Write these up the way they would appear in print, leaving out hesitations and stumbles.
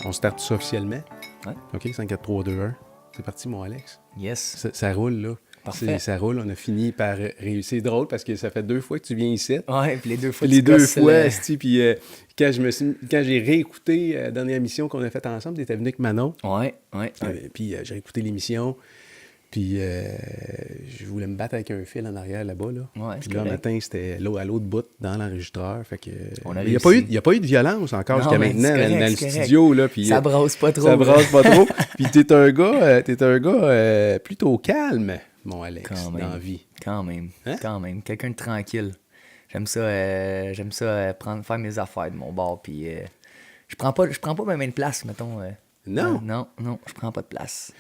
On starte ça officiellement. Ouais. OK, 5, 4, 3, 2, 1. C'est parti, mon Alex. Yes. Ça roule, là. Parfait. Ça roule. On a fini par réussir. C'est drôle parce que ça fait 2 fois que tu viens ici. Ouais, puis les 2 fois, Les tu 2 casses fois, le- esti, puis quand j'ai réécouté la dernière émission qu'on a faite ensemble, t'étais venu avec Manon. Ouais. Puis j'ai réécouté l'émission. Puis je voulais me battre avec un fil en arrière là-bas. Là. Ouais, Puis c'est là, le correct. matin, c'était à l'autre bout dans l'enregistreur. Fait que, On a il n'y a, réussi. pas eu de violence encore Non, jusqu'à mais maintenant c'est correct, dans le c'est studio. Là, puis, Ça brasse pas trop. ça là. brasse pas trop. Puis t'es un gars plutôt calme, mon Alex, Quand même. dans la vie. Quand même. Hein? Quand même. Quelqu'un de tranquille. J'aime ça, faire mes affaires de mon bord. Puis je prends pas même de place, mettons. Non? Non, je prends pas de place.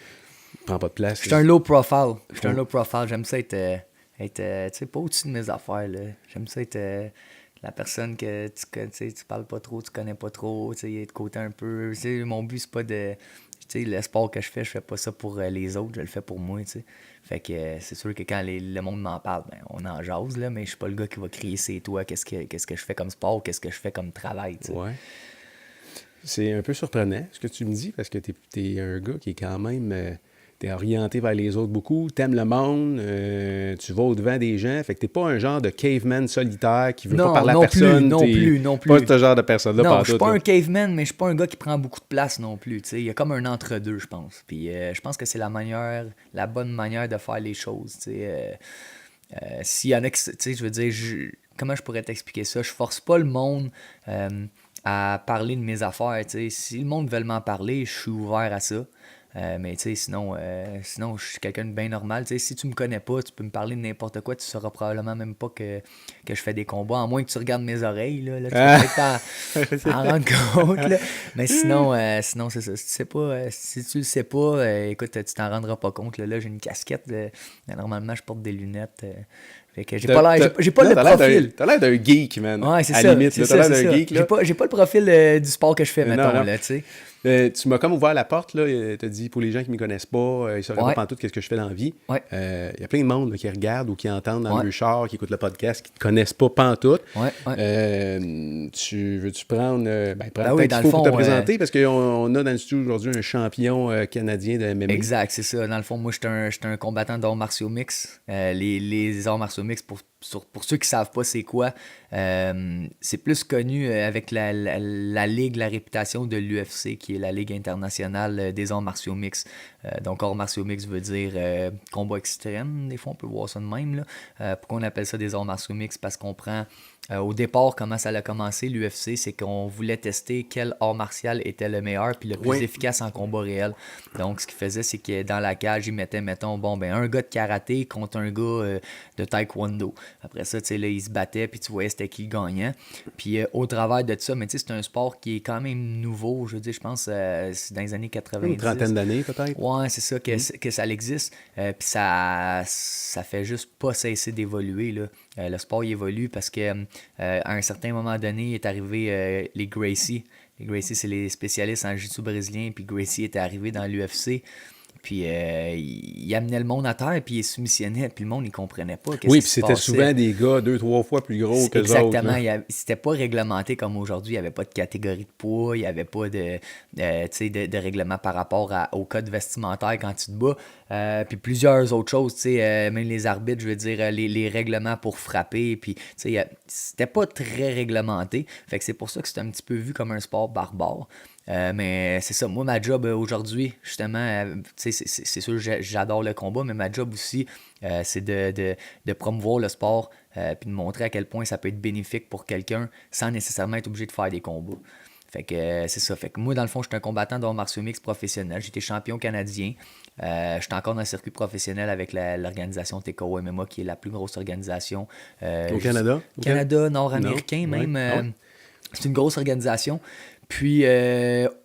Prends pas de place. Je suis un low profile. J'aime ça être tu sais, pas au-dessus de mes affaires, là. J'aime ça être la personne que tu parles pas trop, tu connais pas trop, tu sais, de côté un peu. Tu sais, mon but, c'est pas de... Tu sais, le sport que je fais pas ça pour les autres, je le fais pour moi, tu sais. Fait que c'est sûr que quand le monde m'en parle, ben, on en jase, là, mais je suis pas le gars qui va crier c'est toi, qu'est-ce que je fais comme sport, qu'est-ce que je fais comme travail, tu sais. Ouais. C'est un peu surprenant ce que tu me dis parce que t'es un gars qui est quand même. T'es orienté vers les autres beaucoup, t'aimes le monde, tu vas au-devant des gens. Fait que t'es pas un genre de caveman solitaire qui veut pas parler à personne. Non plus. Pas ce genre de personne-là. Non, pantoute, je suis pas là. un caveman, mais je suis pas un gars qui prend beaucoup de place non plus. Tu sais, il y a comme un entre-deux, je pense. Puis je pense que c'est la bonne manière de faire les choses. Tu sais, s'il y en a qui, tu sais, je veux dire, comment je pourrais t'expliquer ça? Je force pas le monde à parler de mes affaires. Tu sais, si le monde veut m'en parler, je suis ouvert à ça. Mais tu sais, sinon, je suis quelqu'un de bien normal. Tu sais, si tu me connais pas, tu peux me parler de n'importe quoi, tu sauras probablement même pas que je fais des combats, à moins que tu regardes mes oreilles, là tu vas peut-être t'en rendre compte, là. Mais sinon, c'est ça. Si tu le sais pas, écoute, tu t'en rendras pas compte. Là, j'ai une casquette. Normalement, je porte des lunettes. Fait que j'ai pas le profil. T'as l'air d'un geek, man. Ouais, c'est à ça. la limite, c'est là, ça, t'as l'air c'est d'un ça. geek. Là. J'ai pas le profil du sport que je fais, Non, mettons, non. là, tu sais. Tu m'as comme ouvert la porte, là. T'as dit, pour les gens qui me connaissent pas, ils sauraient Ouais. pas pantoute qu'est-ce que je fais dans la vie. Ouais. Il y a plein de monde là, qui regardent ou qui entendent dans Ouais. le char, qui écoutent le podcast, qui te connaissent pas pantoute. Ouais. Veux-tu prendre... prends oui, le temps dans qu'il faut le pour fond, te présenter, parce qu'on a dans le studio aujourd'hui un champion canadien de MMA. Exact, c'est ça. Dans le fond, moi, j'étais un combattant d'arts martiaux mix. Les arts martiaux mix, pour ceux qui savent pas c'est quoi, c'est plus connu avec la ligue, la réputation de l'UFC, qui est la Ligue internationale des arts martiaux mix. Donc, arts martiaux mix veut dire combat extrême. Des fois, on peut voir ça de même, là. Pourquoi on appelle ça des arts martiaux mix? Parce qu'on prend... au départ, comment ça a commencé, l'UFC, c'est qu'on voulait tester quel art martial était le meilleur puis le plus efficace en combat réel. Donc, ce qu'ils faisaient, c'est que dans la cage, ils mettaient, mettons, un gars de karaté contre un gars de taekwondo. Après ça, tu sais, là, ils se battaient puis tu voyais c'était qui le gagnant. Puis au travers de ça, mais tu sais, c'est un sport qui est quand même nouveau. Je veux dire, je pense c'est dans les années 90. Une trentaine d'années, peut-être. Ouais, c'est ça, que ça existe. Puis ça fait juste pas cesser d'évoluer, là. Le sport il évolue parce que à un certain moment donné, est arrivé les Gracie. Les Gracie, c'est les spécialistes en jiu-jitsu brésilien. Puis Gracie était arrivé dans l'UFC. Puis il amenait le monde à terre, puis il soumissionnait, puis le monde, il comprenait pas. Oui, puis c'était souvent des gars 2-3 fois plus gros que les autres. Exactement. C'était pas réglementé comme aujourd'hui. Il n'y avait pas de catégorie de poids, il n'y avait pas de règlement par rapport au code vestimentaire quand tu te bats. Puis plusieurs autres choses, même les arbitres, je veux dire, les règlements pour frapper. Puis c'était pas très réglementé. Fait que c'est pour ça que c'était un petit peu vu comme un sport barbare. Mais c'est ça, moi ma job aujourd'hui, justement, c'est sûr j'adore le combat, mais ma job aussi, c'est de promouvoir le sport puis de montrer à quel point ça peut être bénéfique pour quelqu'un sans nécessairement être obligé de faire des combats. Fait que c'est ça. Fait que moi, dans le fond, je suis un combattant d'arts martiaux mix professionnel. J'étais champion canadien. Je suis encore dans le circuit professionnel avec l'organisation TKO MMA, qui est la plus grosse organisation. Au Canada? Canada, nord-américain même. C'est une grosse organisation. Puis,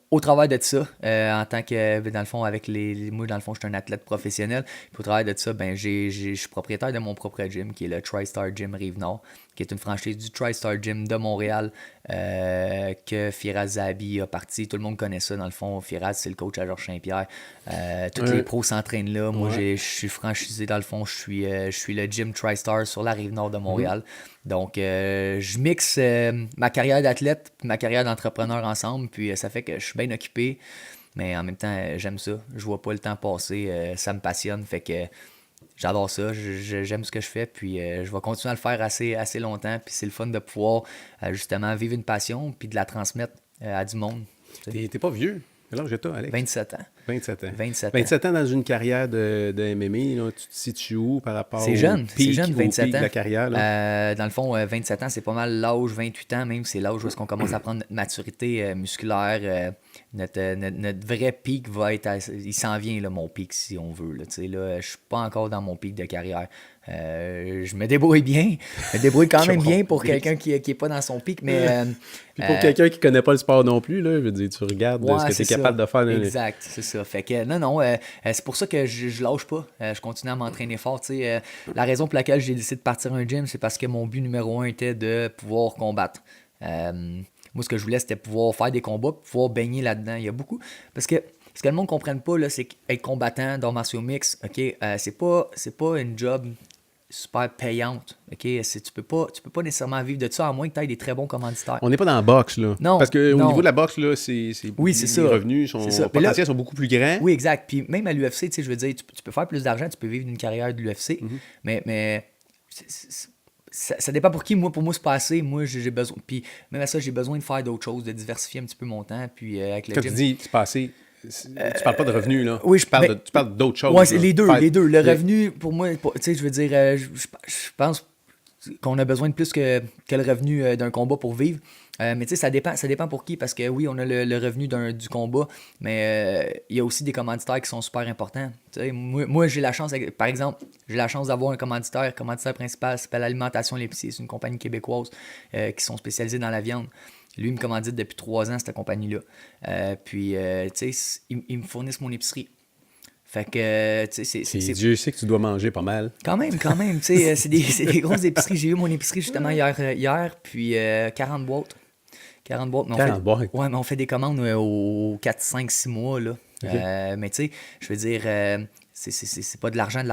au travers de ça, en tant que, dans le fond, moi, dans le fond, je suis un athlète professionnel. Puis, au travers de ça, je suis propriétaire de mon propre gym, qui est le TriStar Gym Rive-Nord, qui est une franchise du TriStar Gym de Montréal, que Firas Zahabi a parti. Tout le monde connaît ça, dans le fond. Firas, c'est le coach à Georges Saint-Pierre. Tous les pros s'entraînent là. Moi, je suis franchisé, dans le fond. Je suis le gym TriStar sur la Rive-Nord de Montréal. Donc, je mixe ma carrière d'athlète et ma carrière d'entrepreneur ensemble, puis ça fait que je suis bien occupé, mais en même temps, j'aime ça. Je vois pas le temps passer, ça me passionne, fait que j'adore ça, j'aime ce que je fais, puis je vais continuer à le faire assez longtemps, puis c'est le fun de pouvoir justement vivre une passion, puis de la transmettre à du monde. T'es pas vieux. Quel âge t'as, Alex? 27 ans. 27 ans. 27 ans. 27 ans dans une carrière de MMA, là, tu te situes où par rapport C'est au jeune, pic, 27 de ans. la carrière? Là? Dans le fond, 27 ans, c'est pas mal l'âge, 28 ans même, c'est l'âge où est-ce qu'on commence à prendre notre maturité musculaire. Notre vrai pic va être... il s'en vient, là, mon pic, si on veut. Là, je suis pas encore dans mon pic de carrière. Je me débrouille bien. Je me débrouille quand même bien pour quelqu'un qui est pas dans son pic, mais... Puis pour quelqu'un qui connaît pas le sport non plus, là, je veux dire, tu regardes ce que tu es capable de faire. Exact, c'est ça. Fait que non, c'est pour ça que je lâche pas. Je continue à m'entraîner fort. La raison pour laquelle j'ai décidé de partir un gym, c'est parce que mon but numéro 1 était de pouvoir combattre. Moi, ce que je voulais, c'était pouvoir faire des combats, pouvoir baigner là-dedans. Il y a beaucoup... Parce que ce que le monde ne comprenne pas, là, c'est qu'être combattant dans martiaux mix, OK, c'est pas une job super payante. OK? Tu peux pas nécessairement vivre de ça, à moins que tu aies des très bons commanditaires. On n'est pas dans la boxe, là. Non. Parce qu'au niveau de la boxe, là, oui, c'est ça. Les revenus potentiels sont beaucoup plus grands. Oui, exact. Puis même à l'UFC, je veux dire, tu peux faire plus d'argent, tu peux vivre d'une carrière de l'UFC, mais ça dépend pour qui. Pour moi, c'est pas assez. Moi, j'ai besoin. Puis même à ça, j'ai besoin de faire d'autres choses, de diversifier un petit peu mon temps. Puis avec le Quand gym, tu dis c'est pas assez, tu parles pas de revenus, là. Oui, tu parles d'autres choses. Oui, c'est les deux. Le Ouais. revenu, pour moi, je veux dire, je pense qu'on a besoin de plus que le revenu d'un combat pour vivre. Mais tu sais, ça dépend pour qui, parce que oui, on a le revenu du combat, mais il y a aussi des commanditaires qui sont super importants. Tu sais, moi j'ai la chance, par exemple, j'ai la chance d'avoir un commanditaire. Le commanditaire principal s'appelle Alimentation L'Épicier. C'est une compagnie québécoise qui sont spécialisés dans la viande. Lui, il me commandite depuis 3 ans, cette compagnie-là. Puis, tu sais, ils me fournissent mon épicerie. Fait que, tu sais, c'est... Dieu sait que tu dois manger pas mal. Quand même, tu sais, c'est des grosses épiceries. J'ai eu mon épicerie justement hier puis 40 boîtes. 40 boîtes. Mais 40 boîtes? Ouais, mais on fait des commandes aux 4, 5, 6 mois, là. Okay. Mais tu sais, je veux dire, c'est pas de l'argent,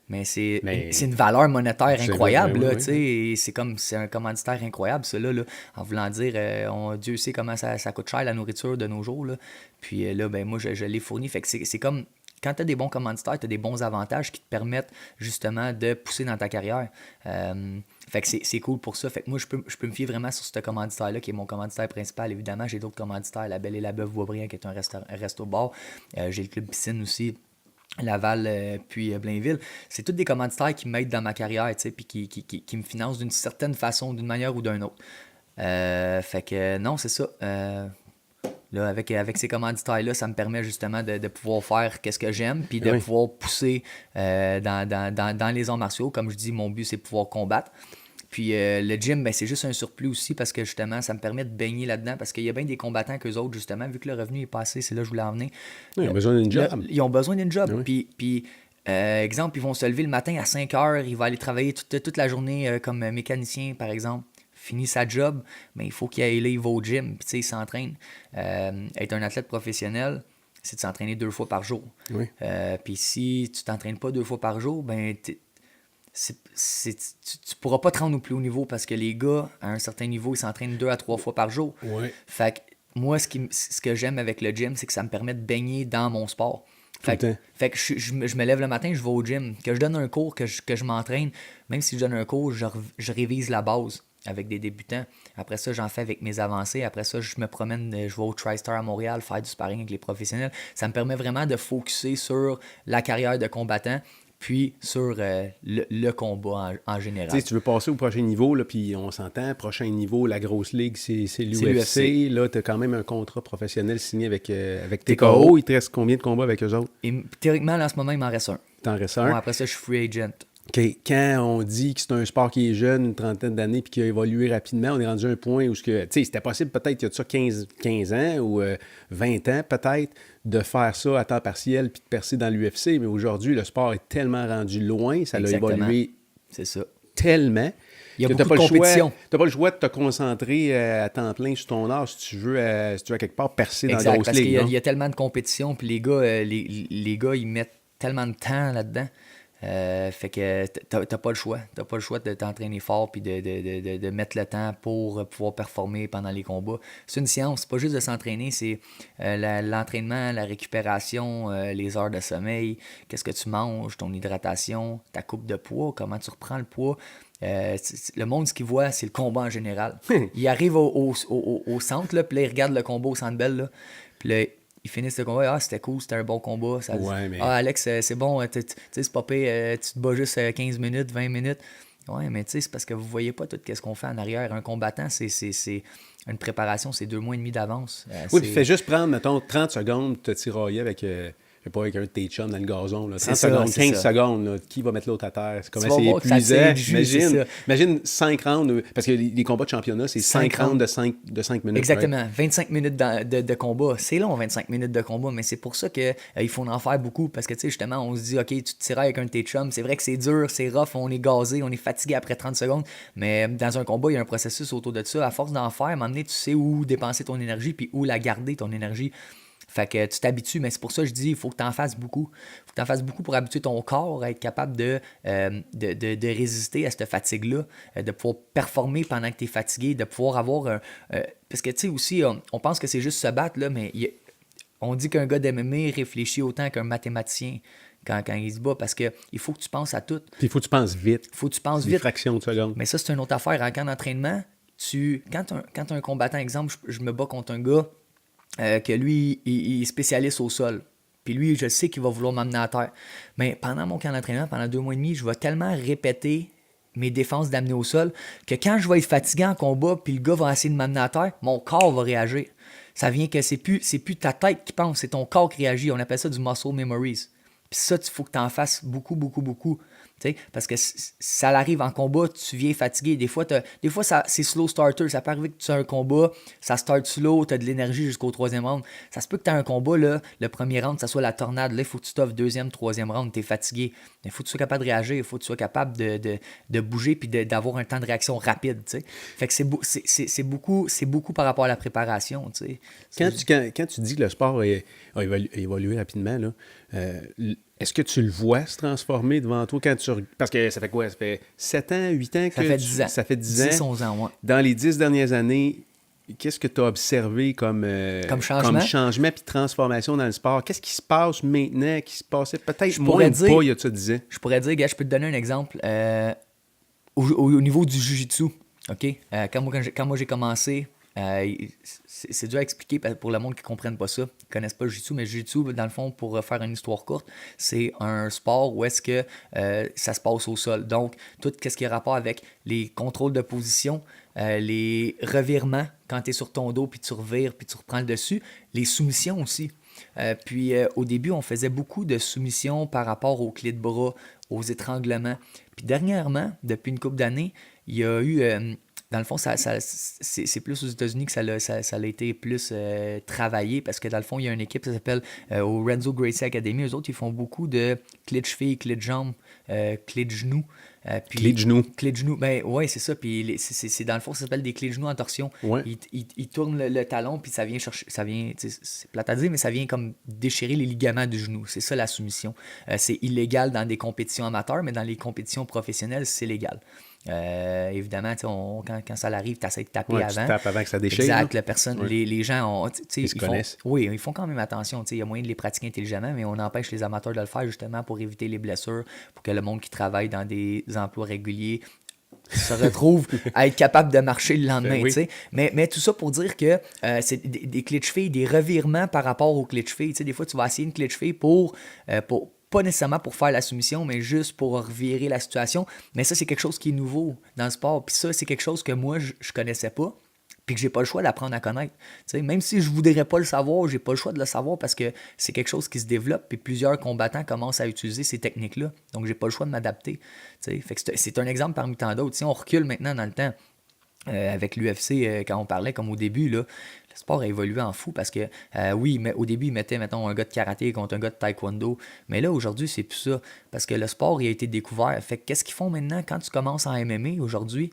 mais c'est une valeur monétaire incroyable, là, tu sais. C'est un commanditaire incroyable, ça, là. En voulant dire, Dieu sait comment ça coûte cher, la nourriture de nos jours, là. Puis là, ben moi, je l'ai fourni. Fait que c'est comme... Quand tu as des bons commanditaires, tu as des bons avantages qui te permettent justement de pousser dans ta carrière. Fait que c'est cool pour ça. Fait que moi, je peux me fier vraiment sur ce commanditaire-là, qui est mon commanditaire principal. Évidemment, j'ai d'autres commanditaires, La Belle et la Beuve Boisbriand, qui est un resto-bar. J'ai le Club Piscine aussi, Laval, puis Blainville. C'est tous des commanditaires qui m'aident dans ma carrière, tu sais, puis qui me financent d'une certaine façon, d'une manière ou d'une autre. Fait que non, c'est ça. Là, avec ces commanditaires-là, ça me permet justement de pouvoir faire qu'est-ce que j'aime, puis de pouvoir pousser dans les arts martiaux. Comme je dis, mon but, c'est de pouvoir combattre. Puis le gym, ben, c'est juste un surplus aussi parce que justement, ça me permet de baigner là-dedans. Parce qu'il y a bien des combattants qu'eux autres, justement, vu que le revenu est passé, c'est là que je voulais en venir. Ils ont besoin d'une job. Ils ont besoin d'une job. Oui. Puis exemple, ils vont se lever le matin à 5 heures, ils vont aller travailler toute la journée comme mécanicien, par exemple. Finit sa job, mais il faut qu'il aille là, il va au gym, puis tu sais, il s'entraîne. Être un athlète professionnel, c'est de s'entraîner 2 fois par jour. Oui. Puis si tu t'entraînes pas 2 fois par jour, ben tu pourras pas te rendre au plus haut niveau parce que les gars, à un certain niveau, ils s'entraînent 2 à 3 fois par jour. Oui. Fait que moi, ce que j'aime avec le gym, c'est que ça me permet de baigner dans mon sport. Fait que je me lève le matin, je vais au gym. Que je donne un cours, que je m'entraîne, même si je donne un cours, je révise la base avec des débutants. Après ça, j'en fais avec mes avancées. Après ça, je me promène, je vais au TriStar à Montréal faire du sparring avec les professionnels. Ça me permet vraiment de focusser sur la carrière de combattant, puis sur le combat en général. Tu sais, si tu veux passer au prochain niveau, là, puis on s'entend, prochain niveau, la grosse ligue, c'est l'UFC. Là, tu as quand même un contrat professionnel signé avec TKO. Il te reste combien de combats avec eux autres? Et, théoriquement, là, en ce moment, il m'en reste un. T'en restes un? Ouais, après ça, je suis free agent. Quand on dit que c'est un sport qui est jeune, une trentaine d'années, puis qui a évolué rapidement, on est rendu à un point où c'était possible peut-être il y a de ça 15 ans ou 20 ans peut-être, de faire ça à temps partiel puis de percer dans l'UFC. Mais aujourd'hui, le sport est tellement rendu loin, ça a évolué tellement. Il y a beaucoup de compétition. Tu n'as pas le choix de te concentrer à temps plein sur ton art si tu veux quelque part percer dans la grosse ligue. Parce qu'il y a tellement de compétition, puis les gars, ils mettent tellement de temps là-dedans. Fait que t'as pas le choix. T'as pas le choix de t'entraîner fort puis de mettre le temps pour pouvoir performer pendant les combats. C'est une science, c'est pas juste de s'entraîner, c'est l'entraînement, la récupération, les heures de sommeil, qu'est-ce que tu manges, ton hydratation, ta coupe de poids, comment tu reprends le poids. Le monde, ce qu'il voit, c'est le combat en général. Il arrive au centre, là, puis là, il regarde le combat au Centre Bell, là, puis là, ils finissent le combat. Ah, c'était cool, c'était un bon combat. Ouais, mais Ah, Alex, c'est bon, tu sais, c'est pas pire, tu te bats juste 15 minutes, 20 minutes. Ouais, mais tu sais, c'est parce que vous voyez pas tout ce qu'on fait en arrière. Un combattant, c'est une préparation, c'est 2 mois et demi d'avance. oui, puis fais juste prendre, mettons, 30 secondes, te tirailler avec, je sais pas, avec un de tes chums dans le gazon. Là. 30 secondes, 15 secondes, là, qui va mettre l'autre à terre? C'est comme Tu vas assez voir que ça épuisant. tire du jus, Imagine 5 rounds, parce que les combats de championnat, c'est 5 rounds de 5 minutes. Exactement. Right? 25 minutes de combat. C'est long, 25 minutes de combat, mais c'est pour ça qu'il faut en faire beaucoup. Parce que, tu sais, justement, on se dit, OK, tu te tires avec un de tes chums. C'est vrai que c'est dur, c'est rough, on est gazé, on est fatigué après 30 secondes. Mais dans un combat, il y a un processus autour de ça. À force d'en faire, à un moment donné, tu sais où dépenser ton énergie puis où la garder, ton énergie. Fait que tu t'habitues, mais c'est pour ça que je dis, il faut que tu en fasses beaucoup. Il faut que tu en fasses beaucoup pour habituer ton corps à être capable de résister à cette fatigue-là, de pouvoir performer pendant que tu es fatigué, de pouvoir avoir un... parce que, tu sais, aussi, on pense que c'est juste se battre, là, mais on dit qu'un gars d'MMA réfléchit autant qu'un mathématicien quand il se bat, parce qu'il faut que tu penses à tout. Puis il faut que tu penses vite. Il faut que tu penses vite. Des fractions de secondes. Mais ça, c'est une autre affaire. En camp d'entraînement, quand tu as un combattant, exemple, je me bats contre un gars, que lui, il est spécialiste au sol. Puis lui, je sais qu'il va vouloir m'amener à terre. Mais pendant mon camp d'entraînement, pendant 2 mois et demi, je vais tellement répéter mes défenses d'amener au sol que quand je vais être fatigué en combat, puis le gars va essayer de m'amener à terre, mon corps va réagir. Ça vient que c'est plus ta tête qui pense, c'est ton corps qui réagit. On appelle ça du muscle memories. Puis ça, il faut que tu en fasses beaucoup, beaucoup, beaucoup. T'sais, parce que ça arrive en combat, tu viens fatigué. Des fois, c'est slow starter. Ça peut arriver que tu as un combat, ça start slow, tu as de l'énergie jusqu'au 3e round. Ça se peut que tu aies un combat, là, le premier round, ça soit la tornade. Là, il faut que tu t'offres 2e, 3e round, tu es fatigué. Il faut que tu sois capable de réagir, il faut que tu sois capable de bouger puis d'avoir un temps de réaction rapide. T'sais. Fait que c'est beaucoup par rapport à la préparation. Quand tu dis que le sport a évolué rapidement, là, est-ce que tu le vois se transformer devant toi quand tu... Parce que ça fait quoi? Ça fait 7 ans, 8 ans que ça fait 10 ans. Ça fait 10 ans. 10, 11 ans, ouais. Dans les 10 dernières années, qu'est-ce que tu as observé comme changement puis transformation dans le sport? Qu'est-ce qui se passe maintenant qui se passait peut-être moins ou pas il y a ça 10 ans? Je pourrais dire, gars, je peux te donner un exemple. Au niveau du jiu-jitsu, OK? Quand moi j'ai commencé... c'est dur à expliquer pour le monde qui ne comprenne pas ça, qui ne connaissent pas le jiu-jitsu, mais le jiu-jitsu, dans le fond, pour faire une histoire courte, c'est un sport où est-ce que ça se passe au sol. Donc, tout ce qui a rapport avec les contrôles de position, les revirements quand tu es sur ton dos, puis tu revires, puis tu reprends le dessus, les soumissions aussi. Puis au début, on faisait beaucoup de soumissions par rapport aux clés de bras, aux étranglements. Puis dernièrement, depuis une couple d'années, il y a eu... dans le fond, c'est plus aux États-Unis que ça a été plus travaillé parce que dans le fond, il y a une équipe qui s'appelle au Renzo Gracie Academy. Eux autres, ils font beaucoup de clés de cheville, clés de jambes, clés de genoux. Clés de genoux. Clés de genoux, ben ouais, c'est ça. Puis c'est dans le fond, ça s'appelle des clés de genoux en torsion. Ouais. Ils tournent le talon, puis ça vient chercher, c'est plate à dire, mais ça vient comme déchirer les ligaments du genou. C'est ça la soumission. C'est illégal dans des compétitions amateurs, mais dans les compétitions professionnelles, c'est légal. Évidemment, quand ça arrive, tu essaies de taper avant. Tu tapes avant que ça déchire. Exact, la personne, les gens ils se connaissent. Oui, ils font quand même attention. Il y a moyen de les pratiquer intelligemment, mais on empêche les amateurs de le faire justement pour éviter les blessures, pour que le monde qui travaille dans des emplois réguliers se retrouve à être capable de marcher le lendemain. Oui. Mais tout ça pour dire que c'est des clés de cheville, des revirements par rapport aux clés de cheville. Des fois, tu vas essayer une clé de cheville pour pas nécessairement pour faire la soumission, mais juste pour revirer la situation. Mais ça, c'est quelque chose qui est nouveau dans le sport. Puis ça, c'est quelque chose que moi, je connaissais pas, puis que j'ai pas le choix d'apprendre à connaître. Même si je voudrais pas le savoir, j'ai pas le choix de le savoir parce que c'est quelque chose qui se développe, puis plusieurs combattants commencent à utiliser ces techniques-là. Donc, j'ai pas le choix de m'adapter. Fait que c'est un exemple parmi tant d'autres. Si on recule maintenant dans le temps, avec l'UFC, quand on parlait comme au début, là, le sport a évolué en fou parce que, oui, mais au début, ils mettaient, mettons, un gars de karaté contre un gars de taekwondo. Mais là, aujourd'hui, c'est plus ça. Parce que le sport, il a été découvert. Fait que qu'est-ce qu'ils font maintenant quand tu commences en MMA aujourd'hui?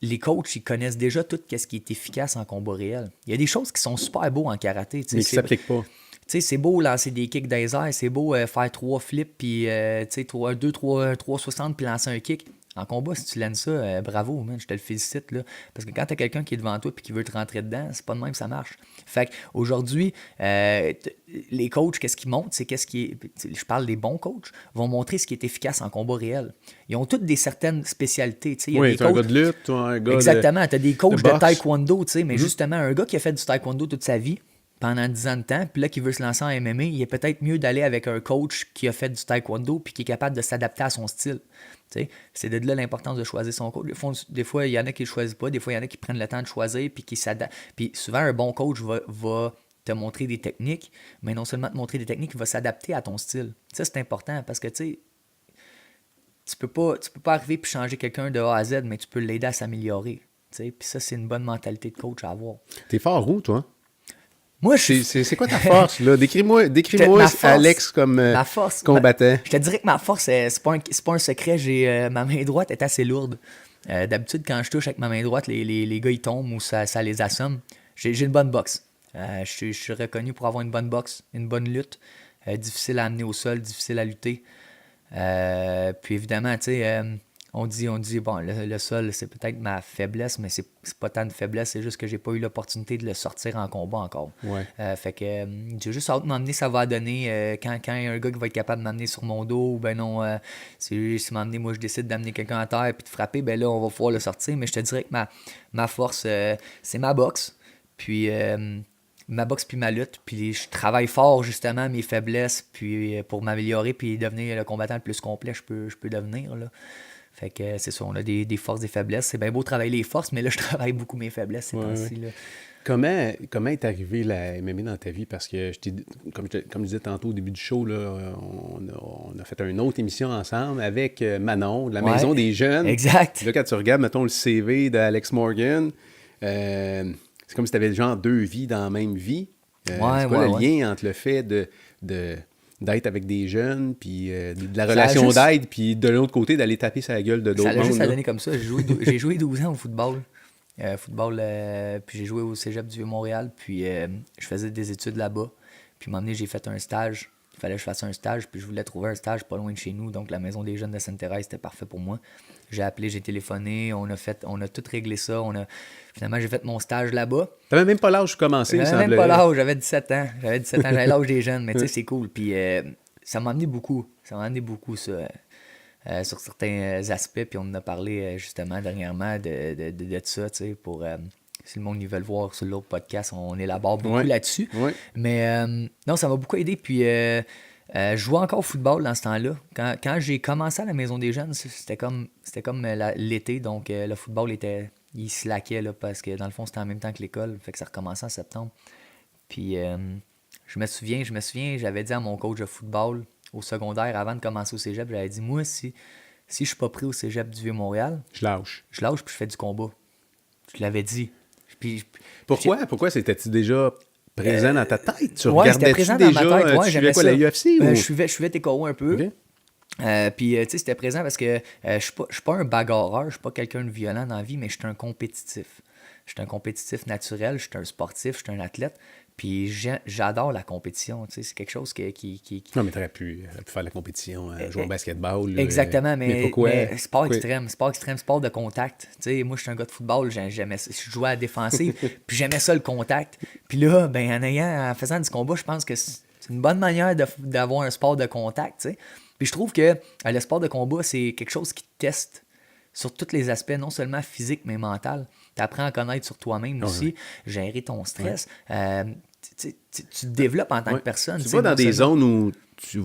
Les coachs, ils connaissent déjà tout ce qui est efficace en combat réel. Il y a des choses qui sont super beaux en karaté. Mais qui ne s'appliquent pas. sais, c'est beau lancer des kicks dans les airs, c'est beau faire 3 flips, puis 360 puis lancer un kick. En combat, si tu lances ça, bravo, man, je te le félicite. Là. Parce que quand tu as quelqu'un qui est devant toi et qui veut te rentrer dedans, c'est pas de même que ça marche. Fait qu'aujourd'hui, les coachs, qu'est-ce qu'ils montrent? C'est qu'est-ce qui est. Je parle des bons coachs, vont montrer ce qui est efficace en combat réel. Ils ont toutes des certaines spécialités. Oui, tu as un gars de lutte, tu as un gars exactement, tu as des coachs de boxe. taekwondo, mais justement, un gars qui a fait du taekwondo toute sa vie, pendant 10 ans de temps, puis là, qui veut se lancer en MMA, il est peut-être mieux d'aller avec un coach qui a fait du taekwondo puis qui est capable de s'adapter à son style. T'sais, c'est de là l'importance de choisir son coach. Des fois, il y en a qui ne le choisissent pas, des fois, il y en a qui prennent le temps de choisir puis qui s'adaptent. Puis souvent, un bon coach va te montrer des techniques, mais non seulement te montrer des techniques, il va s'adapter à ton style. Ça, c'est important parce que tu peux pas arriver puis changer quelqu'un de A à Z, mais tu peux l'aider à s'améliorer. Puis ça, c'est une bonne mentalité de coach à avoir. T'es fort où, toi? Moi, c'est quoi ta force, là? Décris-moi force, Alex comme ma force, combattant. Je te dirais que ma force, c'est pas un secret. Ma main droite est assez lourde. D'habitude, quand je touche avec ma main droite, les gars, ils tombent ou ça les assomme. J'ai une bonne boxe. Je suis reconnu pour avoir une bonne boxe, une bonne lutte. Difficile à amener au sol, difficile à lutter. Puis évidemment, tu sais... On dit, bon, le sol, c'est peut-être ma faiblesse, mais c'est pas tant de faiblesse, c'est juste que j'ai pas eu l'opportunité de le sortir en combat encore. Ouais. Fait que j'ai juste hâte de m'emmener, ça va donner quand il y a un gars qui va être capable de m'amener sur mon dos, ou ben non, si m'emmener, moi je décide d'amener quelqu'un à terre et de frapper, ben là, on va pouvoir le sortir. Mais je te dirais que ma force, c'est ma boxe. Puis ma boxe puis ma lutte, puis je travaille fort justement mes faiblesses puis pour m'améliorer puis devenir le combattant le plus complet je peux devenir, là. Fait que c'est ça, on a des forces, des faiblesses. C'est bien beau travailler les forces, mais là, je travaille beaucoup mes faiblesses ces temps-ci. Ouais. Comment est arrivé la MMA dans ta vie? Parce que, comme je disais tantôt au début du show, là, on a fait une autre émission ensemble avec Manon, de la Maison des Jeunes. Exact. Là, quand tu regardes, mettons, le CV d'Alex Morgan, c'est comme si tu avais genre 2 vies dans la même vie. C'est quoi le lien entre le fait d'être avec des jeunes, puis de la relation d'aide, puis de l'autre côté, d'aller taper sur la gueule de d'autres mondes? Ça a juste à donner comme ça. J'ai joué 12 ans au football. Puis j'ai joué au Cégep du Vieux-Montréal, puis je faisais des études là-bas. Puis à un moment donné, j'ai fait un stage. Il fallait que je fasse un stage, puis je voulais trouver un stage pas loin de chez nous. Donc la Maison des Jeunes de Sainte-Thérèse, c'était parfait pour moi. J'ai appelé, j'ai téléphoné, on a tout réglé ça. Finalement, j'ai fait mon stage là-bas. T'avais même pas l'âge de commencer, il semblait. Même pas l'âge, j'avais 17 ans. J'avais l'âge des jeunes, mais tu sais, c'est cool. Puis ça m'a amené beaucoup. Ça, sur certains aspects. Puis on en a parlé justement dernièrement de ça, tu sais, pour... si le monde veut le voir sur l'autre podcast, on élabore beaucoup là-dessus. Ouais. Mais non, ça m'a beaucoup aidé. Puis je jouais encore au football dans ce temps-là. Quand j'ai commencé à la Maison des Jeunes, c'était comme l'été. Donc le football il slackait là, parce que dans le fond, c'était en même temps que l'école. Fait que ça recommençait en septembre. Puis je me souviens, j'avais dit à mon coach de football au secondaire, avant de commencer au cégep, j'avais dit, moi, si je suis pas pris au cégep du Vieux-Montréal, je lâche puis je fais du combat. Je l'avais dit. Pourquoi c'était-tu déjà présent dans ta tête? Tu regardais-tu déjà? Dans ma tête, tu suivais la UFC? Je suivais TKO un peu. Okay. Puis, tu sais, c'était présent parce que je suis pas un bagarreur, je suis pas quelqu'un de violent dans la vie, mais je suis un compétitif. Je suis un compétitif naturel, je suis un sportif, je suis un athlète. Puis j'adore la compétition, tu sais, c'est quelque chose qui... Non, mais t'aurais pu faire la compétition, jouer au basketball. Exactement, mais pourquoi? Mais sport extrême, sport de contact. Tu sais, moi, je suis un gars de football, je jouais à la défensive, puis j'aimais ça, le contact. Puis là, en faisant du combat, je pense que c'est une bonne manière d'avoir un sport de contact, tu sais. Puis je trouve que le sport de combat, c'est quelque chose qui te teste sur tous les aspects, non seulement physique, mais mental. Tu apprends à connaître sur toi-même aussi, gérer ton stress. Tu te développes en tant que personne. Tu vas dans des zones où tu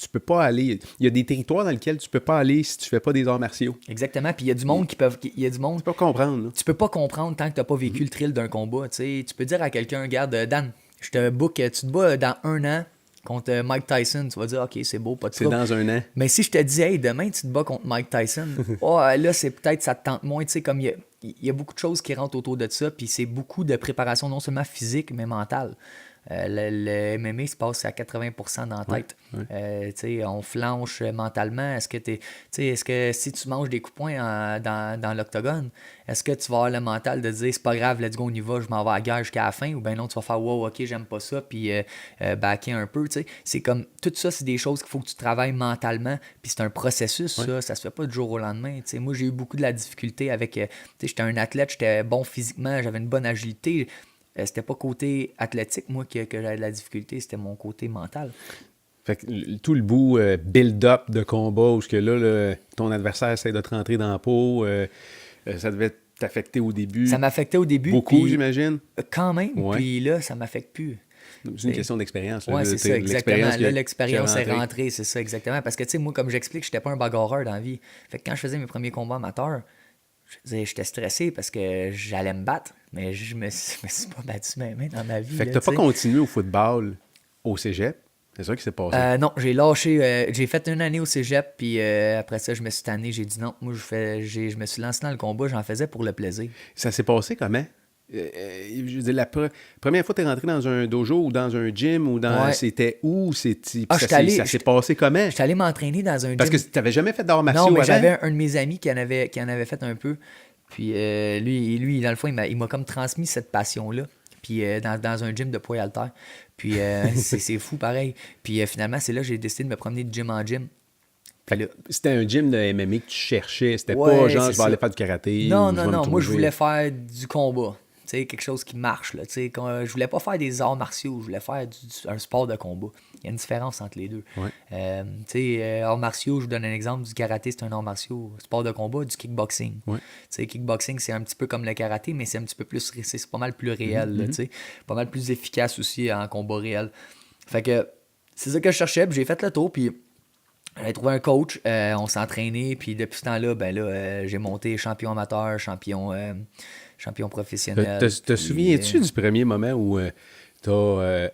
peux pas aller. Il y a des territoires dans lesquels tu peux pas aller si tu fais pas des arts martiaux. Exactement. Puis il y a du monde qui peuvent. Il y a du monde. Tu peux pas comprendre. Là. Tu peux pas comprendre tant que tu n'as pas vécu le thrill d'un combat. Tu peux dire à quelqu'un, regarde, Dan, je te book, tu te bats dans 1 an contre Mike Tyson. Tu vas dire, OK, c'est beau, pas de C'est dans 1 an. Mais si je te dis, hey, demain, tu te bats contre Mike Tyson, là, c'est peut-être, ça te tente moins. Tu sais, comme il y a beaucoup de choses qui rentrent autour de ça. Puis c'est beaucoup de préparation, non seulement physique, mais mentale. Le MMA se passe à 80% dans la tête. Tu sais, on flanche mentalement. Est-ce que si tu manges des coups de poing dans l'octogone, est-ce que tu vas avoir le mental de dire c'est pas grave, let's go, on y va, je m'en vais à la guerre jusqu'à la fin, ou bien non, tu vas faire wow, ok, j'aime pas ça, puis backer un peu, tu sais. C'est comme, tout ça, c'est des choses qu'il faut que tu travailles mentalement, puis c'est un processus, ça se fait pas du jour au lendemain, tu sais. Moi, j'ai eu beaucoup de la difficulté avec, tu sais, j'étais un athlète, j'étais bon physiquement, j'avais une bonne agilité, c'était pas côté athlétique, moi, que j'avais de la difficulté, c'était mon côté mental. Fait que tout le bout build-up de combat, où ton adversaire essaie de te rentrer dans la peau, ça devait t'affecter au début. Ça m'affectait au début. Beaucoup, j'imagine. Quand même, puis là, ça m'affecte plus. C'est une question d'expérience. Oui, c'est ça, exactement. Là, l'expérience est rentrée, c'est ça, exactement. Parce que, tu sais, moi, comme j'explique, j'étais pas un bagarreur dans la vie. Fait que quand je faisais mes premiers combats amateurs, j'étais stressé parce que j'allais me battre, mais je me suis pas battu même dans ma vie. Fait que t'as pas continué au football au cégep? C'est ça qui s'est passé? Non, j'ai lâché. J'ai fait une année au cégep, puis après ça, je me suis tanné. J'ai dit non. Moi, je me suis lancé dans le combat. J'en faisais pour le plaisir. Ça s'est passé comment? Je veux dire, la première fois que tu es rentré dans un dojo ou dans un gym, ou dans c'était où? Ça s'est passé comment? J'étais allé m'entraîner dans un gym. Parce que tu n'avais jamais fait d'arts martiaux avant? Non, mais j'avais un de mes amis qui en avait fait un peu. Puis lui, dans le fond, il m'a comme transmis cette passion-là. Puis dans un gym de poids haltères. Puis c'est fou pareil. Puis finalement, c'est là que j'ai décidé de me promener de gym en gym. C'était un gym de MMA que tu cherchais. C'était pas genre je vais aller faire du karaté. Non. Moi, je voulais faire du combat. Tu sais, quelque chose qui marche. Là. Tu sais, je voulais pas faire des arts martiaux. Je voulais faire un sport de combat. Il y a une différence entre les deux. Ouais. Tu sais, arts martiaux, je vous donne un exemple. Du karaté, c'est un art martiaux. Sport de combat, du kickboxing. Ouais. Tu sais, kickboxing, c'est un petit peu comme le karaté, mais c'est un petit peu plus... C'est pas mal plus réel. Là, tu sais. Pas mal plus efficace aussi en combat réel. Fait que c'est ça que je cherchais. Puis j'ai fait le tour. Puis j'ai trouvé un coach. On s'est entraîné. Puis depuis ce temps-là, j'ai monté champion amateur, champion professionnel. Te souviens-tu du premier moment où tu as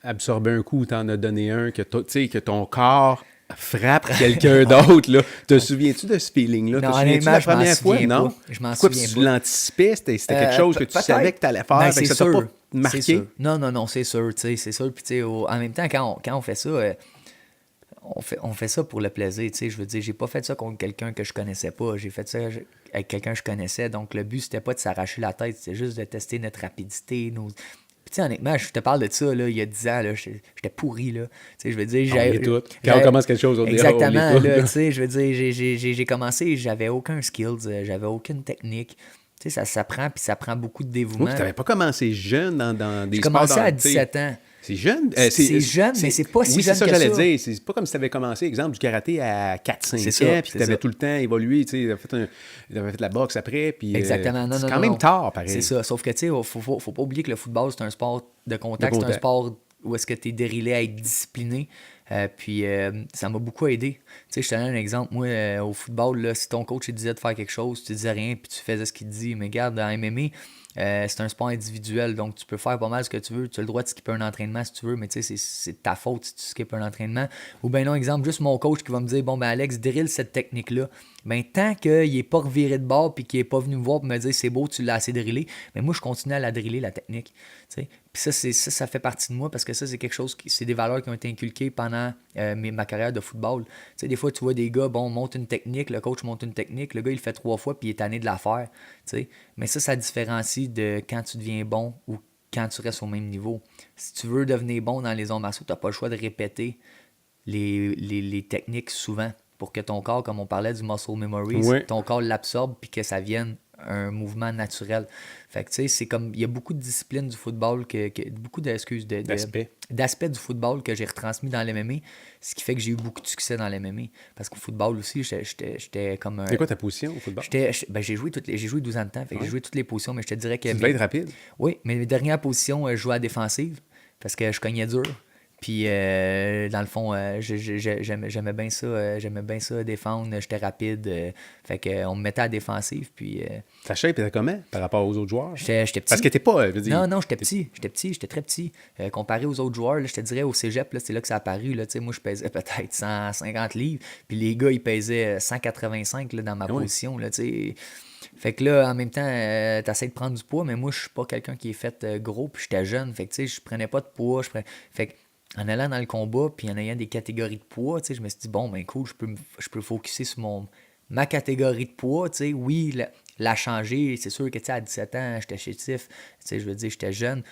absorbé un coup, ou tu en as donné un, que ton corps frappe quelqu'un d'autre? Là. Te souviens-tu de ce feeling-là? Non, te souviens-tu de la première fois? Non? Je m'en Pourquoi souviens tu pas. l'anticipais? C'était quelque chose que tu savais que tu allais faire? Ben, fait que c'est ça t'a sûr. pas marqué? Non, c'est sûr. C'est sûr. Puis en même temps, quand on fait ça... On fait ça pour le plaisir, tu sais, je veux dire, j'ai pas fait ça contre quelqu'un que je connaissais pas, j'ai fait ça avec quelqu'un que je connaissais, donc le but, c'était pas de s'arracher la tête, c'était juste de tester notre rapidité, Puis tu sais, honnêtement, je te parle de ça, là, il y a 10 ans, là, j'étais pourri, là, tu sais, je veux dire... On est tous. Quand on commence quelque chose, on exactement, on est là, tu sais, je veux dire, j'ai commencé, j'avais aucun skills, j'avais aucune technique, tu sais, ça s'apprend, puis ça prend beaucoup de dévouement. Oui, tu n'avais pas commencé jeune dans des J'ai sports... commencé à 17 ans. C'est jeune? C'est jeune, mais c'est pas si jeune que ça. Oui, c'est ça que j'allais dire. C'est pas comme si tu avais commencé, exemple, du karaté à 4-5 ans, puis tu avais tout le temps évolué, tu sais, tu avais fait de la boxe après, puis exactement. Non, c'est quand même tard, pareil. C'est ça, sauf que, tu sais, faut pas oublier que le football, c'est un sport de contact, c'est un sport où est-ce que tu es dérilé à être discipliné, puis ça m'a beaucoup aidé. Tu sais, je te donne un exemple, moi, au football, là, si ton coach te disait de faire quelque chose, tu disais rien, puis tu faisais ce qu'il te dit, mais regarde, dans MMA, c'est un sport individuel, donc tu peux faire pas mal ce que tu veux. Tu as le droit de skipper un entraînement si tu veux, mais tu sais, c'est ta faute si tu skippes un entraînement. Ou bien non, exemple, juste mon coach qui va me dire, bon, ben Alex, drill cette technique-là. Ben tant qu'il n'est pas reviré de bord puis qu'il n'est pas venu me voir pour me dire, c'est beau, tu l'as assez drillé, mais moi, je continue à la driller, la technique. Tu sais. Puis ça fait partie de moi parce que ça, c'est quelque chose, c'est des valeurs qui ont été inculquées pendant ma carrière de football. Tu sais, des fois, tu vois des gars, bon, monte une technique, le coach monte une technique, le gars, il le fait 3 fois puis il est tanné de la faire. Tu sais. Mais ça différencie de quand tu deviens bon ou quand tu restes au même niveau. Si tu veux devenir bon dans les arts martiaux, tu n'as pas le choix de répéter les techniques souvent pour que ton corps, comme on parlait du muscle memory, ton corps l'absorbe puis que ça vienne un mouvement naturel. Fait que tu sais, c'est comme, il y a beaucoup de disciplines du football, beaucoup d'aspects du football que j'ai retransmis dans l'MMA, ce qui fait que j'ai eu beaucoup de succès dans l'MMA. Parce qu'au football aussi, j'étais comme... C'est quoi ta position au football? J'ai joué 12 ans de temps, fait que j'ai joué toutes les positions, mais je te dirais que... Tu devais être rapide? Oui, mais mes dernières positions, je jouais à défensive, parce que je cognais dur. Puis, dans le fond, j'aimais bien ça défendre. J'étais rapide. Fait qu'on me mettait à la défensive. Puis, Ta shape était comment par rapport aux autres joueurs? j'étais petit. Parce que t'es pas, je veux dire, Non, j'étais petit. J'étais très petit. Comparé aux autres joueurs, là, je te dirais au cégep, là, c'est là que ça a apparu. Là, tu sais, moi, je pesais peut-être 150 livres. Puis les gars, ils pesaient 185 là, dans ma Ah ouais. position. Là, tu sais. Fait que là, en même temps, t'essaies de prendre du poids, mais moi, je suis pas quelqu'un qui est fait gros, puis j'étais jeune. Fait que, tu sais, je prenais pas de poids. Fait que, en allant dans le combat, puis en ayant des catégories de poids, tu sais, je me suis dit, bon, ben cool, je peux focusser sur ma catégorie de poids, tu sais. Oui, la changer, c'est sûr que, tu sais, à 17 ans, j'étais chétif, tu sais, je veux dire, j'étais jeune,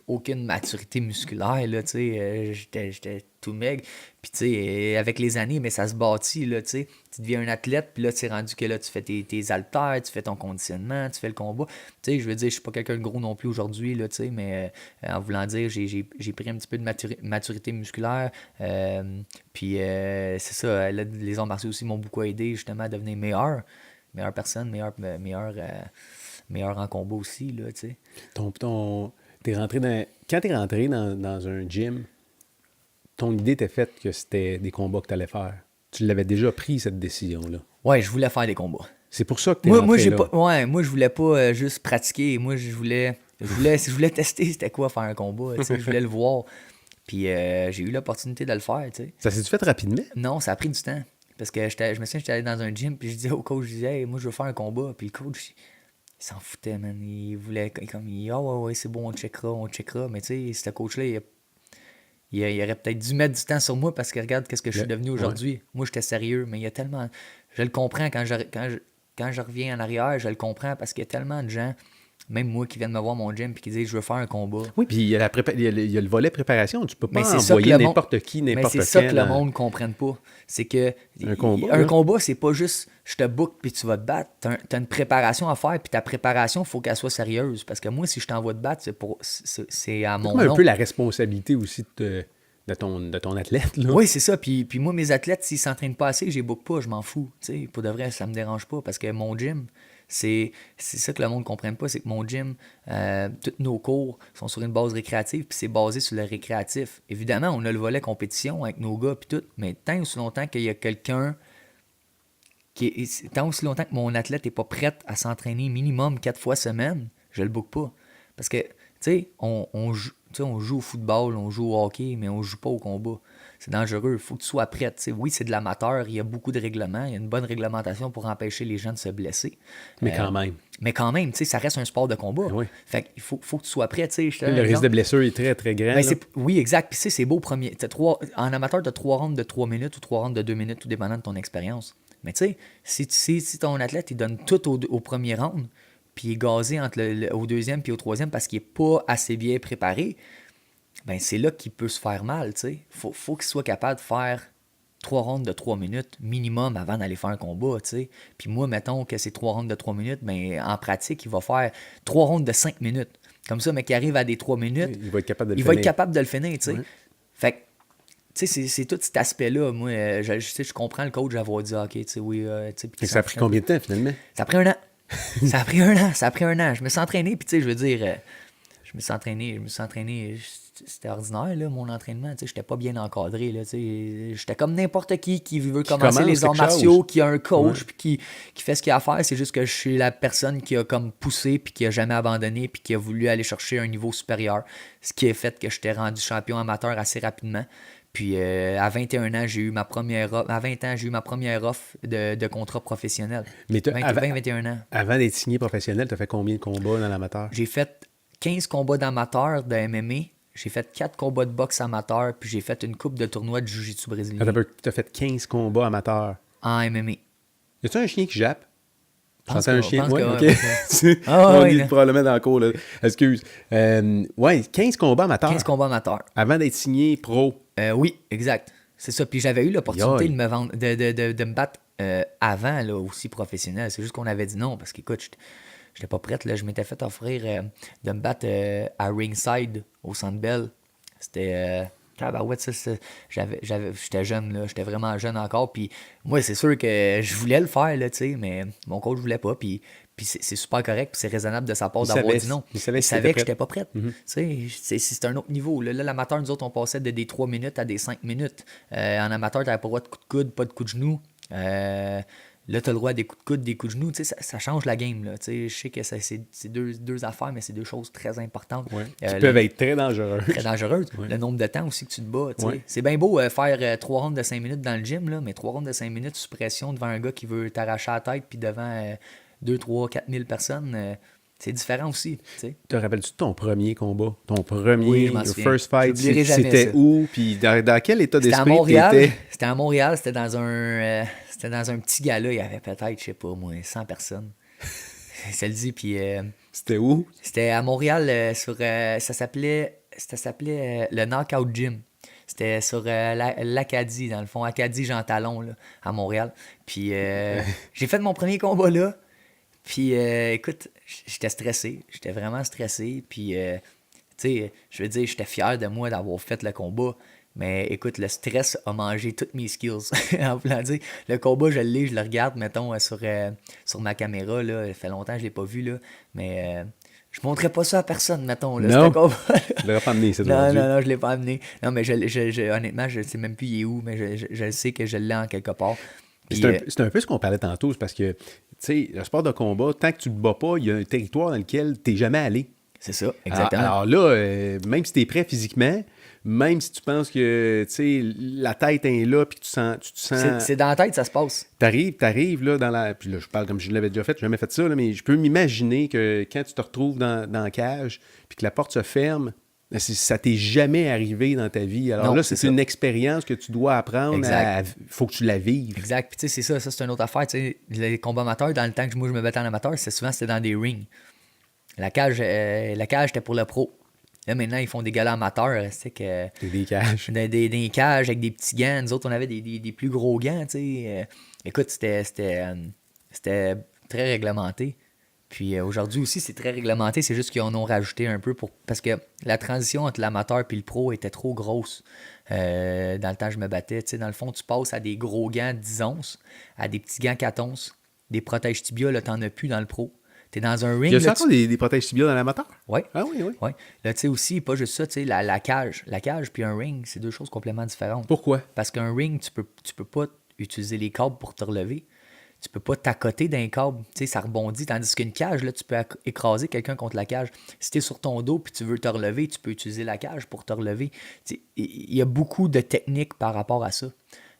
aucune maturité musculaire, là, tu sais, j'étais tout maigre. Puis, tu sais, avec les années, mais ça se bâtit, là, tu sais. Tu deviens un athlète, puis là, tu es rendu que là, tu fais tes haltères, tu fais ton conditionnement, tu fais le combat. Tu sais, je veux dire, je suis pas quelqu'un de gros non plus aujourd'hui, là, tu sais, mais en voulant dire, j'ai pris un petit peu de maturité musculaire. Puis, c'est ça, là, les arts martiaux aussi m'ont beaucoup aidé, justement, à devenir meilleure personne, meilleur en combat aussi, là, tu sais. T'es rentré quand t'es rentré dans un gym, ton idée était faite que c'était des combats que t'allais faire. Tu l'avais déjà pris, cette décision-là. Ouais, je voulais faire des combats. C'est pour ça que t'es Moi, rentré j'ai là. pas, ouais, moi, je voulais pas juste pratiquer. Moi, je voulais tester c'était quoi faire un combat. Tu sais, je voulais le voir. Puis j'ai eu l'opportunité de le faire, tu sais. Ça s'est fait rapidement? Non, ça a pris du temps. Parce que je me souviens, j'étais allé dans un gym, puis je disais au coach, je disais, hey, moi, je veux faire un combat. Puis le coach, il s'en foutait, man. Il voulait, comme, ah ouais, c'est bon, on checkera. Mais tu sais, ce coach-là, il aurait peut-être dû mettre du temps sur moi parce que regarde qu'est-ce que je suis devenu aujourd'hui. Moi, j'étais sérieux, mais il y a tellement. Je le comprends quand je reviens en arrière, je le comprends parce qu'il y a tellement de gens, même moi, qui viennent me voir mon gym et qui disent je veux faire un combat. Oui, puis il y a, il y a le volet préparation. Tu peux pas Mais c'est ça que envoyer le monde. n'importe qui, Mais n'importe c'est quand. ça que le dans- monde ne comprenne pas. C'est que Un combat, un là. combat, c'est pas juste je te book puis tu vas te battre. T'as une préparation à faire, puis ta préparation, il faut qu'elle soit sérieuse. Parce que moi, si je t'envoie te battre, c'est à C'est mon comme un nom. peu la responsabilité aussi de ton athlète, là. Oui, c'est ça. Puis moi, mes athlètes, s'ils s'entraînent pas assez, je les book pas, je m'en fous. Tu sais, pour de vrai, ça me dérange pas parce que mon gym, c'est ça que le monde ne comprenne pas, c'est que mon gym, tous nos cours sont sur une base récréative, puis c'est basé sur le récréatif. Évidemment, on a le volet compétition avec nos gars, puis tout, mais tant aussi longtemps qu'il y a quelqu'un tant aussi longtemps que mon athlète n'est pas prêt à s'entraîner minimum 4 fois semaine, je le book pas. Parce que, tu sais, on joue au football, on joue au hockey, mais on joue pas au combat. C'est dangereux, il faut que tu sois prêt. T'sais, oui, c'est de l'amateur, il y a beaucoup de règlements, il y a une bonne réglementation pour empêcher les gens de se blesser. Mais quand même. Mais quand même, ça reste un sport de combat. Oui. Fait qu'il faut que tu sois prêt. Le risque de blessure est très, très grand. Ben, là. oui, exact. Puis c'est beau premier. En amateur, tu as 3 rounds de 3 minutes ou 3 rounds de 2 minutes, tout dépendant de ton expérience. Mais tu sais, si ton athlète il donne tout au premier round, puis il est gazé au deuxième puis au troisième parce qu'il n'est pas assez bien préparé, ben c'est là qu'il peut se faire mal. T'sais. Faut qu'il soit capable de faire 3 rounds de 3 minutes minimum avant d'aller faire un combat. T'sais. Puis moi, mettons que c'est 3 rounds de 3 minutes, ben en pratique, il va faire 3 rounds de 5 minutes. Comme ça, mais qui arrive à des 3 minutes, Il va être capable de le il va être finir. capable de le finir. T'sais. Ouais. Fait que, tu sais, c'est tout cet aspect-là. Moi, je comprends le coach d'avoir dit, OK, tu sais, oui. Fait que ça a pris combien de temps, finalement? Ça a pris un an. Ça a pris un an. Ça a pris un an. Je me suis entraîné, puis tu sais, je veux dire, je me suis entraîné. C'était ordinaire, là, mon entraînement. Tu sais, j'étais pas bien encadré, là. Tu sais, j'étais comme n'importe qui veut commencer commence les arts quelque martiaux, chose. qui a un coach, Ouais. puis qui fait ce qu'il a à faire. C'est juste que je suis la personne qui a comme poussé, puis qui a jamais abandonné, puis qui a voulu aller chercher un niveau supérieur. Ce qui a fait que j'étais rendu champion amateur assez rapidement. Puis à 21 ans, j'ai eu ma première offre. À 20 ans, j'ai eu ma première offre de contrat professionnel. Mais 21 ans. Avant d'être signé professionnel, tu as fait combien de combats dans l'amateur? J'ai fait 15 combats d'amateur de MMA. J'ai fait 4 combats de boxe amateur. Puis j'ai fait une coupe de tournoi de jiu-jitsu brésilien Tu as fait 15 combats amateurs. en MMA. Y a-tu un chien qui jappe? Pense J'entends un que- chien? pense Ouais, que- ok. Ah, On ouais, est là. probablement dans le cours, là. Excuse. Ouais, 15 combats amateurs. 15 combats amateurs. Avant d'être signé pro. Oui, exact. C'est ça. Puis j'avais eu l'opportunité Yoï. de me vendre, de me battre avant, là, aussi professionnel. C'est juste qu'on avait dit non, parce qu'écoute, j'étais pas prête. Là. Je m'étais fait offrir de me battre à Ringside, au Centre Bell. C'était... tabarouette, j'étais jeune, là. J'étais vraiment jeune encore. Puis moi, c'est sûr que je voulais le faire, là, tu sais, mais mon coach voulait pas. Puis Puis c'est super correct, puis c'est raisonnable de sa part Il d'avoir savait, dit non. il savait Il si savait t'étais que j'étais prête. pas prête. Tu sais, c'est un autre niveau. Là, l'amateur, nous autres, on passait de des 3 minutes à des 5 minutes. En amateur, t'avais pas le droit de coups de coude, pas de coups de genou. Là, t'as le droit à des coups de coude, des coups de genou. Tu sais, ça change la game. Là. Tu sais, je sais que c'est deux affaires, mais c'est deux choses très importantes. Ouais. Qui peuvent être très dangereuses. Très dangereuses. Ouais. Le nombre de temps aussi que tu te bats. Tu sais. Ouais. C'est bien beau faire 3 rounds de 5 minutes dans le gym, là, mais 3 rounds de 5 minutes sous pression devant un gars qui veut t'arracher la tête, puis devant 2, 3, 4 000 personnes, c'est différent aussi. Tu sais. Te rappelles-tu de ton premier combat? Ton premier, Oui, je m'en your souviens. first fight, J'oublierai jamais c'était ça. où? Puis dans quel état C'était à d'esprit Montréal. t'étais? C'était à Montréal. C'était dans un petit gala. Il y avait peut-être, je sais pas, moi, 100 personnes. Ça le dit. Puis C'était où? c'était à Montréal ça s'appelait le Knockout Gym. C'était sur l'Acadie, dans le fond. Acadie Jean Talon, là, à Montréal. Puis j'ai fait mon premier combat là. Puis écoute, j'étais stressé. J'étais vraiment stressé. Puis, tu sais, je veux dire, j'étais fier de moi d'avoir fait le combat. Mais écoute, le stress a mangé toutes mes skills. En voulant dire, le combat, je le regarde, mettons, sur ma caméra. Là. Ça fait longtemps que je ne l'ai pas vu. Là. Mais je ne montrerais pas ça à personne, mettons. Là, Non. ce combat. Tu l'aurais pas amené, c'est Non, aujourd'hui. je ne l'ai pas amené. Non, mais honnêtement, je ne sais même plus il est où, mais je sais que je l'ai en quelque part. Puis, C'est un peu ce qu'on parlait tantôt, c'est parce que, tu sais, le sport de combat, tant que tu ne te bats pas, il y a un territoire dans lequel tu n'es jamais allé. c'est ça, exactement. Alors là, même si tu es prêt physiquement, même si tu penses que, tu sais, la tête est là, puis tu te sens... C'est dans la tête, ça se passe. T'arrives là dans la... Puis là, je parle comme je l'avais déjà fait, j'ai jamais fait ça, là, mais je peux m'imaginer que quand tu te retrouves dans la cage, puis que la porte se ferme, ça t'est jamais arrivé dans ta vie. Alors Non, là, c'est c'est ça. une expérience que tu dois apprendre Exact. faut que tu la vives. Exact. Puis tu sais, c'est ça, c'est une autre affaire. Tu sais, les combats amateurs, dans le temps que moi je me battais en amateur, c'était dans des rings. La cage était pour le pro. Là, maintenant, ils font des galas amateurs. C'est que. C'est des cages. Des cages avec des petits gants. Nous autres, on avait des plus gros gants, tu sais. Écoute, c'était très réglementé. Puis aujourd'hui aussi, c'est très réglementé. C'est juste qu'ils en ont rajouté un peu parce que la transition entre l'amateur et le pro était trop grosse. Dans le temps, je me battais. Tu sais, dans le fond, tu passes à des gros gants 10 onces, à des petits gants 4 onces, des protèges tibia, là, t'en as plus dans le pro. T'es dans un ring. Il y a là, encore des protèges tibias dans l'amateur? Oui. Ah oui, oui. Ouais. Là, tu sais aussi, pas juste ça, tu sais, la cage. La cage puis un ring, c'est deux choses complètement différentes. Pourquoi? Parce qu'un ring, tu peux pas utiliser les câbles pour te relever. Tu peux pas t'accoter d'un câble. Tu sais, ça rebondit. Tandis qu'une cage, là, tu peux écraser quelqu'un contre la cage. Si tu es sur ton dos puis tu veux te relever, tu peux utiliser la cage pour te relever. Tu sais, il y a beaucoup de techniques par rapport à ça.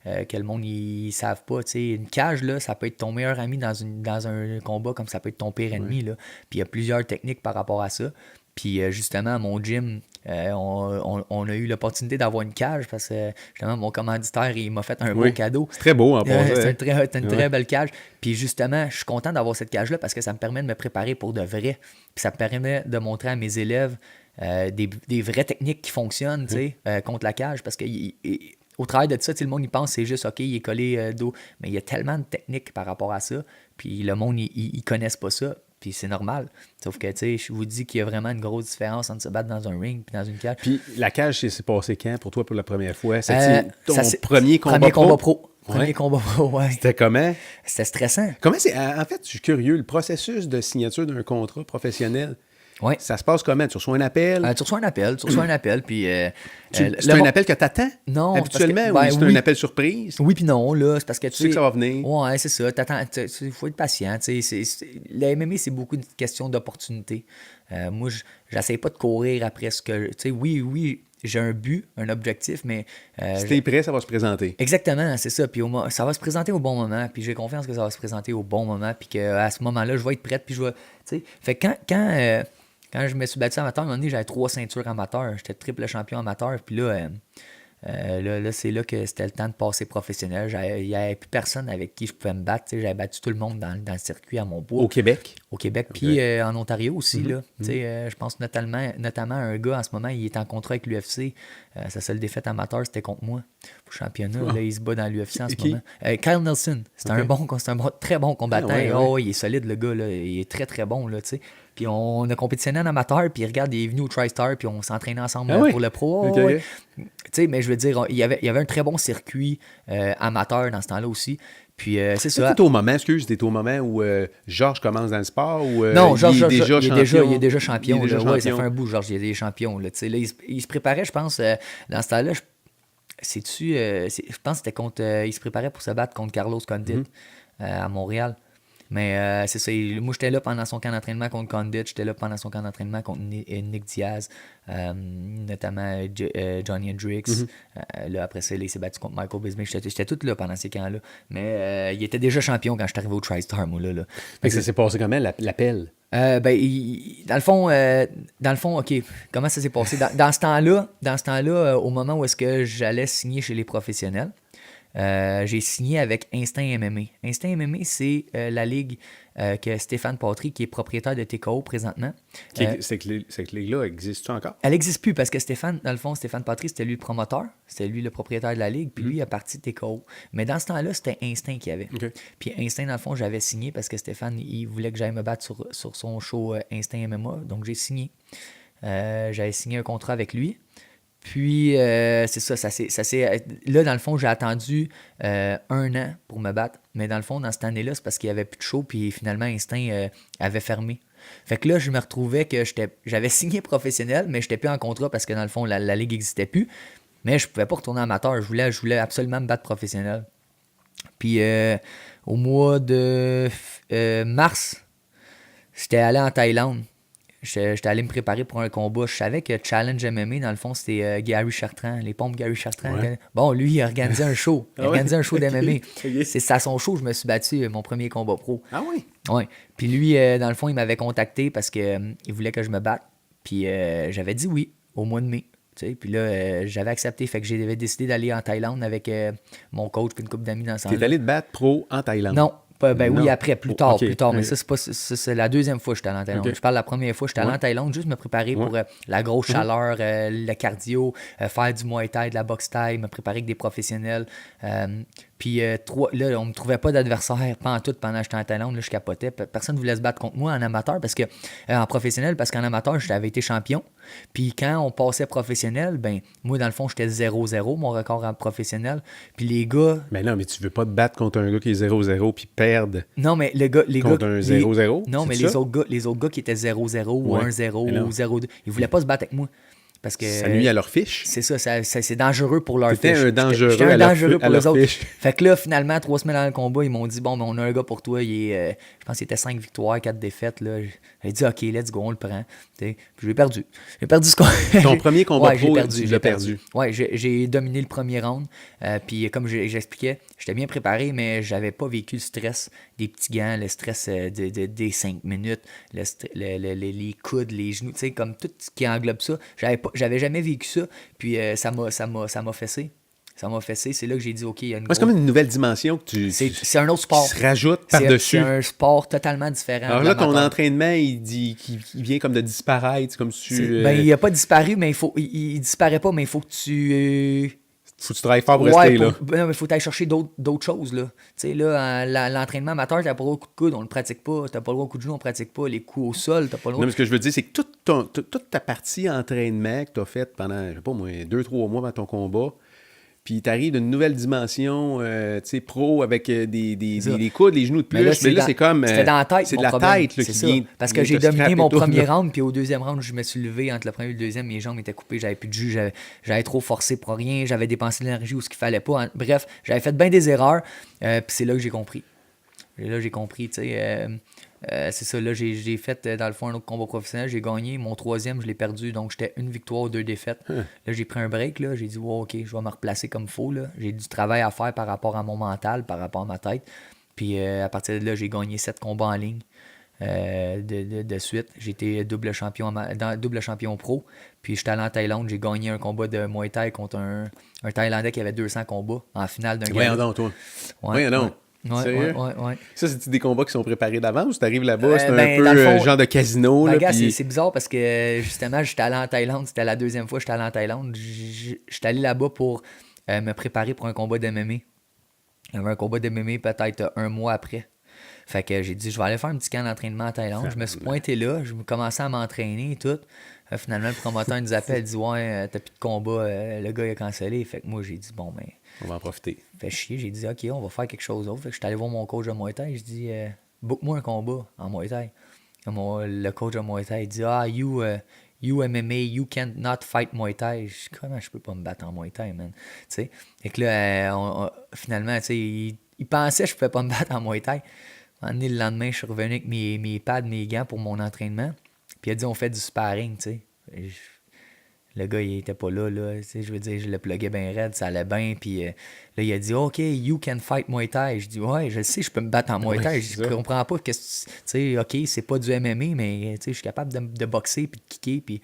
Que le monde, ils savent pas. Tu sais, une cage, là, ça peut être ton meilleur ami dans un combat comme ça peut être ton pire ennemi. Là. Puis il y a plusieurs techniques par rapport à ça. Puis justement, à mon gym, on a eu l'opportunité d'avoir une cage parce que justement, mon commanditaire, il m'a fait un beau cadeau. C'est très beau en passant. C'est une très belle cage. Puis justement, je suis content d'avoir cette cage-là parce que ça me permet de me préparer pour de vrai. Puis ça me permet de montrer à mes élèves des vraies techniques qui fonctionnent tu sais, contre la cage parce que au travers de ça, le monde, il pense que c'est juste, OK, il est collé dos. Mais il y a tellement de techniques par rapport à ça. Puis le monde, ils connaissent pas ça. Puis c'est normal. Sauf que, tu sais, je vous dis qu'il y a vraiment une grosse différence entre se battre dans un ring et dans une cage. Puis la cage, c'est passé quand pour toi pour la première fois? C'était ton c'est premier combat pro? Premier combat pro, ouais. C'était comment? C'était stressant. Comment c'est... En fait, je suis curieux. Le processus de signature d'un contrat professionnel, Ouais. ça se passe comment? Tu reçois un appel? Tu reçois un appel, puis... C'est un appel que tu attends? Non. Habituellement, parce que, ou c'est un appel surprise? Oui, puis non, là, c'est parce que Tu sais que ça va venir. Ouais, c'est ça. Il faut être patient. La MMA, c'est beaucoup de questions d'opportunité. Moi, j'essaie pas de courir après ce que... Tu sais, oui, j'ai un but, un objectif, mais... Si t'es prêt, ça va se présenter. Exactement, c'est ça. Puis ça va se présenter au bon moment. Puis j'ai confiance que ça va se présenter au bon moment. Puis qu'à ce moment-là, je vais être prête. Puis je vais... Tu sais, fait que quand je me suis battu amateur, à un moment donné, j'avais 3 ceintures amateurs. J'étais triple champion amateur. Puis là, c'est là que c'était le temps de passer professionnel. Il n'y avait plus personne avec qui je pouvais me battre. J'avais battu tout le monde dans le circuit à mon bois. Au Québec? Au Québec, puis en Ontario aussi. Là. Je pense notamment à un gars en ce moment, il est en contrat avec l'UFC. Sa seule défaite amateur, c'était contre moi. Pour le championnat, là, il se bat dans l'UFC en ce moment. Kyle Nelson, c'est un très bon combattant. Ouais. Il est solide, le gars. Là. Il est très, très bon. Là, Puis on a compétitionné en amateur, puis regarde, il est venu au TriStar, puis on s'entraînait ensemble Ah oui? pour le pro. Ok. Ouais. Tu sais, mais je veux dire, il y avait un très bon circuit amateur dans ce temps-là aussi. Puis c'est ça. T'es au moment où Georges commence dans le sport ou Non, il Georges, est déjà champion? il est déjà champion. Il est déjà là. Ouais, ça champion. fait un bout, Georges, il est déjà champion. Là, tu sais, là, il se préparait, je pense, dans ce temps-là, je pense que c'était contre. Il se préparait pour se battre contre Carlos Condit à Montréal. Mais c'est ça. Moi, j'étais là pendant son camp d'entraînement contre Condit. J'étais là pendant son camp d'entraînement contre Nick Diaz, notamment Johnny Hendricks. Là, après ça, il s'est battu contre Michael Bisping. J'étais tout là pendant ces camps-là. Mais il était déjà champion quand je suis arrivé au TriStar, moi. Là. Fait que ça s'est passé comment, l'appel? Dans le fond, OK, comment ça s'est passé? Dans ce temps-là, au moment où est-ce que j'allais signer chez les professionnels, j'ai signé avec Instinct MMA. Instinct MMA, c'est la ligue que Stéphane Patry, qui est propriétaire de TKO présentement. Cette ligue-là existe-tu encore? Elle n'existe plus parce que Stéphane Patry, c'était lui le promoteur, c'était lui le propriétaire de la ligue, puis lui, il a parti de TKO. Mais dans ce temps-là, c'était Instinct qu'il y avait. Okay. Puis Instinct, dans le fond, j'avais signé parce que Stéphane, il voulait que j'aille me battre sur son show Instinct MMA, donc j'ai signé. J'avais signé un contrat avec lui. Puis, c'est ça là, dans le fond, j'ai attendu 1 an pour me battre. Mais dans le fond, dans cette année-là, c'est parce qu'il n'y avait plus de show, puis finalement, Instinct avait fermé. Fait que là, je me retrouvais que j'avais signé professionnel, mais je n'étais plus en contrat parce que dans le fond, la ligue n'existait plus. Mais je ne pouvais pas retourner amateur. Je voulais absolument me battre professionnel. Puis, au mois de mars, j'étais allé en Thaïlande. J'étais allé me préparer pour un combat. Je savais que Challenge MMA, dans le fond, c'était Gary Chartrand, les pompes Gary Chartrand. Ouais. Bon, lui, il a organisé un show. Il a organisé un show d'MMA. Okay. C'est à son show que je me suis battu, mon premier combat pro. Ah oui? Ouais. Puis lui, dans le fond, il m'avait contacté parce qu'il voulait que je me batte. Puis j'avais dit oui au mois de mai. Tu sais, puis là, j'avais accepté. Fait que j'avais décidé d'aller en Thaïlande avec mon coach et une couple d'amis dans ce temps-là. T'es allé te battre pro en Thaïlande? Non. Non. Oui, après, plus tard. Okay. Mais ça, c'est la deuxième fois que j'étais allé en Thaïlande. Okay. Je parle de la première fois, j'étais allé en Thaïlande, juste me préparer pour la grosse chaleur, le cardio, faire du Muay Thai, de la boxe Thai, me préparer avec des professionnels. Puis là, on me trouvait pas d'adversaire, pas en tout, pendant que j'étais en Thaïlande. Là, je capotais. Personne ne voulait se battre contre moi en amateur, en professionnel, parce qu'en amateur, j'avais été champion. Puis quand on passait professionnel, ben moi, dans le fond, j'étais 0-0, mon record en professionnel. Puis les gars... Mais non, mais tu veux pas te battre contre un gars qui est 0-0 puis perdre non, mais contre un 0-0? Non, mais les autres gars qui étaient 0-0 ou 1-0 ou 0-2, ils voulaient pas se battre avec moi. Parce que, ça nuit à leur fiche. C'est ça, c'est dangereux pour leur fiche. J'étais un dangereux pour les autres. Fiche. Fait que là, finalement, 3 semaines dans le combat, ils m'ont dit, bon, ben, on a un gars pour toi, je pense qu'il était 5 victoires, 4 défaites. Là. J'ai dit, OK, let's go, on le prend. Puis j'ai perdu. J'ai perdu ce combat. Ton premier combat pro, tu l'as perdu. Ouais, j'ai dominé le premier round. Puis comme j'expliquais, j'étais bien préparé, mais j'avais pas vécu le stress des petits gants, le stress des 5 minutes, les coudes, les genoux, tu sais, comme tout ce qui englobe ça. J'avais jamais vécu ça, puis ça m'a fessé. Ça m'a fessé, c'est là que j'ai dit, OK, il y a une c'est comme une nouvelle dimension que tu... C'est un autre sport. Qui se rajoute par-dessus. C'est un sport totalement différent. Alors là, ton entraînement, il vient comme de disparaître, comme si tu... Ben, il n'a pas disparu, mais il disparaît pas, mais il faut que tu... Faut que tu travailles fort pour rester là. Non, mais il faut aller chercher d'autres choses, là. Tu sais, là, l'entraînement amateur, t'as pas le droit au coup de coude, on le pratique pas. T'as pas le droit au coup de genou, on pratique pas. Les coups au sol, t'as pas le droit. Non, mais ce que je veux dire, c'est que toute ta partie entraînement que t'as faite pendant, je sais pas moi, 2-3 mois avant ton combat, puis t'arrives d'une nouvelle dimension, tu sais, pro, avec des coudes, les genoux de plus. Mais là, c'est comme... C'était dans la tête, c'est de la tête là, qui vient... Parce que j'ai dominé mon premier round, puis au deuxième round, je me suis levé entre le premier et le deuxième, mes jambes étaient coupées, j'avais plus de jus, j'avais trop forcé pour rien, j'avais dépensé de l'énergie où ce qu'il fallait pas. Bref, j'avais fait bien des erreurs, puis c'est là que j'ai compris. Et là, j'ai compris, tu sais... c'est ça, là, j'ai fait, dans le fond, un autre combat professionnel. J'ai gagné. Mon troisième, je l'ai perdu. Donc, j'étais 1 victoire, 2 défaites. Là, j'ai pris un break. Là. J'ai dit, wow, OK, je vais me replacer comme il faut. Là. J'ai du travail à faire par rapport à mon mental, par rapport à ma tête. Puis, à partir de là, j'ai gagné 7 combats en ligne de suite. J'ai été double champion pro. Puis, j'étais allé en Thaïlande. J'ai gagné un combat de Muay Thai contre un Thaïlandais qui avait 200 combats en finale d'un Voyons donc, toi. Voyons donc. Ouais. Ça, c'est des combats qui sont préparés d'avance? Tu arrives là-bas, c'est un peu genre de casino. Ben, là, gars, puis... c'est bizarre parce que justement, j'étais allé en Thaïlande. C'était la deuxième fois que j'étais allé en Thaïlande. J'étais allé là-bas pour me préparer pour un combat d'MMA. Il y avait un combat d'MMA peut-être 1 mois après. Fait que j'ai dit, je vais aller faire un petit camp d'entraînement en Thaïlande. Je me suis pointé là, je commençais à m'entraîner et tout. Finalement, le promoteur nous appelle, il dit, ouais, t'as plus de combat, le gars il a cancellé. Fait que moi, j'ai dit, bon, ben. On va en profiter. Fait chier, j'ai dit, ok, on va faire quelque chose d'autre. Fait que je suis allé voir mon coach de Muay Thai, je dis, book-moi un combat en Muay Thai. Le coach de Muay Thai, il dit, you MMA, you can't not fight Muay Thai. Je dis, comment je peux pas me battre en Muay Thai, man? T'sais? Et que là, finalement, il pensait que je pouvais pas me battre en Muay Thai. Le lendemain, je suis revenu avec mes pads, mes gants pour mon entraînement. Puis il a dit, on fait du sparring, tu sais. Le gars, il était pas là, je veux dire, je le pluguais bien raide, ça allait bien, puis là, il a dit, OK, you can fight Muay Thai. Je dis, ouais, je sais, je peux me battre en Muay Thai. Je comprends pas, tu sais, OK, c'est pas du MMA, mais tu sais, je suis capable de boxer, puis de kicker, puis...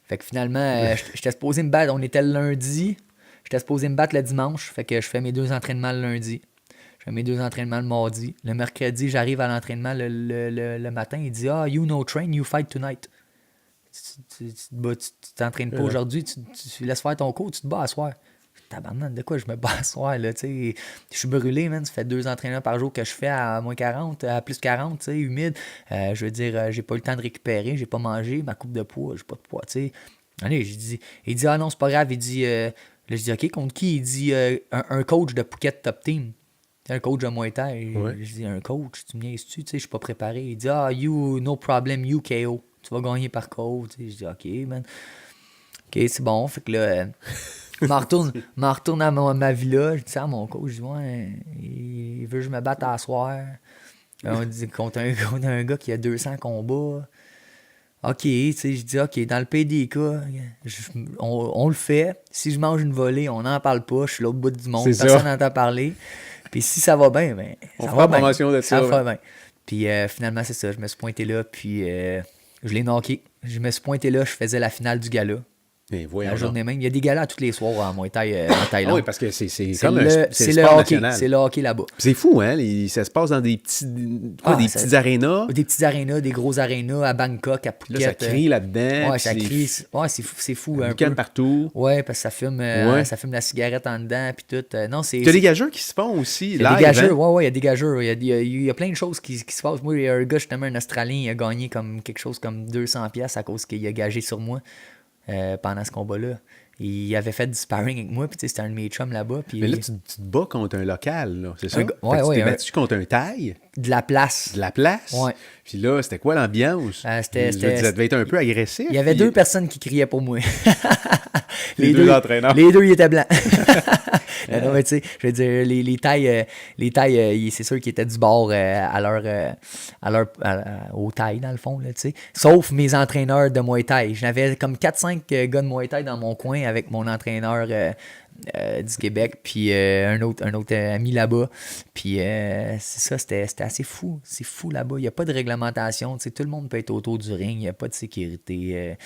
Fait que finalement, j'étais supposé me battre, on était le lundi, j'étais supposé me battre le dimanche, fait que je fais mes 2 entraînements le lundi. Je fais mes 2 entraînements le mardi. Le mercredi, j'arrive à l'entraînement le matin, il dit, you no train, you fight tonight. Tu t'entraînes pas aujourd'hui, tu laisses faire ton cours, tu te bats à soir. Tabarnak, de quoi je me bats à soir, là, tu sais. Je suis brûlé, man. Ça fait 2 entraînements par jour que je fais à moins 40, à plus 40, tu sais, humide. Je veux dire, j'ai pas eu le temps de récupérer, j'ai pas mangé, ma coupe de poids, j'ai pas de poids, tu sais. Allez, il dit, non, c'est pas grave. Il dit, là, je dis, OK, contre qui? Il dit, un coach de Phuket Top Team. Un coach de Muay Thai. Ouais. Je dis, un coach, tu me niaises-tu? Tu sais, je suis pas préparé. Il dit, you, no problem, you KO. Tu vas gagner par KO. Tu sais, je dis, OK, man. OK, c'est bon. Fait que là, m'en retourne à ma villa. Je dis ça à mon coach. Je dis, ouais, il veut que je me batte à soir. On dit, contre un gars qui a 200 combats. OK, tu sais, je dis, OK, dans le PDK, on le fait. Si je mange une volée, on n'en parle pas. Je suis l'autre bout du monde. Personne n'entend parler. Puis si ça va bien, ben, on fera la promotion de ça. Ça va bien. Puis finalement, c'est ça. Je me suis pointé là, puis je l'ai knocké. Je me suis pointé là, je faisais la finale du gala. La journée même. Il y a des galas tous les soirs en Muay Thai en Thaïlande. Oui, parce que c'est comme le sport hockey. National. C'est le hockey là-bas. C'est fou, hein? Ça se passe dans des petits petits arénas. Des petits arénas, des gros arénas à Bangkok, à Phuket. Là, ça crie là-dedans. Ouais, ça crie. Ouais, c'est fou un peu. Partout. Ouais, parce que ça fume la cigarette en dedans, puis tout. Non, c'est... Il y a des gageurs qui se font aussi. Il y a des gageurs, ouais, il y a des gageurs. Il y a plein de choses qui se passent. Moi, il y a un gars, justement, un Australien, il a gagné comme quelque chose comme 200$ à cause qu'il a gagé sur moi pendant ce combat-là. Il avait fait du sparring avec moi, puis c'était un de mes chums là-bas. Puis... Mais là, tu te bats contre un local, là, c'est ça? Ouais, tu t'es battu contre un Thaï? De la place. De la place? Ouais. Puis là, c'était quoi l'ambiance? Ça devait être un peu agressif. Il y avait 2 personnes qui criaient pour moi. les deux entraîneurs. Les 2, ils étaient blancs. Non, mais tu sais, je veux dire, les Thaïs, c'est sûr qu'ils étaient du bord au Thaï, dans le fond, là, tu sais. Sauf mes entraîneurs de Muay Thai. J'avais comme 4-5 gars de Muay Thai dans mon coin avec mon entraîneur du Québec, puis un autre ami là-bas. Puis c'est ça, c'était assez fou. C'est fou là-bas. Il n'y a pas de réglementation. Tu sais, tout le monde peut être autour du ring. Il n'y a pas de sécurité.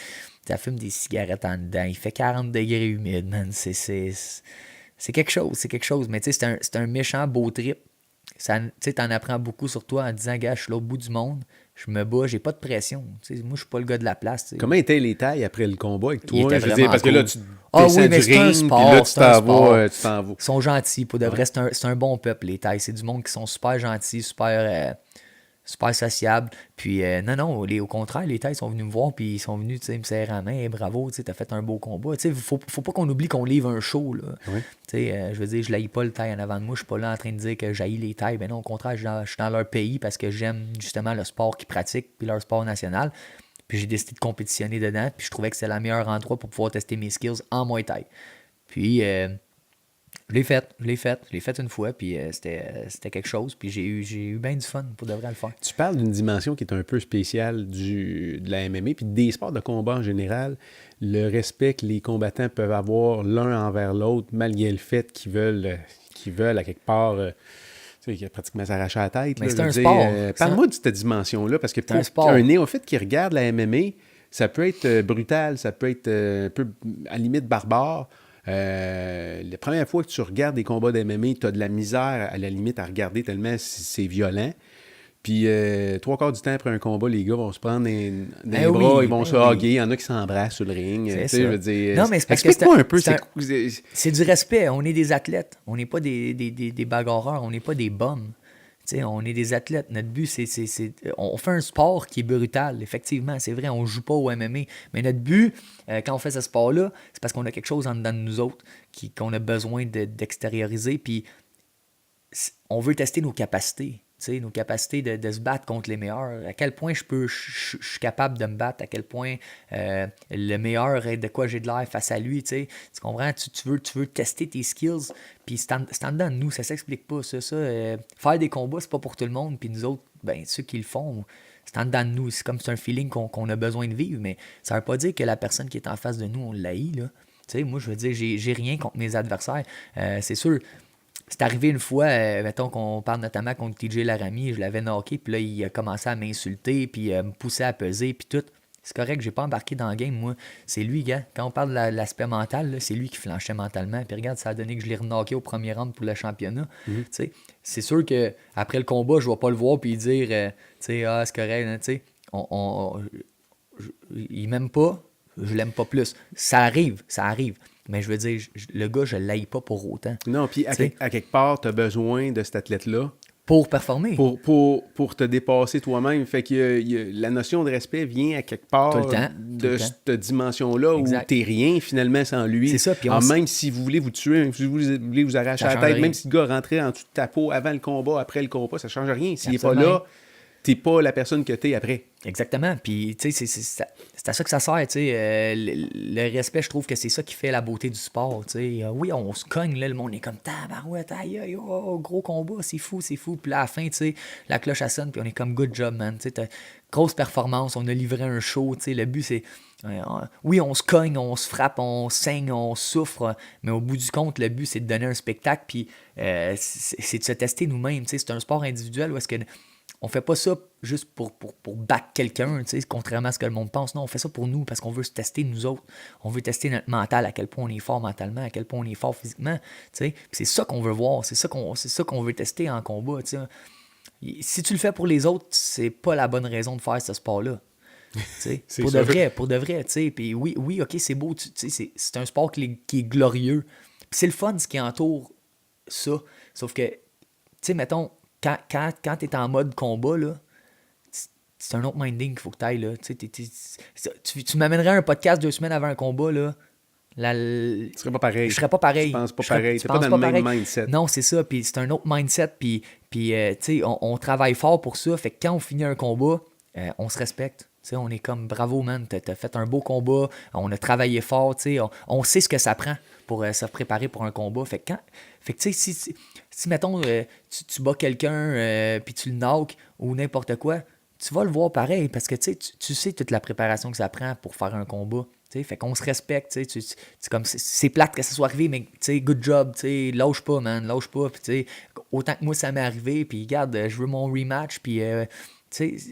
Ça fume des cigarettes en dedans. Il fait 40 degrés humide, man. C'est quelque chose. Mais tu sais, c'est un méchant beau trip. Tu sais, t'en apprends beaucoup sur toi en disant, gars, je suis l'autre bout du monde. Je me bats, j'ai pas de pression. Tu sais, moi, je suis pas le gars de la place. T'sais. Comment étaient les Thaïs après le combat avec toi? Je veux dire, parce que là, tu oui, mais c'est un sport. Tu t'en vas. Ils sont gentils. Pour de vrai, c'est un bon peuple, les Thaïs. C'est du monde qui sont super gentils, super sociables. Puis, non, au contraire, les Thaïs sont venus me voir, puis ils sont venus me serrer la main. Hey, bravo, t'as fait un beau combat. Tu sais, faut pas qu'on oublie qu'on livre un show. Là. Oui. Je veux dire, je l'haïs pas le Thaï en avant de moi. Je suis pas là en train de dire que j'haïs les Thaïs. Ben non, au contraire, je suis dans leur pays parce que j'aime justement le sport qu'ils pratiquent, puis leur sport national. Puis j'ai décidé de compétitionner dedans, puis je trouvais que c'était le meilleur endroit pour pouvoir tester mes skills en Muay Thai. Puis, je l'ai fait une fois, puis c'était quelque chose, puis j'ai eu bien du fun pour de vrai le faire. Tu parles d'une dimension qui est un peu spéciale de la MMA, puis des sports de combat en général, le respect que les combattants peuvent avoir l'un envers l'autre, malgré le fait qu'ils veulent à quelque part... tu sais, pratiquement s'arracher la tête. Mais là, c'est un sport. Parle-moi de cette dimension-là, parce que pour un néophyte qui regarde la MMA, ça peut être brutal, ça peut être un peu à la limite barbare. La première fois que tu regardes des combats de MMA, tu as de la misère à la limite à regarder tellement c'est violent. Puis 3/4 du temps après un combat, les gars vont se prendre dans les bras, ils vont se hugger, il y en a qui s'embrassent sur le ring. C'est ça. Je veux dire, non, mais c'est parce que explique-moi un peu. C'est du respect. On est des athlètes. On n'est pas des bagarreurs. On n'est pas des bums. sais, on est des athlètes. Notre but, on fait un sport qui est brutal, effectivement. C'est vrai, on ne joue pas au MMA. Mais notre but, quand on fait ce sport-là, c'est parce qu'on a quelque chose en dedans de nous autres qu'on a besoin d'extérioriser. Puis on veut tester nos capacités. Nos capacités de se battre contre les meilleurs. À quel point je suis capable de me battre, à quel point le meilleur est de quoi j'ai de l'air face à lui. Tu comprends? Tu veux tester tes skills, puis c'est en dedans de nous, ça s'explique pas. Faire des combats, c'est pas pour tout le monde, puis nous autres, ben, ceux qui le font, c'est en dedans de nous. C'est comme c'est un feeling qu'on a besoin de vivre, mais ça veut pas dire que la personne qui est en face de nous, on l'haït, là. Moi, je veux dire, j'ai rien contre mes adversaires. C'est sûr. C'est arrivé une fois, mettons qu'on parle notamment contre TJ Laramie, je l'avais knocké, puis là, il a commencé à m'insulter, puis me pousser à peser, puis tout. C'est correct, j'ai pas embarqué dans le game, moi. C'est lui, gars. Quand on parle de l'aspect mental, là, c'est lui qui flanchait mentalement. Puis regarde, ça a donné que je l'ai reknocké au premier round pour le championnat. C'est sûr qu'après le combat, je vais pas le voir puis dire, c'est correct, hein, il m'aime pas, je l'aime pas plus. Ça arrive. Mais je veux dire, le gars, je ne l'aille pas pour autant. Non, puis à quelque part, tu as besoin de cet athlète-là. Pour performer. Pour te dépasser toi-même. Fait que la notion de respect vient à quelque part de cette dimension-là où t'es rien finalement sans lui. C'est ça. Puis même si vous voulez vous tuer, si vous voulez vous arracher la tête, même si le gars rentrait en dessous de ta peau avant le combat, après le combat, ça ne change rien. S'il n'est pas là, t'es pas la personne que t'es après. Exactement. Puis, tu sais, c'est à ça que ça sert, tu sais. Le respect, je trouve que c'est ça qui fait la beauté du sport, tu sais. Oui, on se cogne, là, le monde est comme tabarouette, aïe, gros combat, c'est fou. Puis là, à la fin, tu sais, la cloche, elle sonne, puis on est comme good job, man. Tu sais, grosse performance, on a livré un show, tu sais. Le but, c'est. Oui, on se cogne, on se frappe, on saigne, on souffre, mais au bout du compte, le but, c'est de donner un spectacle, puis c'est de se tester nous-mêmes, tu sais. C'est un sport individuel où est-ce que. On fait pas ça juste pour back quelqu'un, contrairement à ce que le monde pense. Non, on fait ça pour nous parce qu'on veut se tester nous autres. On veut tester notre mental, à quel point on est fort mentalement, à quel point on est fort physiquement. Puis c'est ça qu'on veut voir, c'est ça qu'on veut tester en combat. T'sais. Si tu le fais pour les autres, c'est pas la bonne raison de faire ce sport-là. Pour de vrai. Puis oui, ok, c'est beau, c'est un sport qui est glorieux. Puis c'est le fun ce qui entoure ça. Sauf que, tu sais, mettons, quand tu es en mode combat, là, c'est un autre minding qu'il faut que tu ailles. Tu m'amènerais un podcast 2 semaines avant un combat. Là, tu serais pas pareil. Je serais pas pareil. Tu penses pas pareil. Tu n'es pas dans le même mindset. Non, c'est ça. Puis c'est un autre mindset. Puis on travaille fort pour ça. Fait que quand on finit un combat, on se respecte. On est comme bravo, man. T'as fait un beau combat. On a travaillé fort. On sait ce que ça prend pour se préparer pour un combat. Fait que tu sais, si mettons, tu bats quelqu'un puis tu le knocks ou n'importe quoi, tu vas le voir pareil parce que tu sais toute la préparation que ça prend pour faire un combat. Fait qu'on se respecte. C'est plate que ça soit arrivé, mais good job. Lâche pas, man. Lâche pas. Puis, autant que moi, ça m'est arrivé. Puis, regarde, je veux mon rematch. Puis,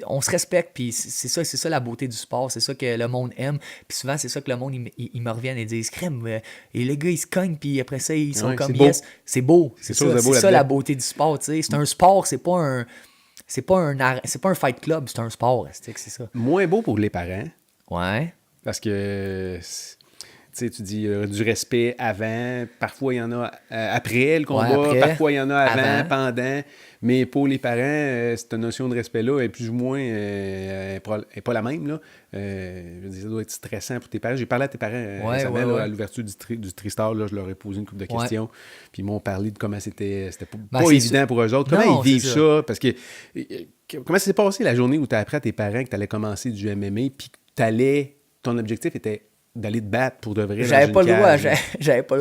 on se respecte, puis c'est ça la beauté du sport, c'est ça que le monde aime, puis souvent c'est ça que le monde il me revient et disent crème, et les gars ils se cognent, puis après ça ils sont comme yes, c'est beau, c'est ça la beauté du sport, c'est un sport, c'est pas un fight club, c'est un sport, c'est ça. Moins beau pour les parents. Ouais. Parce que tu dis du respect avant, parfois il y en a après le combat, parfois il y en a avant, pendant, mais pour les parents, cette notion de respect-là est plus ou moins est pas la même. Là. Je veux dire, ça doit être stressant pour tes parents. J'ai parlé à tes parents récemment, là, à l'ouverture du Tristar, là, je leur ai posé une couple de questions, puis ils m'ont parlé de comment c'était pas évident pour eux autres. Comment ils vivent ça? Parce que comment ça s'est passé la journée où tu as appris à tes parents que tu allais commencer du MMA, puis que ton objectif était d'aller te battre pour de vrai. J'avais pas le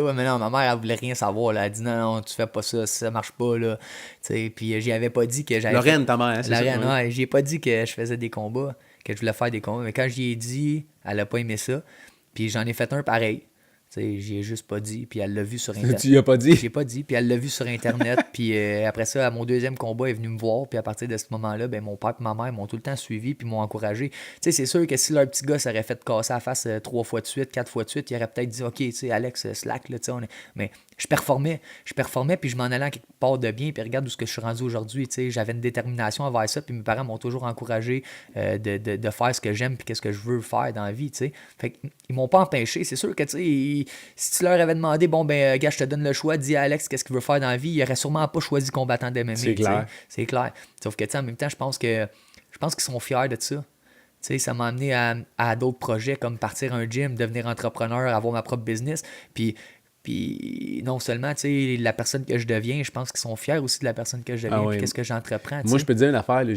droit, mais non, ma mère, elle voulait rien savoir, là. Elle dit non, tu fais pas ça marche pas, là. Puis j'y avais pas dit que j'avais. Lorraine, ta mère, c'est Lorraine, ça? Ouais, j'y ai pas dit que je faisais des combats, que je voulais faire des combats, mais quand j'y ai dit, elle a pas aimé ça. Puis j'en ai fait un pareil. J'y ai juste pas dit, puis elle l'a vu sur Internet. Tu y as pas dit? J'ai pas dit, puis elle l'a vu sur Internet, puis après ça, à mon deuxième combat, elle est venue me voir, puis à partir de ce moment-là, ben, mon père et ma mère m'ont tout le temps suivi, puis m'ont encouragé. C'est sûr que si leur petit gars s'aurait fait casser la face 3 fois de suite, 4 fois de suite, il aurait peut-être dit, OK, Alex, slack, là, mais je Je performais, puis je m'en allais à quelque part de bien, puis regarde où ce que je suis rendu aujourd'hui, tu sais, j'avais une détermination envers ça, puis mes parents m'ont toujours encouragé de faire ce que j'aime, puis qu'est-ce que je veux faire dans la vie, tu sais. Fait qu'ils m'ont pas empêché, c'est sûr que, tu sais, si tu leur avais demandé, bon, ben, gars, je te donne le choix, dis à Alex qu'est-ce qu'il veut faire dans la vie, il aurait sûrement pas choisi combattant d'MMA, C'est clair. c'est clair. Sauf que, tu sais, en même temps, je pense qu'ils sont fiers de ça. Tu sais, ça m'a amené à d'autres projets comme partir un gym, devenir entrepreneur, avoir ma propre business. Puis non seulement, tu sais, la personne que je deviens, je pense qu'ils sont fiers aussi de la personne que je deviens, puis qu'est-ce que j'entreprends. Moi, je peux te dire une affaire, là,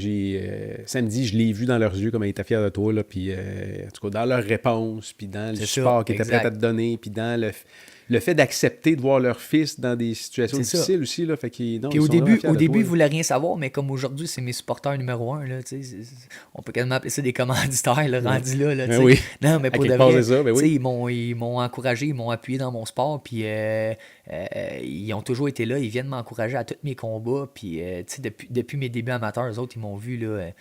samedi, je l'ai vu dans leurs yeux comme ils étaient fiers de toi, là, puis en tout cas, dans leurs réponses, puis dans le support qu'ils étaient prêts à te donner, puis dans le fait d'accepter de voir leur fils dans des situations difficiles aussi. Là, fait qu'ils, non, puis au début, ils voulaient rien savoir, mais comme aujourd'hui, c'est mes supporters numéro 1. Là, on peut quasiment appeler ça des commanditaires, là, rendus là. Ben oui. Non, mais pour de vrai, ça, ben oui. ils m'ont encouragé, ils m'ont appuyé dans mon sport, puis ils ont toujours été là, ils viennent m'encourager à tous mes combats. Puis depuis mes débuts amateurs, eux autres, ils m'ont vu là,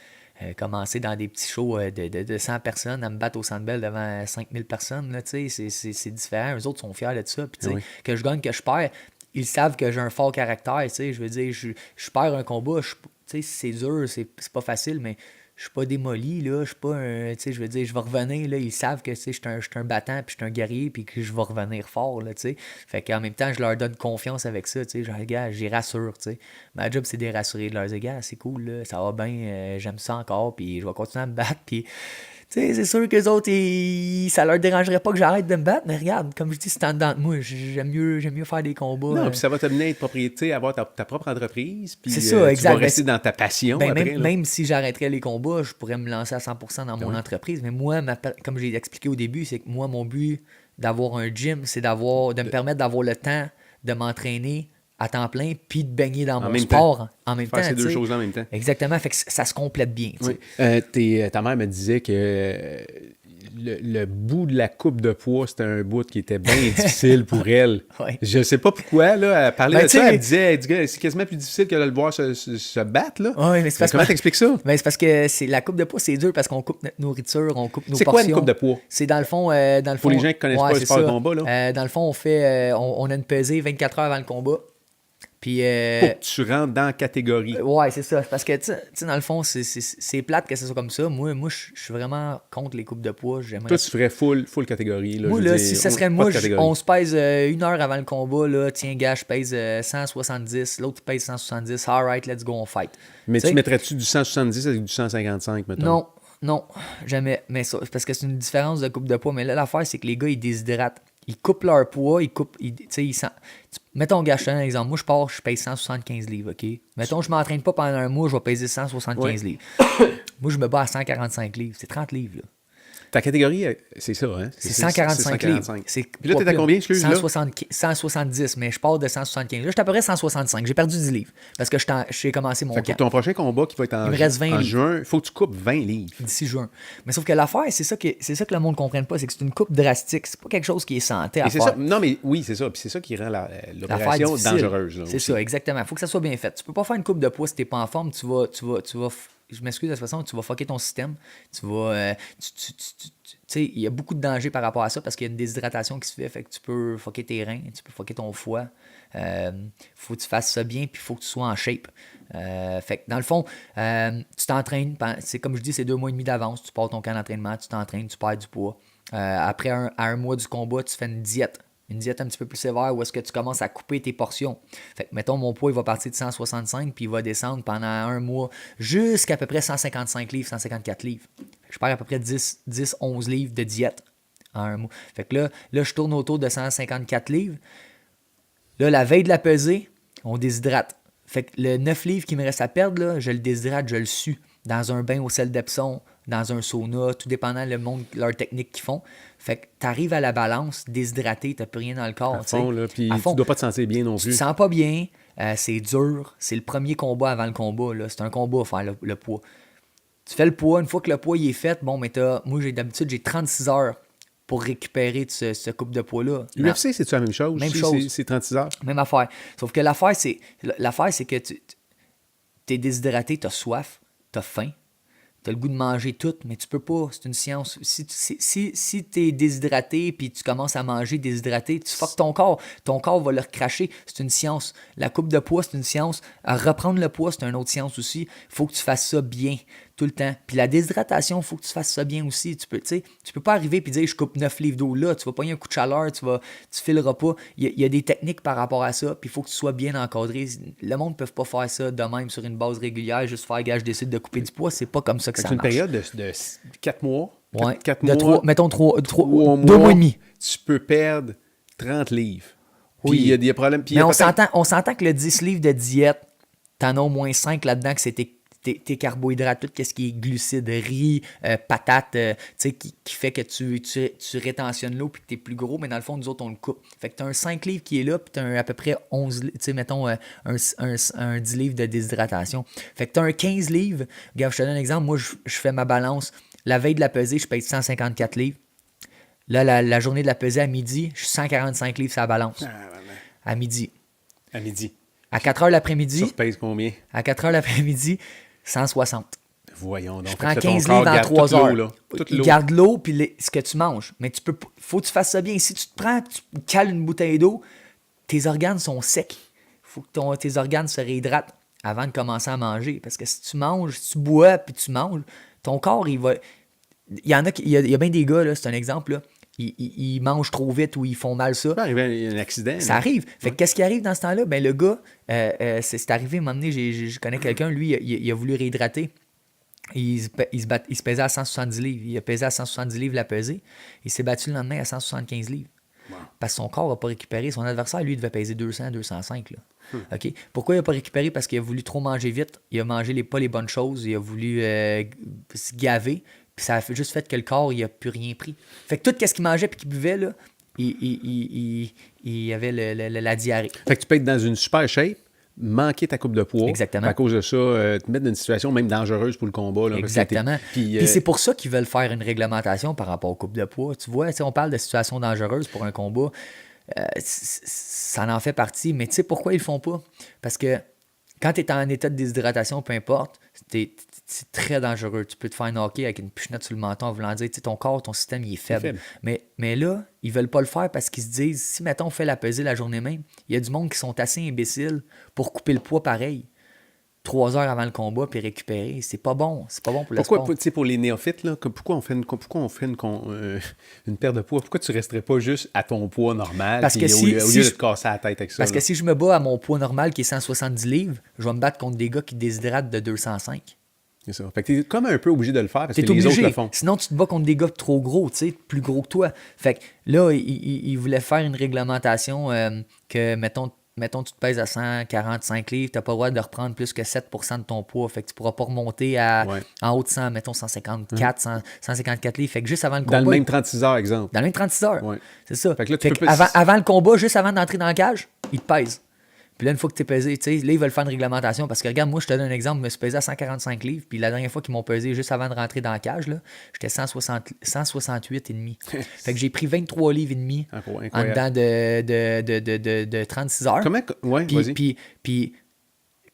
commencer dans des petits shows de 100 personnes à me battre au Centre Bell devant 5000 personnes. Là, c'est différent. Eux autres sont fiers de ça. Puis, que je gagne, que je perds, ils savent que j'ai un fort caractère. Je veux dire, je perds un combat. C'est dur, c'est pas facile, mais je suis pas démoli. Là, je suis pas je veux dire, je vais revenir. Là, ils savent que je suis un battant, puis je suis un guerrier, puis que je vais revenir fort. Là, fait qu'en même temps, je leur donne confiance avec ça. Genre, les gars, j'y rassure. Ma job, c'est de les rassurer, de leur dire, gars, c'est cool, là, ça va bien, j'aime ça encore, puis je vais continuer à me battre. Puis, c'est sûr que les autres, ça leur dérangerait pas que j'arrête de me battre, mais regarde, comme je dis, c'est en dedans de moi. J'aime mieux faire des combats. Non, puis ça va te mener à être propriété, avoir ta propre entreprise. Puis c'est ça, exact. Tu vas rester dans ta passion. Après, même si j'arrêterais les combats, je pourrais me lancer à 100% dans mon entreprise. Mais moi, comme j'ai expliqué au début, c'est que moi, mon but d'avoir un gym, c'est de me permettre d'avoir le temps de m'entraîner à temps plein, puis de baigner dans mon sport en même temps. Faire ces deux choses en même temps. Exactement, fait que ça se complète bien. Oui. Ta mère me disait que le bout de la coupe de poids, c'était un bout qui était bien difficile pour elle. Ouais. Je sais pas pourquoi, là, elle parlait de ça, elle disait, c'est quasiment plus difficile que de le voir se battre, là. Oui, mais c'est parce comment t'expliques ça? Ben, c'est parce que la coupe de poids, c'est dur parce qu'on coupe notre nourriture, on coupe nos portions. C'est quoi une coupe de poids? C'est dans le fond... Pour les gens qui connaissent pas le sport de combat, là. Dans le fond, on a une pesée 24 heures avant le combat. Puis, pour que tu rentres dans la catégorie. Ouais, c'est ça. Parce que, tu sais, dans le fond, c'est plate que ce soit comme ça. Moi je suis vraiment contre les coupes de poids. Toi, tu ferais full catégorie. Là, moi, là, si ça serait moi, on se pèse 1 heure avant le combat. Là, tiens, gars, je pèse 170. L'autre pèse 170. All right, let's go, on fight. Mais tu mettrais-tu du 170 avec du 155, mettons? Non, jamais. Mais ça, parce que c'est une différence de coupe de poids. Mais là, l'affaire, c'est que les gars, ils déshydratent. Ils coupent leur poids, mettons, gars, je te donne un exemple. Moi, je pèse 175 livres, OK? Mettons, je m'entraîne pas pendant un mois, je vais peser 175 livres. Moi, je me bats à 145 livres. C'est 30 livres, là. Ta catégorie, c'est ça, hein? C'est 145 livres. Puis là, t'es à combien, excuse? 170, mais je pars de 175. Là, je suis à peu près 165. J'ai perdu 10 livres parce que j'ai commencé mon camp. Ton prochain combat qui va être en juin, il faut que tu coupes 20 livres. D'ici juin. Mais sauf que l'affaire, c'est ça que le monde ne comprenne pas, c'est que c'est une coupe drastique. C'est pas quelque chose qui est santé à faire. Ça. Non, mais oui, c'est ça. Puis c'est ça qui rend l'opération dangereuse. C'est ça, exactement. Il faut que ça soit bien fait. Tu peux pas faire une coupe de poids si t'es pas en forme. Tu vas je m'excuse de toute façon, tu vas fucker ton système. Tu vas... tu sais, il y a beaucoup de dangers par rapport à ça parce qu'il y a une déshydratation qui se fait que tu peux fucker tes reins, tu peux fucker ton foie. Faut que tu fasses ça bien, puis il faut que tu sois en shape. Fait que dans le fond, tu t'entraînes, c'est comme je dis, c'est 2 mois et demi d'avance, tu pars ton camp d'entraînement, tu t'entraînes, tu perds du poids. Après un mois du combat, tu fais une diète un petit peu plus sévère où est-ce que tu commences à couper tes portions. Fait que, mettons, mon poids, il va partir de 165 puis il va descendre pendant un mois jusqu'à peu près 155 livres, 154 livres. Fait que je perds à peu près 10-11 livres de diète en un mois. Fait que là, je tourne autour de 154 livres. Là, la veille de la pesée, on déshydrate. Fait que le 9 livres qui me reste à perdre, là, je le déshydrate, je le sue dans un bain au sel d'Epsom, dans un sauna, tout dépendant le monde, leur technique qu'ils font. Fait que t'arrives à la balance, déshydraté, t'as plus rien dans le corps. À fond, là, puis tu dois pas te sentir bien non plus. Tu te sens pas bien, c'est dur, c'est le premier combat avant le combat, là. C'est un combat à faire le poids. Tu fais le poids, une fois que le poids il est fait, bon, mais moi d'habitude, j'ai 36 heures pour récupérer ce coupe de poids-là. L'UFC, c'est-tu la même chose? Même chose. C'est 36 heures? Même affaire. Sauf que l'affaire, c'est que t'es déshydraté, t'as soif, t'as faim. tu as le goût de manger tout, mais tu peux pas, c'est une science. Si tu es déshydraté puis tu commences à manger déshydraté, tu fuck ton corps va le recracher, c'est une science. La coupe de poids, c'est une science. À reprendre le poids, c'est une autre science aussi. Il faut que tu fasses ça bien, tout le temps. Puis la déshydratation, il faut que tu fasses ça bien aussi. Tu peux pas arriver et dire je coupe 9 livres d'eau là, tu vas pogner un coup de chaleur, tu fileras pas. Il y a des techniques par rapport à ça, puis il faut que tu sois bien encadré. Le monde ne peut pas faire ça de même sur une base régulière, juste faire gars, je décide de couper du poids, c'est pas comme ça que ça une marche. période de 4 mois. Ouais. 4 de mois. mettons 2 mois, mois et demi. Tu peux perdre 30 livres. Puis Oui. il y a des problèmes. Puis Mais on s'entend que le 10 livres de diète, t'en as au moins 5 là-dedans que c'est tes carbohydrates, tout ce qui est glucides, riz, patates, qui fait que tu rétentionnes l'eau puis que t'es plus gros, mais dans le fond, nous autres, on le coupe. Fait que t'as un 5 livres qui est là, puis t'as à peu près 11, mettons, un 10 livres de déshydratation. Fait que t'as un 15 livres. Regarde, je te donne un exemple. Moi, je fais ma balance. La veille de la pesée, je pèse 154 livres. Là, la journée de la pesée à midi, je suis 145 livres sur la balance. À midi. À midi. À 4 heures l'après-midi. Tu repèses combien? À 4 heures l'après-midi, 160. Voyons donc. Je prends 15 livres en 3 heures. Il garde l'eau puis ce que tu manges. Mais faut que tu fasses ça bien. Si tu te prends, tu cales une bouteille d'eau, tes organes sont secs. Il faut que tes organes se réhydratent avant de commencer à manger. Parce que si tu manges, si tu bois puis tu manges, ton corps, il va... Il y a bien des gars, là, c'est un exemple, là. Ils mangent trop vite ou ils font mal ça. Ça peut arriver un accident. Ça arrive. Fait que qu'est-ce qui arrive dans ce temps-là? Ben, le gars, c'est arrivé, à un moment donné, je connais quelqu'un, lui, il a voulu réhydrater. Il se pesait à 170 livres. Il a pesé à 170 livres la pesée. Il s'est battu le lendemain à 175 livres. Wow. Parce que son corps n'a pas récupéré. Son adversaire, lui, devait peser 200, 205. Là. OK? Pourquoi il n'a pas récupéré? Parce qu'il a voulu trop manger vite. Il a mangé pas les bonnes choses. Il a voulu se gaver. Puis ça a juste fait que le corps, il n'a plus rien pris. Fait que tout ce qu'il mangeait et qu'il buvait, là, il avait la diarrhée. Fait que tu peux être dans une super shape, manquer ta coupe de poids. Exactement. À cause de ça, te mettre dans une situation même dangereuse pour le combat. Là, exactement. Puis c'est pour ça qu'ils veulent faire une réglementation par rapport aux coupes de poids. Tu vois, on parle de situations dangereuses pour un combat. Ça en fait partie. Mais tu sais pourquoi ils le font pas? Parce que quand tu es en état de déshydratation, peu importe, c'est très dangereux. Tu peux te faire knocker avec une pichenette sur le menton en voulant dire, ton corps, ton système, il est faible. Mais là, ils veulent pas le faire parce qu'ils se disent, si, mettons, on fait la pesée la journée même, il y a du monde qui sont assez imbéciles pour couper le poids pareil. 3 heures avant le combat puis récupérer. C'est pas bon. C'est pas bon pour le sport. Pourquoi, pour les néophytes, là, pourquoi on fait une perte de poids? Pourquoi tu resterais pas juste à ton poids normal parce que au lieu de te casser la tête avec ça? Parce que si je me bats à mon poids normal qui est 170 livres, je vais me battre contre des gars qui déshydratent de 205. C'est ça. Fait que t'es comme un peu obligé de le faire parce que les autres le font. Sinon, tu te bats contre des gars trop gros, tu sais, plus gros que toi. Fait que là, ils voulaient faire une réglementation que, mettons, tu te pèses à 145 livres, tu n'as pas le droit de reprendre plus que 7% de ton poids. Fait que tu ne pourras pas remonter en haut de 100, mettons 154, 154 livres. Fait que juste avant le combat. Dans le même 36 heures, exemple. Dans le même 36 heures. Ouais. C'est ça. Fait que là, avant le combat, juste avant d'entrer dans le cage, ils te pèsent. Puis là, une fois que tu es pesé, tu sais, là, ils veulent faire une réglementation parce que, regarde, moi, je te donne un exemple, je me suis pesé à 145 livres, puis la dernière fois qu'ils m'ont pesé juste avant de rentrer dans la cage, là, j'étais 168,5. Fait que j'ai pris 23 livres et demi en dedans de 36 heures. Comment? Ouais, vas-y. Puis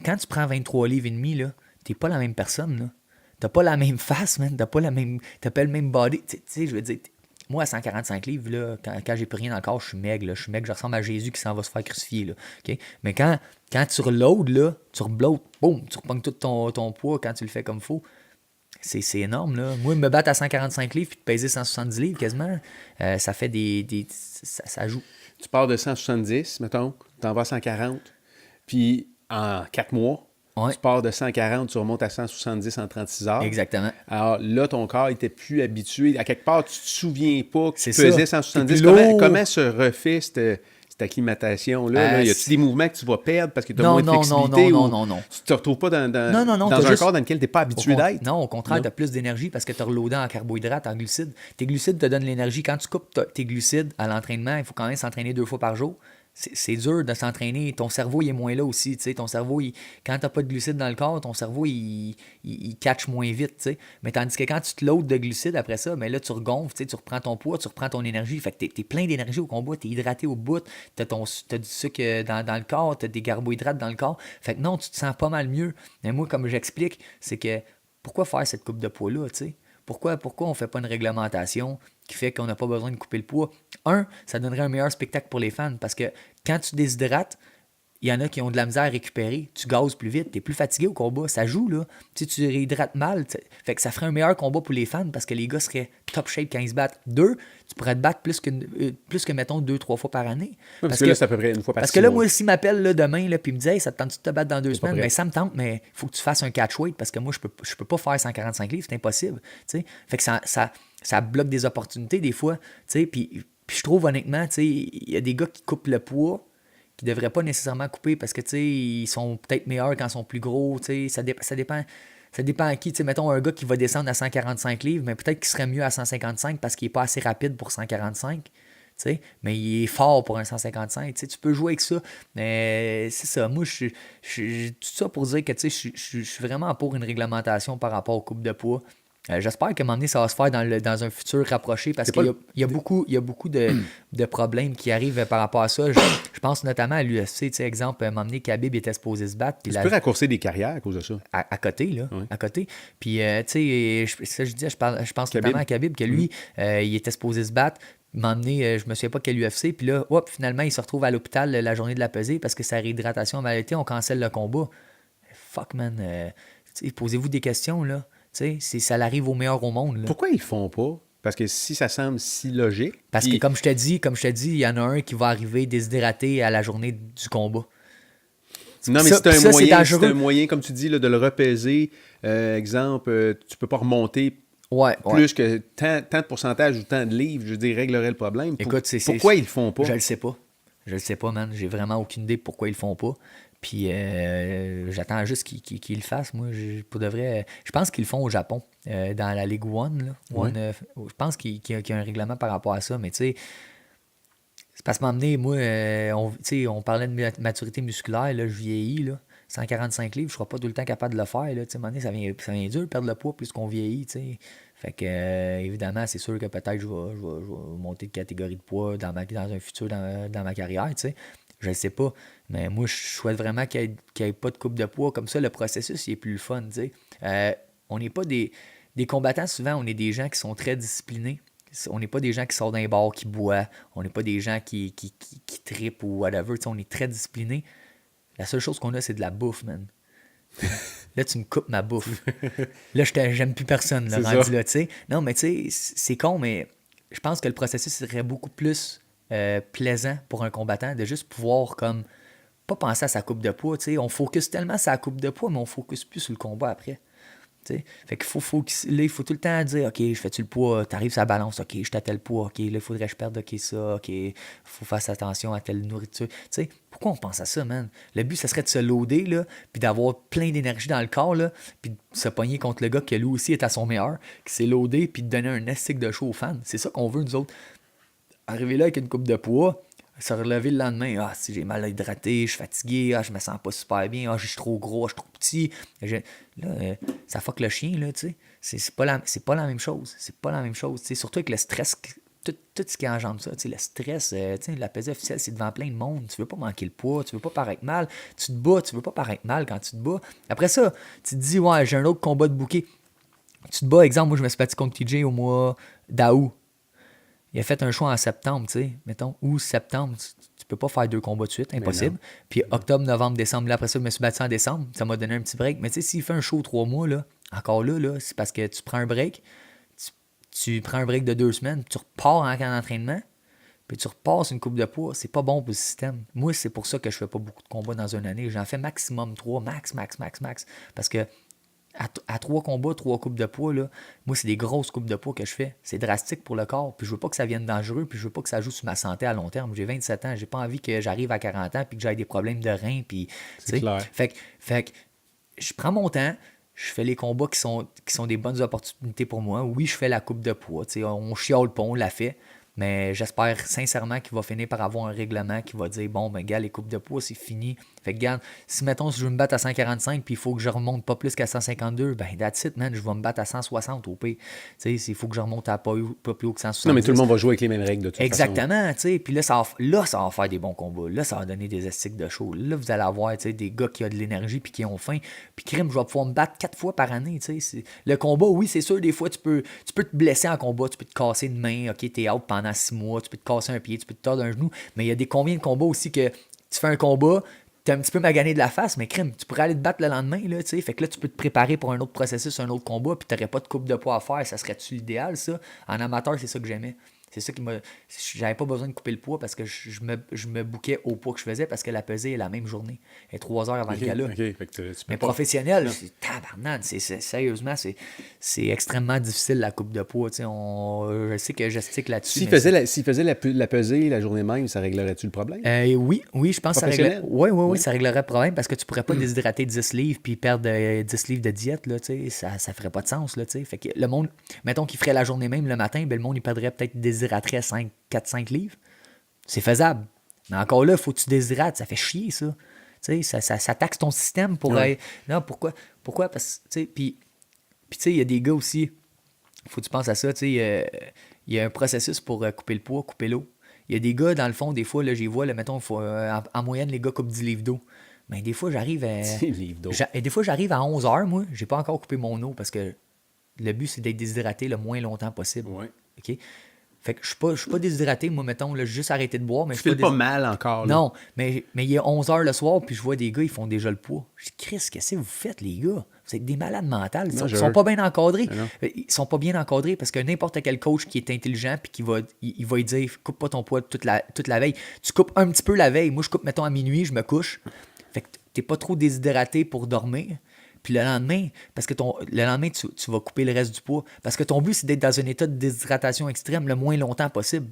quand tu prends 23 livres et demi, là, t'es pas la même personne, là. T'as pas la même face, man. T'as pas le même body. Tu sais, je veux dire... Moi, à 145 livres, là, quand j'ai plus rien dans le corps, je suis maigre. Là. Je suis maigre, je ressemble à Jésus qui s'en va se faire crucifier. Là. Okay? Mais quand tu reloads, là, tu reblotes, boum, tu repognes tout ton poids quand tu le fais comme il faut. C'est énorme. Là. Moi, me battre à 145 livres puis te peser 170 livres quasiment, ça fait ça joue. Tu pars de 170, mettons, tu en vas à 140, puis en 4 mois, tu pars de 140, tu remontes à 170 en 36 heures. Exactement. Alors là, ton corps n'était plus habitué. À quelque part, tu ne te souviens pas que tu pesais 170. Comment se refait cette acclimatation-là? Y a-t-il des mouvements que tu vas perdre parce que tu as moins de flexibilité? Non. Tu ne te retrouves pas dans un corps dans lequel tu n'es pas habitué d'être? Non, au contraire, tu as plus d'énergie parce que tu as reloadé en carbohydrates, en glucides. Tes glucides te donnent l'énergie. Quand tu coupes tes glucides à l'entraînement, il faut quand même s'entraîner 2 fois par jour. C'est dur de s'entraîner. Ton cerveau, il est moins là aussi. T'sais. Ton cerveau, quand tu n'as pas de glucides dans le corps, ton cerveau, il catch moins vite. T'sais. Mais tandis que quand tu te loads de glucides après ça, ben là, tu regonfles, tu reprends ton poids, tu reprends ton énergie. Fait que tu es plein d'énergie au combat, tu es hydraté au bout, tu as du sucre dans le corps, tu as des carbohydrates dans le corps. Fait que non, tu te sens pas mal mieux. Mais moi, comme j'explique, c'est que pourquoi faire cette coupe de poids-là, tu sais? Pourquoi on fait pas une réglementation qui fait qu'on n'a pas besoin de couper le poids? Ça donnerait un meilleur spectacle pour les fans parce que quand tu déshydrates, il y en a qui ont de la misère à récupérer. Tu gazes plus vite, tu es plus fatigué au combat. Ça joue, là. Tu réhydrates mal. Fait que ça ferait un meilleur combat pour les fans parce que les gars seraient top shape quand ils se battent. Tu pourrais te battre plus que mettons, 2-3 fois par année. Oui, parce que là, c'est à peu près une fois par Parce que là, mois. moi, s'il m'appelle là, demain, là, puis il me dit hey, ça te tente de te battre dans 2 semaines? prêt. Ben, ça me tente, mais il faut que tu fasses un catch weight parce que moi, je peux pas faire 145 livres, c'est impossible. T'sais? Fait que ça bloque des opportunités des fois. Puis je trouve honnêtement, il y a des gars qui coupent le poids qui ne devraient pas nécessairement couper parce que ils sont peut-être meilleurs quand ils sont plus gros. Ça dépend. Ça dépend à qui. Mettons un gars qui va descendre à 145 livres, mais peut-être qu'il serait mieux à 155 parce qu'il n'est pas assez rapide pour 145. Mais il est fort pour un 155. Tu peux jouer avec ça. Mais c'est ça. Moi, tout ça pour dire que je suis vraiment pour une réglementation par rapport aux coupes de poids. J'espère qu'à un moment donné, ça va se faire dans un futur rapproché parce qu'il y a beaucoup de problèmes qui arrivent par rapport à ça. Je pense notamment à l'UFC. Exemple, à un moment donné, Khabib était supposé se battre. Tu peux raccourcir des carrières à cause de ça. À côté, là. Oui. À côté. Puis, je pense notamment à Khabib que lui, il était supposé se battre. À un moment donné, je me souviens pas quel UFC. Puis là, finalement, il se retrouve à l'hôpital la journée de la pesée parce que sa réhydratation a mal été. On cancelle le combat. Fuck, man. Posez-vous des questions, là. Ça l'arrive au meilleur au monde. Là. Pourquoi ils le font pas? Parce que si ça semble si logique... Parce que comme je te dis, il y en a un qui va arriver déshydraté à la journée du combat. Non, mais c'est un moyen, comme tu dis, là, de le repaiser. Exemple, tu peux pas remonter plus que tant de pourcentage ou tant de livres, je veux dire, réglerait le problème. Écoute, pourquoi ils le font pas? Je le sais pas. Je le sais pas, man. J'ai vraiment aucune idée pourquoi ils le font pas. Puis j'attends juste qu'ils le fassent. Moi, pour de vrai, je pense qu'ils le font au Japon, dans la Ligue One. Là. Je pense qu'il y a un règlement par rapport à ça, mais tu sais, c'est parce que m'emmener, moi, on parlait de maturité musculaire, là, je vieillis, là, 145 livres, je ne serai pas tout le temps capable de le faire. Là, à un moment donné, ça vient dur de perdre le poids plus qu'on vieillit. T'sais. Fait que, évidemment, c'est sûr que peut-être je vais monter de catégorie de poids dans un futur dans ma carrière. T'sais. Je ne sais pas. Mais moi, je souhaite vraiment qu'il n'y ait pas de coupe de poids. Comme ça, le processus il est plus le fun. On n'est pas des combattants, souvent, on est des gens qui sont très disciplinés. On n'est pas des gens qui sortent d'un bar, qui boivent. On n'est pas des gens qui trippent ou whatever. On est très disciplinés. La seule chose qu'on a, c'est de la bouffe, man. Là, tu me coupes ma bouffe. Là, j'aime plus personne, là, rendu là, tu sais. Non, mais tu sais, c'est con, mais je pense que le processus serait beaucoup plus plaisant pour un combattant de juste pouvoir, comme, pas penser à sa coupe de poids, tu sais. On focus tellement sur sa coupe de poids, mais on focus plus sur le combat après. T'sais. Fait qu'il faut il faut tout le temps dire OK, je fais-tu le poids, t'arrives sur la balance, OK, je suis à tel poids, OK, là, il faudrait que je perde, OK, ça, OK, faut faire attention à telle nourriture. T'sais, pourquoi on pense à ça, man? Le but, ça serait de se loader, là, puis d'avoir plein d'énergie dans le corps, là, puis de se pogner contre le gars qui, lui aussi, est à son meilleur, qui s'est loadé, puis de donner un estique de show aux fans. C'est ça qu'on veut, nous autres. Arriver là avec une coupe de poids, se relever le lendemain, si j'ai mal hydraté, je suis fatigué, je me sens pas super bien, je suis trop gros, je suis trop petit. Là, ça fuck le chien, là, tu sais. C'est pas la même chose. C'est pas la même chose. T'sais. Surtout avec le stress, tout ce qui engendre ça. Le stress, la pesée officielle, c'est devant plein de monde. Tu veux pas manquer le poids, tu veux pas paraître mal. Tu te bats, tu veux pas paraître mal quand tu te bats. Après ça, tu te dis, ouais, j'ai un autre combat de bouquet. Tu te bats, exemple, moi, je me suis battu contre TJ au mois d'août. Il a fait un choix en septembre, tu sais, mettons, ou septembre, tu peux pas faire 2 combats de suite, impossible. Puis octobre, novembre, décembre, là, après ça, je me suis battu en décembre, ça m'a donné un petit break. Mais tu sais, s'il fait un show 3 mois, là, encore là, c'est parce que tu prends un break, tu prends un break de 2 semaines, tu repars en camp d'entraînement, puis tu repasses une coupe de poids, c'est pas bon pour le système. Moi, c'est pour ça que je fais pas beaucoup de combats dans une année. J'en fais maximum 3, max. Parce que à 3 combats, 3 coupes de poids, là, moi, c'est des grosses coupes de poids que je fais. C'est drastique pour le corps. Puis je veux pas que ça vienne dangereux. Puis je veux pas que ça joue sur ma santé à long terme. J'ai 27 ans. J'ai pas envie que j'arrive à 40 ans puis que j'aie des problèmes de reins. Puis, c'est clair. Fait que je prends mon temps. Je fais les combats qui sont des bonnes opportunités pour moi. Oui, je fais la coupe de poids. On chiale pas, on la fait. Mais j'espère sincèrement qu'il va finir par avoir un règlement qui va dire bon, ben, gars, les coupes de poids, c'est fini. Fait que, regarde, si mettons, si je veux me battre à 145 puis il faut que je remonte pas plus qu'à 152, ben, that's it, man, je vais me battre à 160 au pire. Tu sais, s'il faut que je remonte à pas plus haut que 170. Non, mais tout le monde va jouer avec les mêmes règles de toute façon. Exactement, tu sais. Puis là, ça va faire des bons combats. Là, ça va donner des estiques de show. Là, vous allez avoir, tu sais, des gars qui ont de l'énergie puis qui ont faim. Puis crime, je vais pouvoir me battre 4 fois par année, tu sais. Le combat, oui, c'est sûr, des fois, tu peux te blesser en combat, tu peux te casser une main, ok, t'es out pendant 6 mois, tu peux te casser un pied, tu peux te tordre un genou. Mais il y a combien de combats aussi que tu fais un combat, t'es un petit peu magané de la face, mais crime, tu pourrais aller te battre le lendemain, là, tu sais. Fait que là, tu peux te préparer pour un autre processus, un autre combat, puis t'aurais pas de coupe de poids à faire. Ça serait-tu l'idéal, ça? En amateur, c'est ça que j'aimais. C'est ça qui m'a. J'avais pas besoin de couper le poids parce que je me bouquais au poids que je faisais parce que la pesée est la même journée. Elle est 3 heures avant le gala. Fait que tu Mais peux pas... professionnel, c'est tabarnane. Sérieusement, c'est extrêmement difficile la coupe de poids. Je sais que j'estique là-dessus. S'il faisait la pesée la journée même, ça réglerait-tu le problème? Oui, je pense que ça réglerait. Oui, ça réglerait le problème parce que tu pourrais pas déshydrater 10 livres puis perdre 10 livres de diète. Là, ça ferait pas de sens. Là, fait que le monde, mettons qu'il ferait la journée même le matin, ben, le monde il perdrait peut-être déshydraterait 4-5 livres. C'est faisable. Mais encore là, il faut que tu déshydrates. Ça fait chier, ça. Ça taxe ton système pour... Non, pourquoi? Parce que, puis tu sais, il y a des gars aussi, il faut que tu penses à ça, tu sais, il y a un processus pour couper le poids, couper l'eau. Il y a des gars, dans le fond, des fois, là, j'y vois, là, mettons, en moyenne, les gars coupent 10 livres d'eau. Mais des fois, j'arrive à... 10 livres d'eau. Des fois, j'arrive à 11 heures, moi. J'ai pas encore coupé mon eau parce que le but, c'est d'être déshydraté le moins longtemps possible. Ouais. OK? Fait que je suis pas déshydraté, moi, mettons, là, j'ai juste arrêté de boire. Mais Tu files pas mal encore. Là. Non, mais il est 11 heures le soir, puis je vois des gars, ils font déjà le poids. Je dis, Chris, qu'est-ce que vous faites, les gars? Vous êtes des malades mentales. Ils sont pas bien encadrés. Ils sont pas bien encadrés parce que n'importe quel coach qui est intelligent, puis qui va lui dire, coupe pas ton poids toute la veille. Tu coupes un petit peu la veille. Moi, je coupe, mettons, à minuit, je me couche. Fait que t'es pas trop déshydraté pour dormir. Puis le lendemain, parce que le lendemain, tu vas couper le reste du poids. Parce que ton but, c'est d'être dans un état de déshydratation extrême le moins longtemps possible.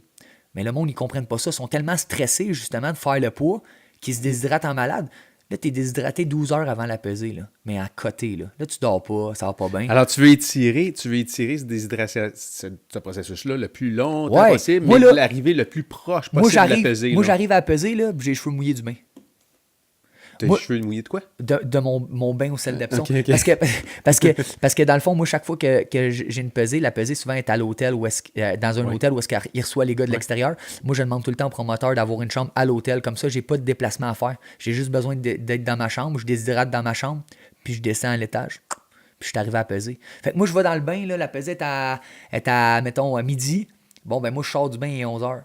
Mais le monde, ils comprennent pas ça. Ils sont tellement stressés, justement, de faire le poids qu'ils se déshydratent en malade. Là, tu es déshydraté 12 heures avant la pesée, là. Mais à côté, là. Là, tu dors pas, ça va pas bien. Alors, tu veux étirer ce processus-là le plus longtemps possible, mais l'arriver le plus proche possible de la pesée. Moi, j'arrive à la pesée, là, puis j'ai les cheveux mouillés du bain. T'as les cheveux mouillés de quoi? De mon bain au sel d'Epsom. Okay. Parce que dans le fond, moi, chaque fois que j'ai une pesée, la pesée souvent est à l'hôtel ou dans un hôtel où est-ce qu'il reçoit les gars de l'extérieur. Moi, je demande tout le temps au promoteur d'avoir une chambre à l'hôtel. Comme ça, j'ai pas de déplacement à faire. J'ai juste besoin d'être dans ma chambre. Je déshydrate dans ma chambre, puis je descends à l'étage. Puis je suis arrivé à peser. Fait que moi, je vais dans le bain, là, la pesée est à mettons, à midi. Bon, ben moi, je sors du bain, il est 11h.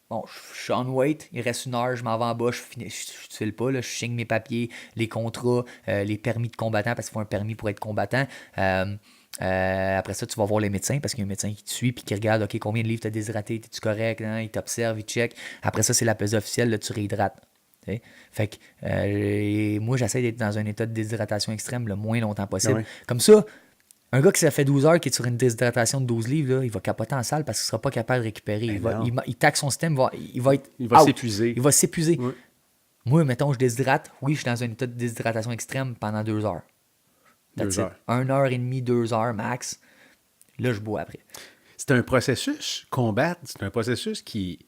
Bon, je suis on wait, il reste 1 heure, je m'en vais en bas, je file pas, là, je signe mes papiers, les contrats, les permis de combattant, parce qu'il faut un permis pour être combattant. Après ça, tu vas voir les médecins, parce qu'il y a un médecin qui te suit, puis qui regarde, OK, combien de livres tu as déshydraté, es-tu correct, hein? Il t'observe, il check. Après ça, c'est la pesée officielle, là, tu réhydrates. T'sais? Fait que moi, j'essaie d'être dans un état de déshydratation extrême le moins longtemps possible. Comme ça, un gars qui ça fait 12 heures qui est sur une déshydratation de 12 livres, là, il va capoter en salle parce qu'il ne sera pas capable de récupérer. Il taxe son système, il va s'épuiser. Il va s'épuiser. Oui. Moi, mettons, je déshydrate. Oui, je suis dans un état de déshydratation extrême pendant 2 heures. 2 heures. 1 heure et demie, 2 heures max. Là, je bois après. C'est un processus, combattre, c'est un processus qui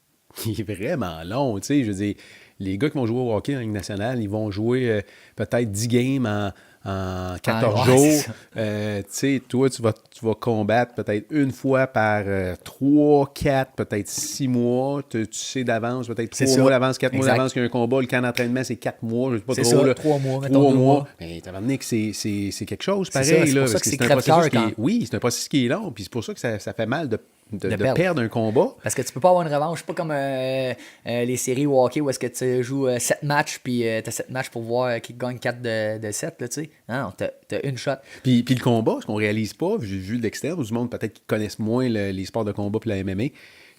est vraiment long. Tu sais, je veux dire, les gars qui vont jouer au hockey en Ligue nationale, ils vont jouer peut-être 10 games en 14 jours. Tu sais, toi, tu vas combattre peut-être une fois par 3, 4, peut-être 6 mois. Tu sais d'avance, peut-être 3 mois d'avance, 4 mois d'avance qu'il y a un combat. Le camp d'entraînement, c'est 4 mois. Je ne sais pas c'est trop. Ça, là. 3 mois, mettons 3 mois. Mais tu as donné que c'est quelque chose pareil. C'est là, pour ça que c'est un processus quand... Oui, c'est un processus qui est long. Puis c'est pour ça que ça fait mal de perdre un combat. Parce que tu peux pas avoir une revanche. C'est pas comme les séries au hockey où est-ce que tu joues 7 matchs puis tu as 7 matchs pour voir qui gagne 4 de 7. Là, tu sais. Non, t'as une shot. Puis le combat, ce qu'on réalise pas, vu de l'extérieur, du monde peut-être qui connaissent moins les sports de combat puis la MMA,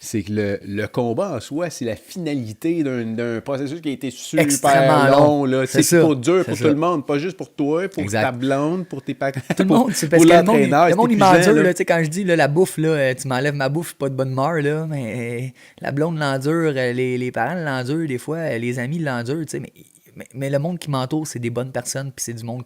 c'est que le combat en soi, c'est la finalité d'un processus qui a été super extrêmement long. Là. C'est pas dur pour tout le monde, pas juste pour toi, pour ta blonde, pour tes parents. Tout le monde, c'est parce que le monde il m'endure. Là, quand je dis là, la bouffe, là, tu m'enlèves ma bouffe, pas de bonne humeur, là, mais la blonde l'endure, les parents l'endurent, des fois, les amis l'endurent. Mais le monde qui m'entoure, c'est des bonnes personnes, puis c'est du monde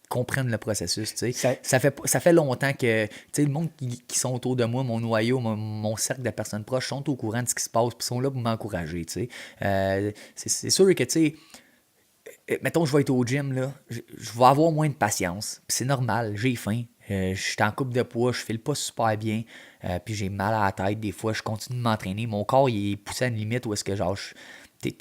comprennent le processus, tu sais. Ça- Ça fait longtemps que, tu sais, le monde qui sont autour de moi, mon noyau, mon cercle de personnes proches, sont au courant de ce qui se passe, puis sont là pour m'encourager, tu sais. C'est sûr que, tu sais, mettons, je vais être au gym, là, je vais avoir moins de patience. Puis c'est normal, j'ai faim. Je suis en couple de poids, je file pas super bien. Puis j'ai mal à la tête. Des fois, je continue de m'entraîner. Mon corps, il est poussé à une limite où est-ce que, genre, t'es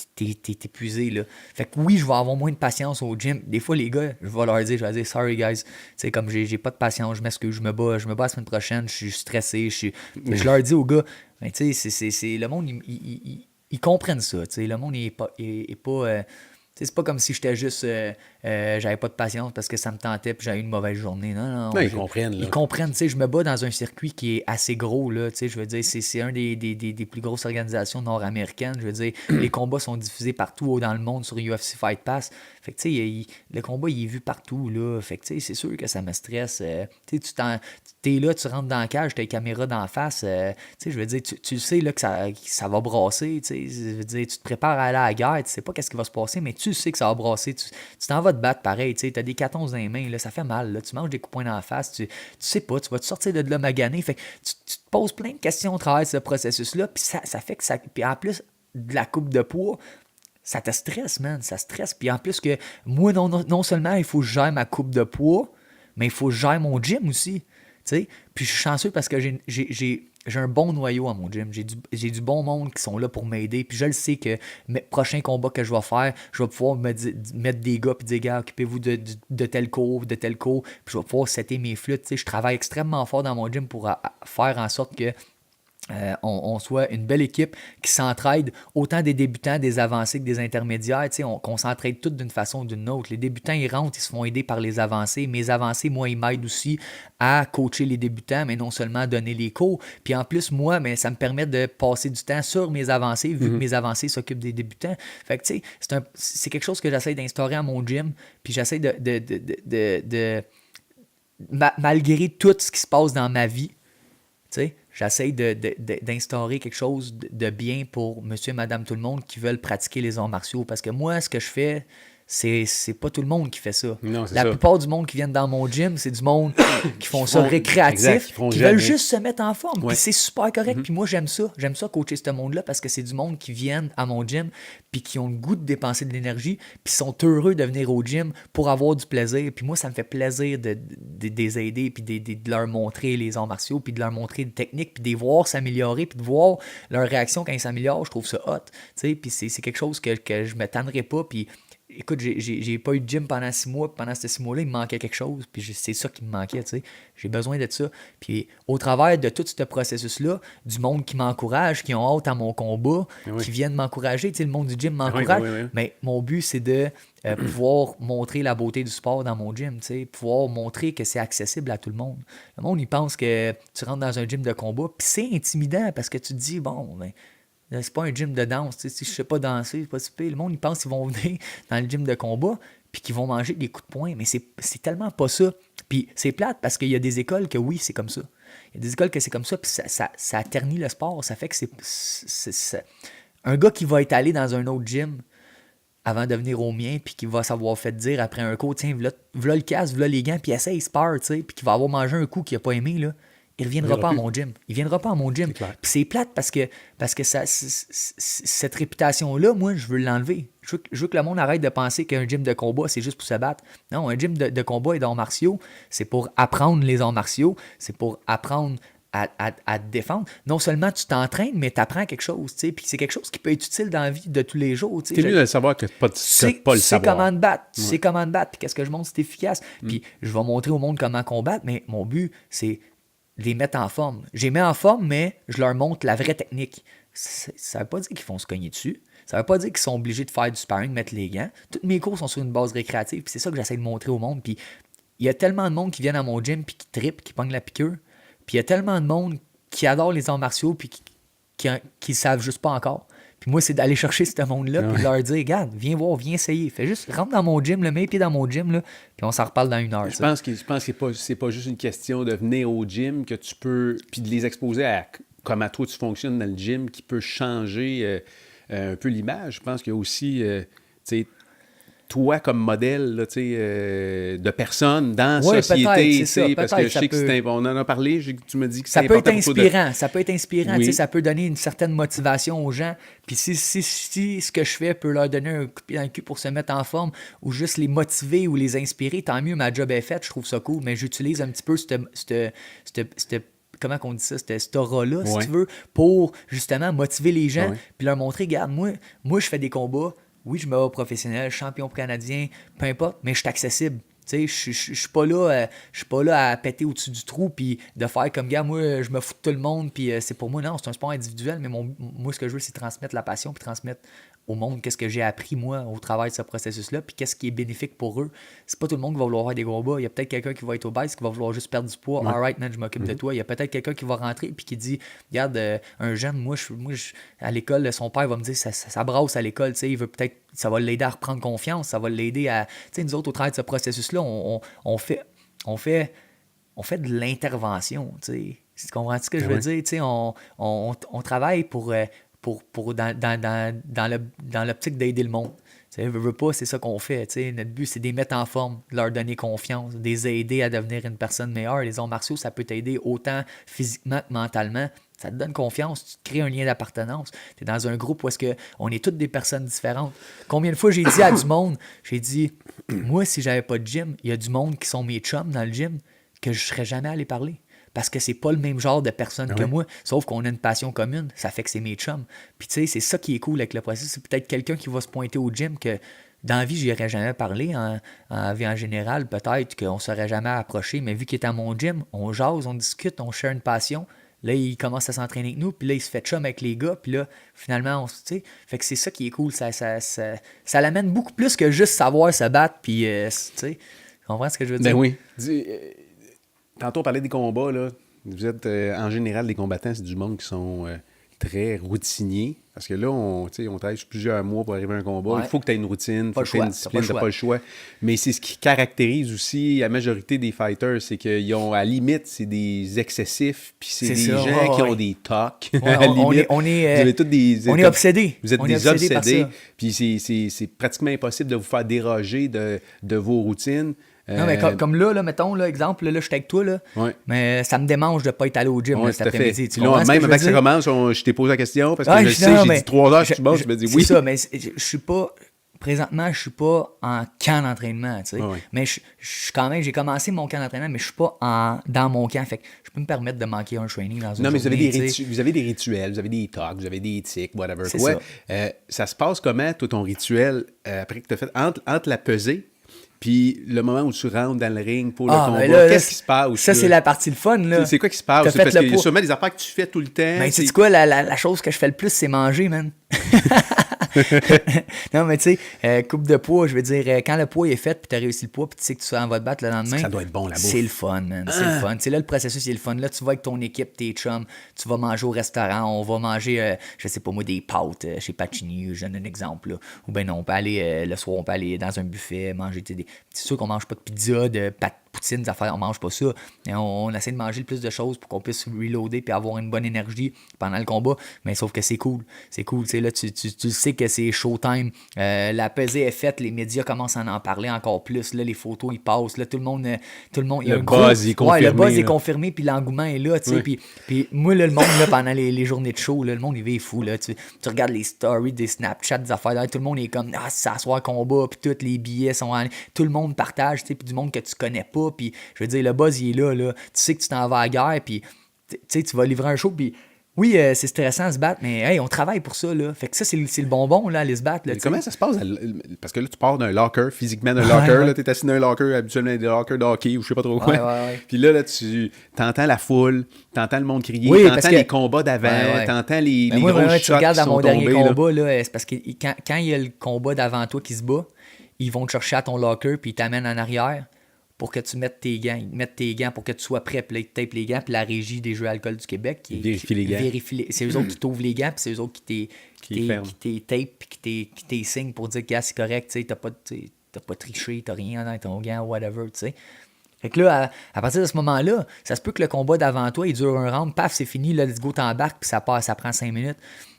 épuisé, là. Fait que oui, je vais avoir moins de patience au gym. Des fois, les gars, je vais leur dire, sorry, guys. Tu sais, comme j'ai pas de patience, je m'excuse, je me bats la semaine prochaine, je suis stressé. Je leur dis aux gars, mais tu sais, le monde, ils comprennent ça. Tu sais, le monde, il est pas tu sais, c'est pas comme si j'étais juste j'avais pas de patience parce que ça me tentait puis j'avais eu une mauvaise journée. Non, Non, ils comprennent, là. ils comprennent, tu sais, je me bats dans un circuit qui est assez gros, là, tu sais, je veux dire, c'est un des plus grosses organisations nord-américaines, je veux dire, les combats sont diffusés partout dans le monde sur UFC Fight Pass, fait que, tu sais, le combat, il est vu partout, là, fait que, tu sais, c'est sûr que ça me stresse, tu sais, t'es là, tu rentres dans la cage, t'as les caméras d'en face, tu sais, je veux dire, tu sais, là, que ça va brasser, tu sais, je veux dire, tu te prépares à aller à la guerre, tu sais pas qu'est-ce qui va se passer, mais tu sais que ça va brasser, tu t'en vas te battre pareil, tu sais, t'as des catons dans les mains, là, ça fait mal, là, tu manges des coups de poing dans la face, tu sais pas, tu vas te sortir de là magané, fait que tu te poses plein de questions au travers de ce processus-là, puis ça fait que ça, puis en plus de la coupe de poids, ça te stresse, man, ça stresse, puis en plus que moi, non seulement il faut que je gère ma coupe de poids, mais il faut que je gère mon gym aussi, tu sais, puis je suis chanceux parce que j'ai un bon noyau à mon gym. J'ai du bon monde qui sont là pour m'aider. Puis je le sais que mes prochains combats que je vais faire, je vais pouvoir mettre des gars puis dire, gars, occupez-vous de tel cours, de tel cours. Puis je vais pouvoir setter mes flûtes. Tu sais, je travaille extrêmement fort dans mon gym pour faire en sorte que on soit une belle équipe qui s'entraide, autant des débutants, des avancés que des intermédiaires, qu'on s'entraide tous d'une façon ou d'une autre. Les débutants, ils rentrent, ils se font aider par les avancés. Mes avancés, moi, ils m'aident aussi à coacher les débutants, mais non seulement à donner les cours. Puis en plus, moi, mais ça me permet de passer du temps sur mes avancés, vu que mes avancés s'occupent des débutants. Fait que, tu sais, c'est quelque chose que j'essaie d'instaurer à mon gym, puis j'essaie malgré tout ce qui se passe dans ma vie, tu sais, j'essaie d'instaurer quelque chose de bien pour monsieur et madame tout le monde qui veulent pratiquer les arts martiaux. Parce que moi, ce que je fais, c'est pas tout le monde qui fait ça. Non, c'est La ça. plupart du monde qui viennent dans mon gym, c'est du monde qui font ça Exact, récréatif, qui font qui jamais. veulent juste se mettre en forme. Ouais. Puis c'est super correct. Puis moi, j'aime ça. J'aime ça coacher ce monde-là parce que c'est du monde qui viennent à mon gym puis qui ont le goût de dépenser de l'énergie puis sont heureux de venir au gym pour avoir du plaisir. Puis moi, ça me fait plaisir de les aider puis de leur montrer les arts martiaux puis de leur montrer des techniques puis de les voir s'améliorer puis de voir leur réaction quand ils s'améliorent. Je trouve ça hot. Puis c'est quelque chose que je me tannerai pas. Puis écoute, j'ai pas eu de gym pendant 6 mois, puis pendant ces 6 mois-là, il me manquait quelque chose, puis c'est ça qui me manquait, tu sais. J'ai besoin de ça. Puis au travers de tout ce processus-là, du monde qui m'encourage, qui ont hâte à mon combat, qui viennent m'encourager, tu sais, le monde du gym m'encourage, mais mon but, c'est de pouvoir montrer la beauté du sport dans mon gym, tu sais, pouvoir montrer que c'est accessible à tout le monde. Le monde, il pense que tu rentres dans un gym de combat, puis c'est intimidant, parce que tu te dis, bon, ben, c'est pas un gym de danse. Si je sais pas danser, c'est pas si pire. Le monde, ils pensent qu'ils vont venir dans le gym de combat puis qu'ils vont manger des coups de poing. Mais c'est tellement pas ça. Puis c'est plate parce qu'il y a des écoles que oui, c'est comme ça. Il y a des écoles que c'est comme ça, puis ça ternit le sport. Ça fait que c'est un gars qui va être allé dans un autre gym avant de venir au mien, puis qui va s'avoir fait dire après un cours, tiens, v'là le casque, v'là les gants, puis essaye, se part, tu sais, puis qui va avoir mangé un coup qu'il a pas aimé, là. Il reviendra pas à mon gym. Il viendra pas à mon gym. Puis c'est plate parce que cette réputation-là, moi, je veux l'enlever. Je veux que le monde arrête de penser qu'un gym de combat, c'est juste pour se battre. Non, un gym de combat et d'arts martiaux, c'est pour apprendre les arts martiaux, c'est pour apprendre à te défendre. Non seulement tu t'entraînes, mais tu apprends quelque chose. Puis c'est quelque chose qui peut être utile dans la vie de tous les jours. C'est mieux de le savoir que de pas le savoir. Tu sais comment te battre. Tu sais comment te battre. Puis qu'est-ce que je montre, c'est efficace. Puis je vais montrer au monde comment combattre, mais mon but, c'est les mettre en forme. Je les mets en forme, mais je leur montre la vraie technique. Ça ne veut pas dire qu'ils vont se cogner dessus. Ça ne veut pas dire qu'ils sont obligés de faire du sparring, mettre les gants. Toutes mes cours sont sur une base récréative, puis c'est ça que j'essaie de montrer au monde. Puis il y a tellement de monde qui viennent à mon gym, puis qui trippent, qui pognent la piqûre. Puis il y a tellement de monde qui adore les arts martiaux, puis qui ne savent juste pas encore. Puis moi, c'est d'aller chercher ce monde-là, puis de leur dire, regarde, viens voir, viens essayer. Fais juste, rentre dans mon gym, mets les pieds dans mon gym, là, puis on s'en reparle dans 1 heure. Je pense que c'est pas juste une question de venir au gym que tu peux, puis de les exposer à comment toi tu fonctionnes dans le gym, qui peut changer un peu l'image. Je pense qu'il y a aussi, tu sais, toi comme modèle là, de personne dans la Ouais, société, peut-être, c'est ça, parce que peut-être, je sais que on en a parlé, tu me dis que c'est ça peut être important pour toi inspirant, ça peut être inspirant, Oui. ça peut donner une certaine motivation aux gens. Puis si ce que je fais peut leur donner un coup de pied dans le cul pour se mettre en forme ou juste les motiver ou les inspirer, tant mieux, ma job est faite, je trouve ça cool. Mais j'utilise un petit peu comment qu'on dit ça, cette aura-là, si Ouais. tu veux, pour justement motiver les gens, Ouais. puis leur montrer, regarde, moi je fais des combats, oui, je me vois professionnel, champion canadien, peu importe, mais je suis accessible. Tu sais, je suis pas là à péter au-dessus du trou puis de faire comme gars, moi je me fous de tout le monde puis c'est pour moi, non, c'est un sport individuel, mais moi ce que je veux c'est transmettre la passion puis transmettre au monde qu'est-ce que j'ai appris moi au travers de ce processus-là puis qu'est-ce qui est bénéfique pour eux. C'est pas tout le monde qui va vouloir faire des combats. Il y a peut-être quelqu'un qui va être obèse, qui va vouloir juste perdre du poids. Ouais. Alright man, je m'occupe de toi. Il y a peut-être quelqu'un qui va rentrer puis qui dit, regarde, un jeune, moi à l'école, son père va me dire ça brasse à l'école, tu sais, il veut peut-être, ça va l'aider à reprendre confiance, ça va l'aider à, tu sais, nous autres au travers de ce processus-là, on fait de l'intervention, tu sais. Tu comprends ce que je veux dire? Tu sais, on travaille pour dans l'optique d'aider le monde. Tu sais, veux pas, c'est ça qu'on fait. Tu sais. Notre but, c'est de les mettre en forme, de leur donner confiance, de les aider à devenir une personne meilleure. Les arts martiaux, ça peut t'aider autant physiquement que mentalement. Ça te donne confiance, tu te crées un lien d'appartenance. Tu es dans un groupe où on est toutes des personnes différentes. Combien de fois j'ai dit à du monde, moi, si j'avais pas de gym, il y a du monde qui sont mes chums dans le gym que je serais jamais allé parler. Parce que c'est pas le même genre de personne que moi, sauf qu'on a une passion commune, ça fait que c'est mes chums. Puis tu sais, c'est ça qui est cool avec le processus. C'est peut-être quelqu'un qui va se pointer au gym que dans la vie, j'y aurais jamais parlé. En vie en général, peut-être qu'on ne serait jamais approché, mais vu qu'il est à mon gym, on jase, on discute, on share une passion. Là, il commence à s'entraîner avec nous, puis là, il se fait chum avec les gars, puis là, finalement, tu sais, fait que c'est ça qui est cool. Ça l'amène beaucoup plus que juste savoir se battre, puis, tu sais, tu comprends ce que je veux dire? Ben oui. Tantôt, on parlait des combats, là. Vous êtes, en général, les combattants, c'est du monde qui sont très routiniers. Parce que là, on travaille sur plusieurs mois pour arriver à un combat. Ouais. Il faut que tu aies une routine, il faut que tu aies une discipline, tu t'as n'as pas le choix. Mais c'est ce qui caractérise aussi la majorité des fighters, c'est qu'ils ont, à la limite, c'est des excessifs, puis c'est des gens qui ont des tocs. Ouais, on est obsédés. Vous êtes on des est obsédés par obsédés, ça. puis c'est pratiquement impossible de vous faire déroger de vos routines. Non, mais comme là, mettons, là, exemple, là, je suis avec toi, là, Ouais. mais ça me démange de ne pas être allé au gym là, cet après-midi. Puis là, même avant que ça commence, je t'ai posé la question, parce que je sais, j'ai dit 3 heures que tu manges, je me dis oui. C'est ça, mais je suis pas... Présentement, je suis pas en camp d'entraînement, tu sais. Ouais. Mais je suis quand même, j'ai commencé mon camp d'entraînement, mais je suis pas dans mon camp. Fait que je peux me permettre de manquer un training dans une Non, mais journée, vous avez des rituels, vous avez des talks, vous avez des tics, whatever. C'est quoi. ça. Ça se passe comment, toi, ton rituel, après que tu as fait, entre la pesée, puis le moment où tu rentres dans le ring pour le combat, qu'est-ce qui se passe? Ça, c'est la partie le fun, là. C'est quoi qui se passe? T'as fait Parce le qu'il y a poids. sûrement des affaires que tu fais tout le temps. Ben, tu sais quoi, la chose que je fais le plus, c'est manger, man. Non, mais tu sais, coupe de poids, je veux dire, quand le poids est fait, puis tu as réussi le poids, puis tu sais que tu s'en vas te battre le lendemain. Ça doit être bon, la bouffe. C'est le fun, man. C'est le fun. C'est là, le processus, c'est le fun. Là, tu vas avec ton équipe, tes chums, tu vas manger au restaurant, on va manger, je sais pas moi, des pâtes chez Pacini, je donne un exemple, là. Ou ben non, on peut aller, le soir, on peut aller dans un buffet, manger, c'est sûr qu'on mange pas de pizza, de pâtes, poutine, des affaires, on mange pas ça. On essaie de manger le plus de choses pour qu'on puisse reloader puis avoir une bonne énergie pendant le combat. Mais sauf que c'est cool. C'est cool. Tu sais, là, tu sais que c'est showtime. La pesée est faite, les médias commencent à en parler encore plus. Là, les photos, ils passent. Là, tout le monde. Il y a le buzz est confirmé. Ouais, le buzz là. est confirmé, puis l'engouement est là. Tu sais, Oui. puis moi, là, le monde, là, pendant les journées de show, là, le monde, il est fou. Là, tu regardes les stories, des Snapchat, des affaires. Là, tout le monde est comme, c'est à soir combat, puis tous les billets sont en... Tout le monde partage, tu sais, puis du monde que tu connais pas. Puis, je veux dire, le buzz, il est là. Tu sais que tu t'en vas à la guerre, puis tu sais, tu vas livrer un show, puis oui, c'est stressant se battre, mais hey, on travaille pour ça, là. Fait que ça, c'est le bonbon, là, aller se battre, là. Comment ça se passe? Parce que là, tu pars d'un locker, physiquement d'un locker. Ouais. Là, t'es assis dans un locker, habituellement des lockers de hockey ou je sais pas trop quoi. Ouais. Puis là, tu t'entends la foule, t'entends le monde crier, Oui, parce t'entends que- les combats d'avant, Ouais. t'entends les Mais moi, grosses tu shots regardes qui à sont mon dernier tombés. Là. combat, là, c'est parce que quand il y a le combat d'avant toi qui se bat, ils vont te chercher à ton locker puis ils t'amènent en arrière pour que tu mettes tes gants. Ils te mettent tes gants pour que tu sois prêt. Puis là, ils te tapent les gants. Puis la régie des jeux alcool du Québec qui Vérifie les gants. c'est eux autres qui t'ouvrent les gants. Puis c'est eux autres qui ferment. t'es tapent puis qui t'es signent pour dire que c'est correct. Tu sais, t'as pas triché, t'as rien dans ton gant, whatever, tu sais. Fait que là, à partir de ce moment-là, ça se peut que le combat d'avant toi, il dure un round, paf, c'est fini, là, let's go, t'embarques, puis ça prend 5 minutes.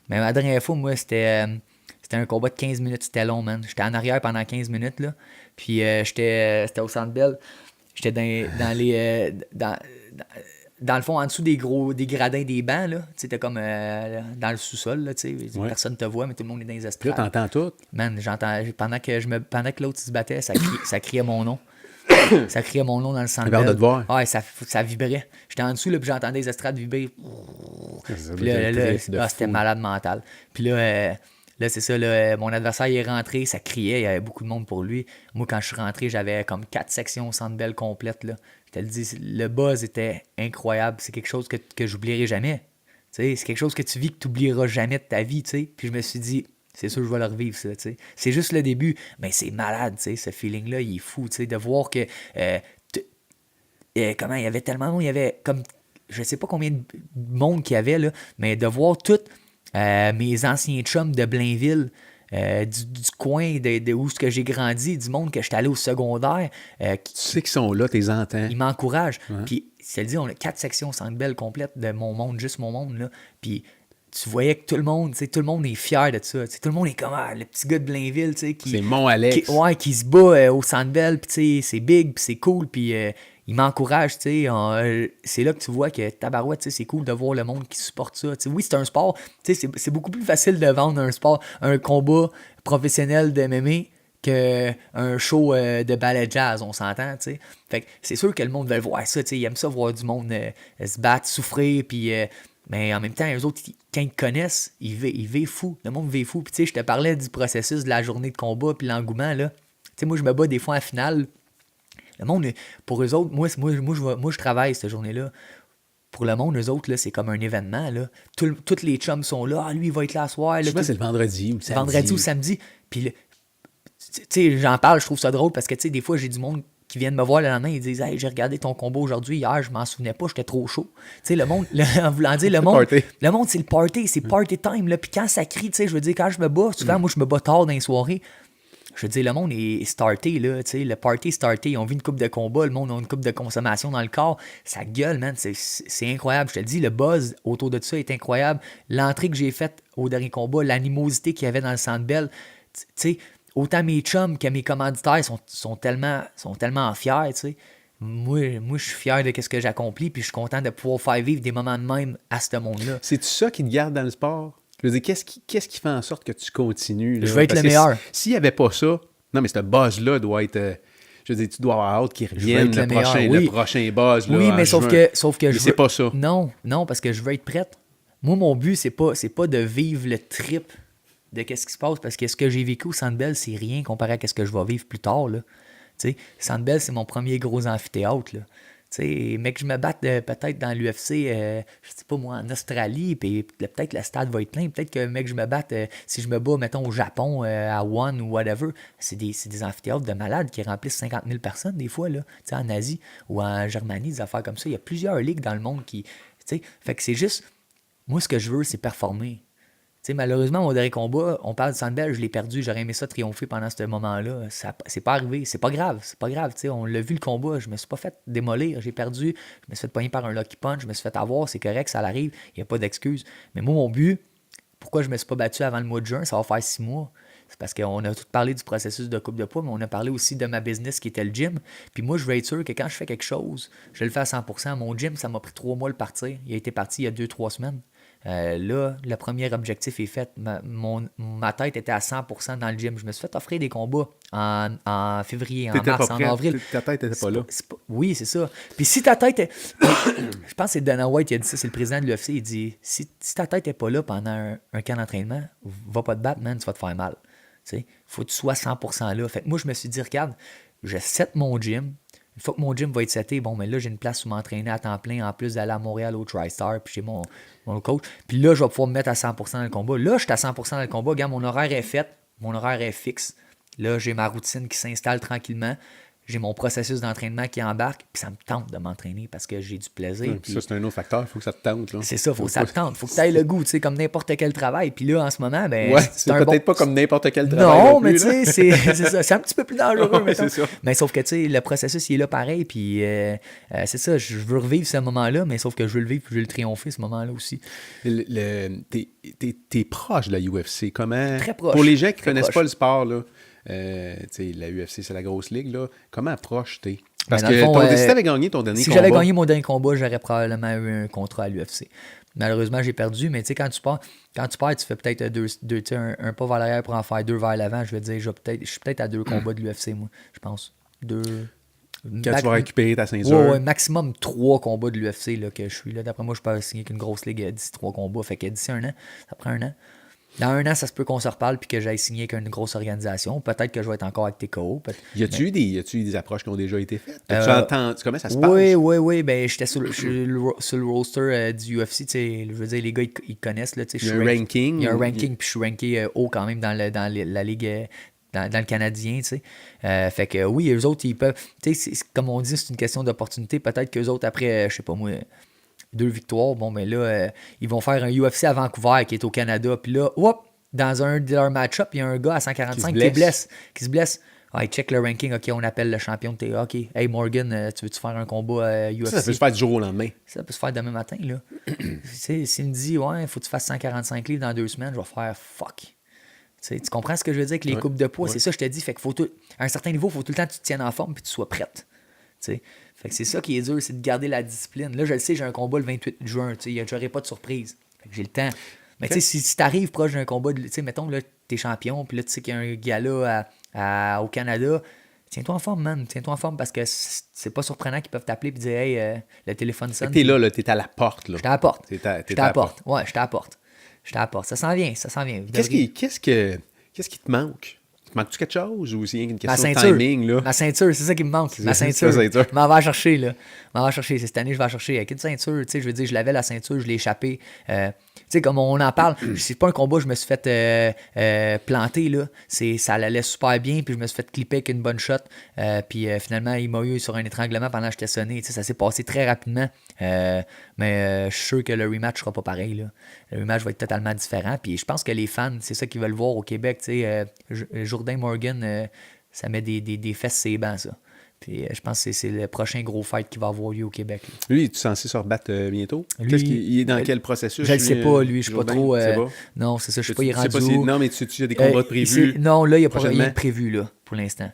Mais la dernière fois, moi, c'était C'était un combat de 15 minutes, c'était long, man. J'étais en arrière pendant 15 minutes, là. Puis c'était au Centre Bell. J'étais dans le fond, en dessous des gradins des bancs, là. Tu sais, t'es comme dans le sous-sol, là, tu sais. Ouais. Personne te voit, mais tout le monde est dans les Puis là, estrades. t'entends tout. Man, j'entends, pendant que l'autre se battait, ça criait mon nom. Ça criait mon nom dans le Centre Regarde Bell. de te voir. Ouais, ça vibrait. J'étais en dessous, là, puis j'entendais les estrades vibrer. Ça Puis doit là, être un trip de c'était fou. malade mental. Puis là, c'est ça, là, mon adversaire il est rentré, ça criait, il y avait beaucoup de monde pour lui. Moi, quand je suis rentré, j'avais comme 4 sections au Centre Bell complètes, là. Je te le dis, le buzz était incroyable. C'est quelque chose que j'oublierai jamais. Tu sais, c'est quelque chose que tu vis que tu n'oublieras jamais de ta vie, tu sais. Puis je me suis dit, c'est sûr, je vais le revivre, ça, tu sais. C'est juste le début, mais c'est malade, tu sais. Ce feeling-là, il est fou, tu sais, de voir que... comment, il y avait tellement de monde, il y avait comme... Je sais pas combien de monde qu'il y avait, là, mais de voir tous mes anciens chums de Blainville, du coin de où ce que j'ai grandi, du monde que j'étais allé au secondaire, Tu sais qu'ils sont là, t'es entends. ils m'encouragent. Ouais. Puis, c'est le dit, on a 4 sections Centre Bell complètes de mon monde, juste mon monde, là. Puis, tu voyais que tout le monde est fier de ça. Tu sais, tout le monde est comme le petit gars de Blainville, tu sais, C'est Mont-Alex. qui se bat au Centre Bell, puis tu sais, c'est big, puis c'est cool, puis il m'encourage, tu sais. C'est là que tu vois que tabarouette, tu sais, c'est cool de voir le monde qui supporte ça. Tu sais, oui, c'est un sport, tu sais, c'est beaucoup plus facile de vendre un sport, un combat professionnel de MMA qu'un show de ballet jazz, on s'entend, tu sais. Fait que c'est sûr que le monde veut voir ça, tu sais, il aime ça voir du monde se battre, souffrir, puis... mais en même temps, eux autres, quand ils te connaissent, ils vivent fou. Le monde vit fou. Puis tu sais, je te parlais du processus de la journée de combat puis l'engouement, là. Tu sais, moi, je me bats des fois en finale. Le monde, pour eux autres, moi je travaille cette journée-là. Pour le monde, eux autres, là, c'est comme un événement, là. Tous les chums sont là. Ah, lui, il va être là ce soir. Je sais pas, c'est le vendredi ou le samedi. Vendredi ou samedi. Puis, tu sais, j'en parle, je trouve ça drôle parce que, tu sais, des fois, j'ai du monde qui viennent me voir le lendemain, ils disent « Hey, j'ai regardé ton combat aujourd'hui, hier, je m'en souvenais pas, j'étais trop chaud. » Tu sais, le monde, en voulant dire, le monde, c'est le party, c'est party time, là. Puis quand ça crie, tu sais, je veux dire, quand je me bats, souvent, moi, je me bats tard dans les soirées. Je veux dire, le monde est starté, là, tu sais, le party est starté, ils ont vu une coupe de combat, le monde a une coupe de consommation dans le corps, ça gueule, man, c'est incroyable, je te le dis, le buzz autour de ça est incroyable, l'entrée que j'ai faite au dernier combat, l'animosité qu'il y avait dans le Centre Bell, tu sais, autant mes chums que mes commanditaires sont tellement fiers, tu sais. Moi, je suis fier de ce que j'accomplis, puis je suis content de pouvoir faire vivre des moments de même à ce monde-là. C'est-tu ça qui te garde dans le sport? Je veux dire, qu'est-ce qui fait en sorte que tu continues? Là? Je veux être Parce le meilleur. S'il n'y avait pas ça, non, mais ce buzz-là doit être... je veux dire, tu dois avoir hâte qu'il revienne, le prochain buzz. Là, oui, mais sauf que mais c'est pas ça. Non, parce que je veux être prête. Moi, mon but, c'est pas de vivre le trip de qu'est-ce qui se passe, parce que ce que j'ai vécu au Centre Bell, c'est rien comparé à ce que je vais vivre plus tard, là. Tu sais, Centre Bell, c'est mon premier gros amphithéâtre, là. Tu sais, mais que je me batte peut-être dans l'UFC, je sais pas moi, en Australie, puis peut-être le stade va être plein, peut-être que mec, je me batte, si je me bats, mettons, au Japon, à One ou whatever, c'est des amphithéâtres de malades qui remplissent 50 000 personnes des fois, là, tu sais, en Asie ou en Germanie, des affaires comme ça. Il y a plusieurs ligues dans le monde qui, tu sais, fait que c'est juste, moi, ce que je veux, c'est performer. T'sais, malheureusement, mon dernier combat, on parle de Centre Bell, je l'ai perdu, j'aurais aimé ça triompher pendant ce moment-là. C'est pas arrivé, c'est pas grave. On l'a vu le combat, je me suis pas fait démolir, j'ai perdu, je me suis fait pogner par un lucky punch, je me suis fait avoir, c'est correct, ça l'arrive, il n'y a pas d'excuse. Mais moi, mon but, pourquoi je me suis pas battu avant le mois de juin, ça va faire 6 mois. C'est parce qu'on a tout parlé du processus de coupe de poids, mais on a parlé aussi de ma business qui était le gym. Puis moi, je veux être sûr que quand je fais quelque chose, je le fais à 100%. Mon gym, ça m'a pris 3 mois le partir. Il a été parti il y a 2-3 semaines. Là, le premier objectif est fait. Ma tête était à 100% dans le gym. Je me suis fait offrir des combats en février, en mars, en avril. Ta tête n'était pas là. Oui, c'est ça. Puis si ta tête est... Je pense que c'est Dana White qui a dit ça, c'est le président de l'UFC. Il dit, si ta tête n'est pas là pendant un camp d'entraînement, va pas te battre, man, tu vas te faire mal. Il faut que tu sois 100% là. Fait que moi, je me suis dit, regarde, je set mon gym. Une fois que mon gym va être seté, bon, mais là, j'ai une place où m'entraîner à temps plein, en plus d'aller à Montréal au TriStar, puis j'ai mon coach. Puis là, je vais pouvoir me mettre à 100% dans le combat. Là, je suis à 100% dans le combat. Regarde, mon horaire est fait, mon horaire est fixe. Là, j'ai ma routine qui s'installe tranquillement. j'ai mon processus d'entraînement qui embarque, puis ça me tente de m'entraîner parce que j'ai du plaisir. Puis ça, c'est un autre facteur. Il faut que ça te tente. Là. C'est ça, faut que ça te tente. Faut que tu aies le goût, tu sais, comme n'importe quel travail. Puis là, en ce moment, ben, Ouais, c'est c'est peut-être pas comme n'importe quel travail. Non, plus, mais tu sais, c'est ça. C'est un petit peu plus dangereux, Ouais, c'est ça. Mais sauf que, tu sais, le processus, il est là pareil. Puis c'est ça, je veux revivre ce moment-là, mais sauf que je veux le vivre puis je veux le triompher, ce moment-là aussi. T'es proche de la UFC. Comment... Très proche. Pour les gens qui Très connaissent proche. pas le sport, là, tu sais, la UFC, c'est la grosse ligue. Là. Comment proche t'es? Parce Mais dans que le fond, si t'avais gagné ton dernier si combat... j'avais gagné mon dernier combat, j'aurais probablement eu un contrat à l'UFC. Malheureusement, j'ai perdu, mais tu sais, quand tu perds, tu fais peut-être un pas vers l'arrière pour en faire 2 vers l'avant. Je veux dire, je suis peut-être à 2 combats de l'UFC, moi, je pense. 2. Quand tu vas récupérer ta ceinture. Ouais, maximum 3 combats de l'UFC là, que je suis là. D'après moi, je peux signer qu'une grosse ligue d'ici 3 combats. Fait que d'ici 1 an, ça prend 1 an. Dans 1 an, ça se peut qu'on se reparle puis que j'aille signer avec une grosse organisation. Peut-être que je vais être encore avec TKO. Y a-tu eu des approches qui ont déjà été faites? Comment ça se passe? Oui. Ben, j'étais sur le roster du UFC. Je veux dire, les gars, ils connaissent. Là, il y a un ranking. Il y a un ranking, puis je suis ranké haut quand même dans la ligue. Dans le Canadien, tu sais. Fait que oui, eux autres, ils peuvent. Tu sais, comme on dit, c'est une question d'opportunité. Peut-être qu'eux autres, après, je sais pas moi, 2 victoires, bon, mais là, ils vont faire un UFC à Vancouver qui est au Canada. Puis là, hop, dans un de leurs match-up, il y a un gars à 145 qui se blesse. Ah, il check le ranking. OK, on appelle le champion de TA. OK, hey Morgan, tu veux-tu faire un combat UFC? Ça peut se faire du jour au lendemain. Ça peut se faire demain matin, là. S'il me dit, ouais, il faut que tu fasses 145 livres dans 2 semaines, je vais faire fuck. Tu comprends ce que je veux dire avec les coupes de poids? C'est ça, je te dis. Fait que à un certain niveau, il faut tout le temps que tu te tiennes en forme et que tu sois prête. T'sais. Fait que c'est ça qui est dur, c'est de garder la discipline. Là, je le sais, j'ai un combat le 28 juin. J'aurai pas de surprise. Fait que j'ai le temps. Mais si tu arrives proche d'un combat, mettons, là, t'es champion, puis là, tu sais qu'il y a un gala au Canada, tiens-toi en forme, man. Tiens-toi en forme parce que c'est pas surprenant qu'ils peuvent t'appeler et dire, hey, le téléphone sonne. T'es là, t'es à la porte. J'étais à la porte. J'étais à la porte. Ouais, j'étais à la porte. J'étais à la porte. Ça s'en vient. Qu'est-ce qui te manque? Te manque-tu quelque chose ou c'est une question de ceinture. timing? Là? Ma ceinture, c'est ça qui me manque. Ma ceinture. Je m'en vais la chercher, là. Cette année, je vais la chercher. Avec une ceinture, tu sais, je veux dire, je l'avais la ceinture, je l'ai échappée. Tu sais, comme on en parle, c'est pas un combat, je me suis fait planter, là. Ça allait super bien, puis je me suis fait clipper avec une bonne shot. Puis finalement, il m'a eu sur un étranglement pendant que j'étais sonné. Tu sais, ça s'est passé très rapidement. Mais je suis sûr que le rematch sera pas pareil, là. Le rematch va être totalement différent. Puis je pense que les fans, c'est ça qu'ils veulent voir au Québec. Tu sais, Jourdain Morgan, ça met des fesses sur les bancs, ça. Puis je pense que c'est le prochain gros fight qui va avoir lieu au Québec. Là. Lui, es-tu censé se rebattre bientôt? Lui, il est dans quel processus? Je ne sais pas, lui. Je ne sais pas trop. Non, c'est ça. Je ne sais pas, il est rendu où. Non, mais tu as des combats prévus? Non, là, il n'y a pas rien de prévu, là, pour l'instant.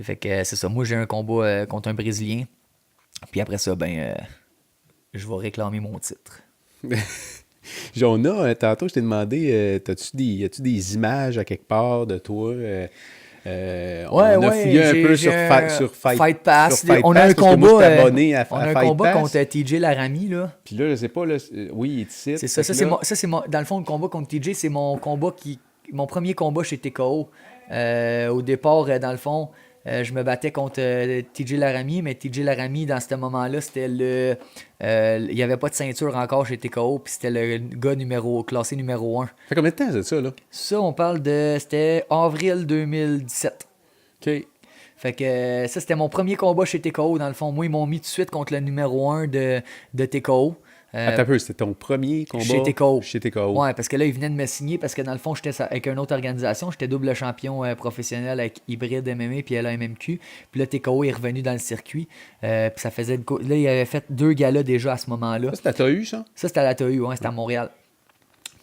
Fait que c'est ça. Moi, j'ai un combat contre un Brésilien. Puis après ça, je vais réclamer mon titre. Jonah, tantôt, je t'ai demandé, as-tu des images à quelque part de toi? On a fouillé un peu sur Fight Pass. On a un combat, combat contre TJ Laramie. Là. Puis là, je sais pas, là, oui, il est ici. C'est ça. Dans le fond, le combat contre TJ, c'est mon premier combat chez TKO. Au départ, dans le fond, je me battais contre TJ Laramie, mais TJ Laramie, dans ce moment-là, c'était il n'y avait pas de ceinture encore chez TKO, puis c'était le gars classé numéro 1. Ça fait combien de temps c'est ça, là? Ça, on parle c'était avril 2017. OK. Fait que ça, c'était mon premier combat chez TKO, dans le fond. Moi, ils m'ont mis tout de suite contre le numéro 1 de TKO. Attends un peu, c'était ton premier combat chez TKO. Ouais, parce que là, ils venaient de me signer parce que dans le fond, j'étais avec une autre organisation. J'étais double champion professionnel avec Hybride MMA puis LAMMQ. Puis là, TKO est revenu dans le circuit. Puis ça faisait là, il avait fait 2 galas déjà à ce moment-là. Ça, c'était à TAU, ça? Ça, c'était à la TAU, ouais, c'était à Montréal.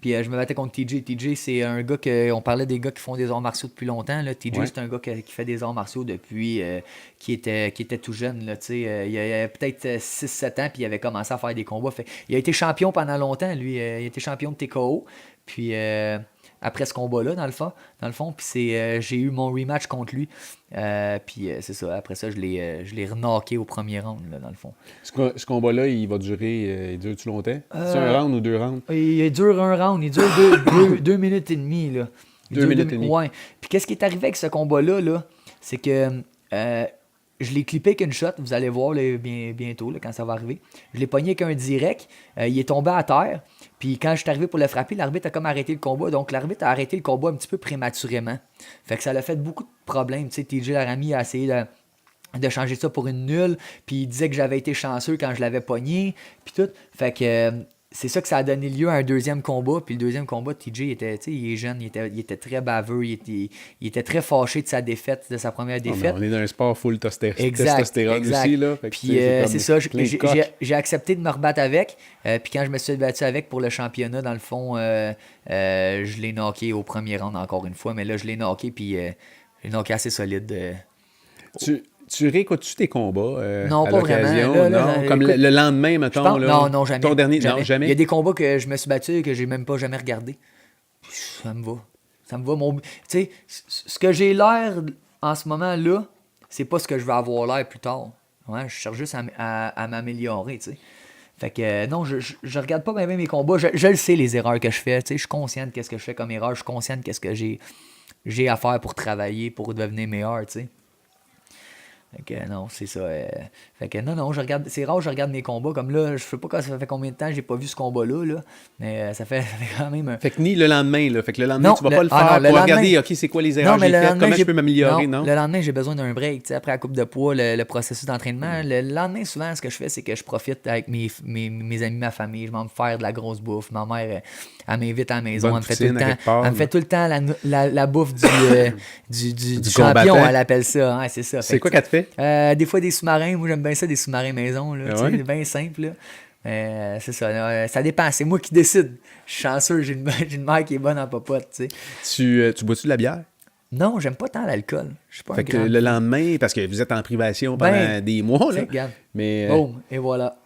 Puis je me battais contre TJ. TJ, c'est un gars on parlait des gars qui font des arts martiaux depuis longtemps. Là. TJ, c'est un gars qui fait des arts martiaux depuis qui était tout jeune. Là, il avait peut-être 6-7 ans, puis il avait commencé à faire des combats. Il a été champion pendant longtemps, lui. Il a été champion de TKO. Puis après ce combat-là, dans le fond, puis j'ai eu mon rematch contre lui. Puis c'est ça. Après ça, je l'ai knocké au premier round, là, dans le fond. Ce combat-là, il va durer... il dure-tu longtemps? C'est un round ou 2 rounds? Il dure un round. Il dure 2 minutes et demie, là. 2 minutes et demie. Ouais. Puis qu'est-ce qui est arrivé avec ce combat-là, là? C'est que je l'ai clippé avec une shot. Vous allez voir là, bientôt, là, quand ça va arriver. Je l'ai pogné avec un direct. Il est tombé à terre. Puis quand je suis arrivé pour le frapper, l'arbitre a comme arrêté le combat. Donc l'arbitre a arrêté le combat un petit peu prématurément. Fait que ça l'a fait beaucoup de problèmes. Tu sais, TJ Laramie a essayé de changer ça pour une nulle, puis il disait que j'avais été chanceux quand je l'avais pogné, puis tout. Fait que c'est ça que ça a donné lieu à un deuxième combat, puis le deuxième combat, TJ, il est jeune, il était très baveux, il était très fâché de sa défaite, de sa première défaite. On est dans un sport full Exact. testostérone aussi, là. Fait que, Puis c'est ça, plein de coques. j'ai accepté de me rebattre avec, puis quand je me suis battu avec pour le championnat, dans le fond, je l'ai knocké au premier round encore une fois, mais là, je l'ai knocké, puis je l'ai knocké assez solide. Tu réécoutes-tu tes combats Non, à pas vraiment. l'occasion? Là, Non, comme écoute, le lendemain, mettons. Là, non, jamais. Ton dernier, jamais. non, jamais. Il y a des combats que je me suis battu et que j'ai même pas jamais regardé. Ça me va. Ça me va. Tu sais, ce que j'ai l'air en ce moment-là, c'est pas ce que je vais avoir l'air plus tard. Ouais, je cherche juste à m'améliorer, tu sais. Fait que non, je regarde pas même mes combats. Je le sais, les erreurs que je fais. Tu sais, je suis conscient de ce que je fais comme erreur. Je suis conscient de ce que j'ai à faire pour travailler, pour devenir meilleur, tu sais. Fait que non, c'est ça. Fait que non, je regarde. C'est rare que je regarde mes combats. Comme là, je sais pas quand ça fait combien de temps que j'ai pas vu ce combat-là, là. Mais ça fait quand même. Fait que ni le lendemain, là. Fait que le lendemain, Non, tu vas pas le faire pour regarder, OK, c'est quoi les erreurs que j'ai faites, comment je peux m'améliorer, non? Le lendemain, j'ai besoin d'un break. T'sais, après la coupe de poids, le processus d'entraînement. Le lendemain, souvent, ce que je fais, c'est que je profite avec mes amis, ma famille. Je m'en vais faire de la grosse bouffe. Ma mère, elle m'invite à la maison. Elle me fait tout le temps la bouffe du champion, elle appelle ça. Ouais, c'est ça. C'est quoi qu'elle te fait? Des fois des sous-marins, moi j'aime bien ça, des sous-marins maison, là, ouais? C'est bien simple. Là. C'est ça, ça dépend, c'est moi qui décide. Je suis chanceux, j'ai une mère qui est bonne en popote. Tu bois-tu de la bière? Non, j'aime pas tant l'alcool. Je suis pas fait un que grand... le lendemain, parce que vous êtes en privation pendant des mois, là. Regarde. Mais, boum, et voilà.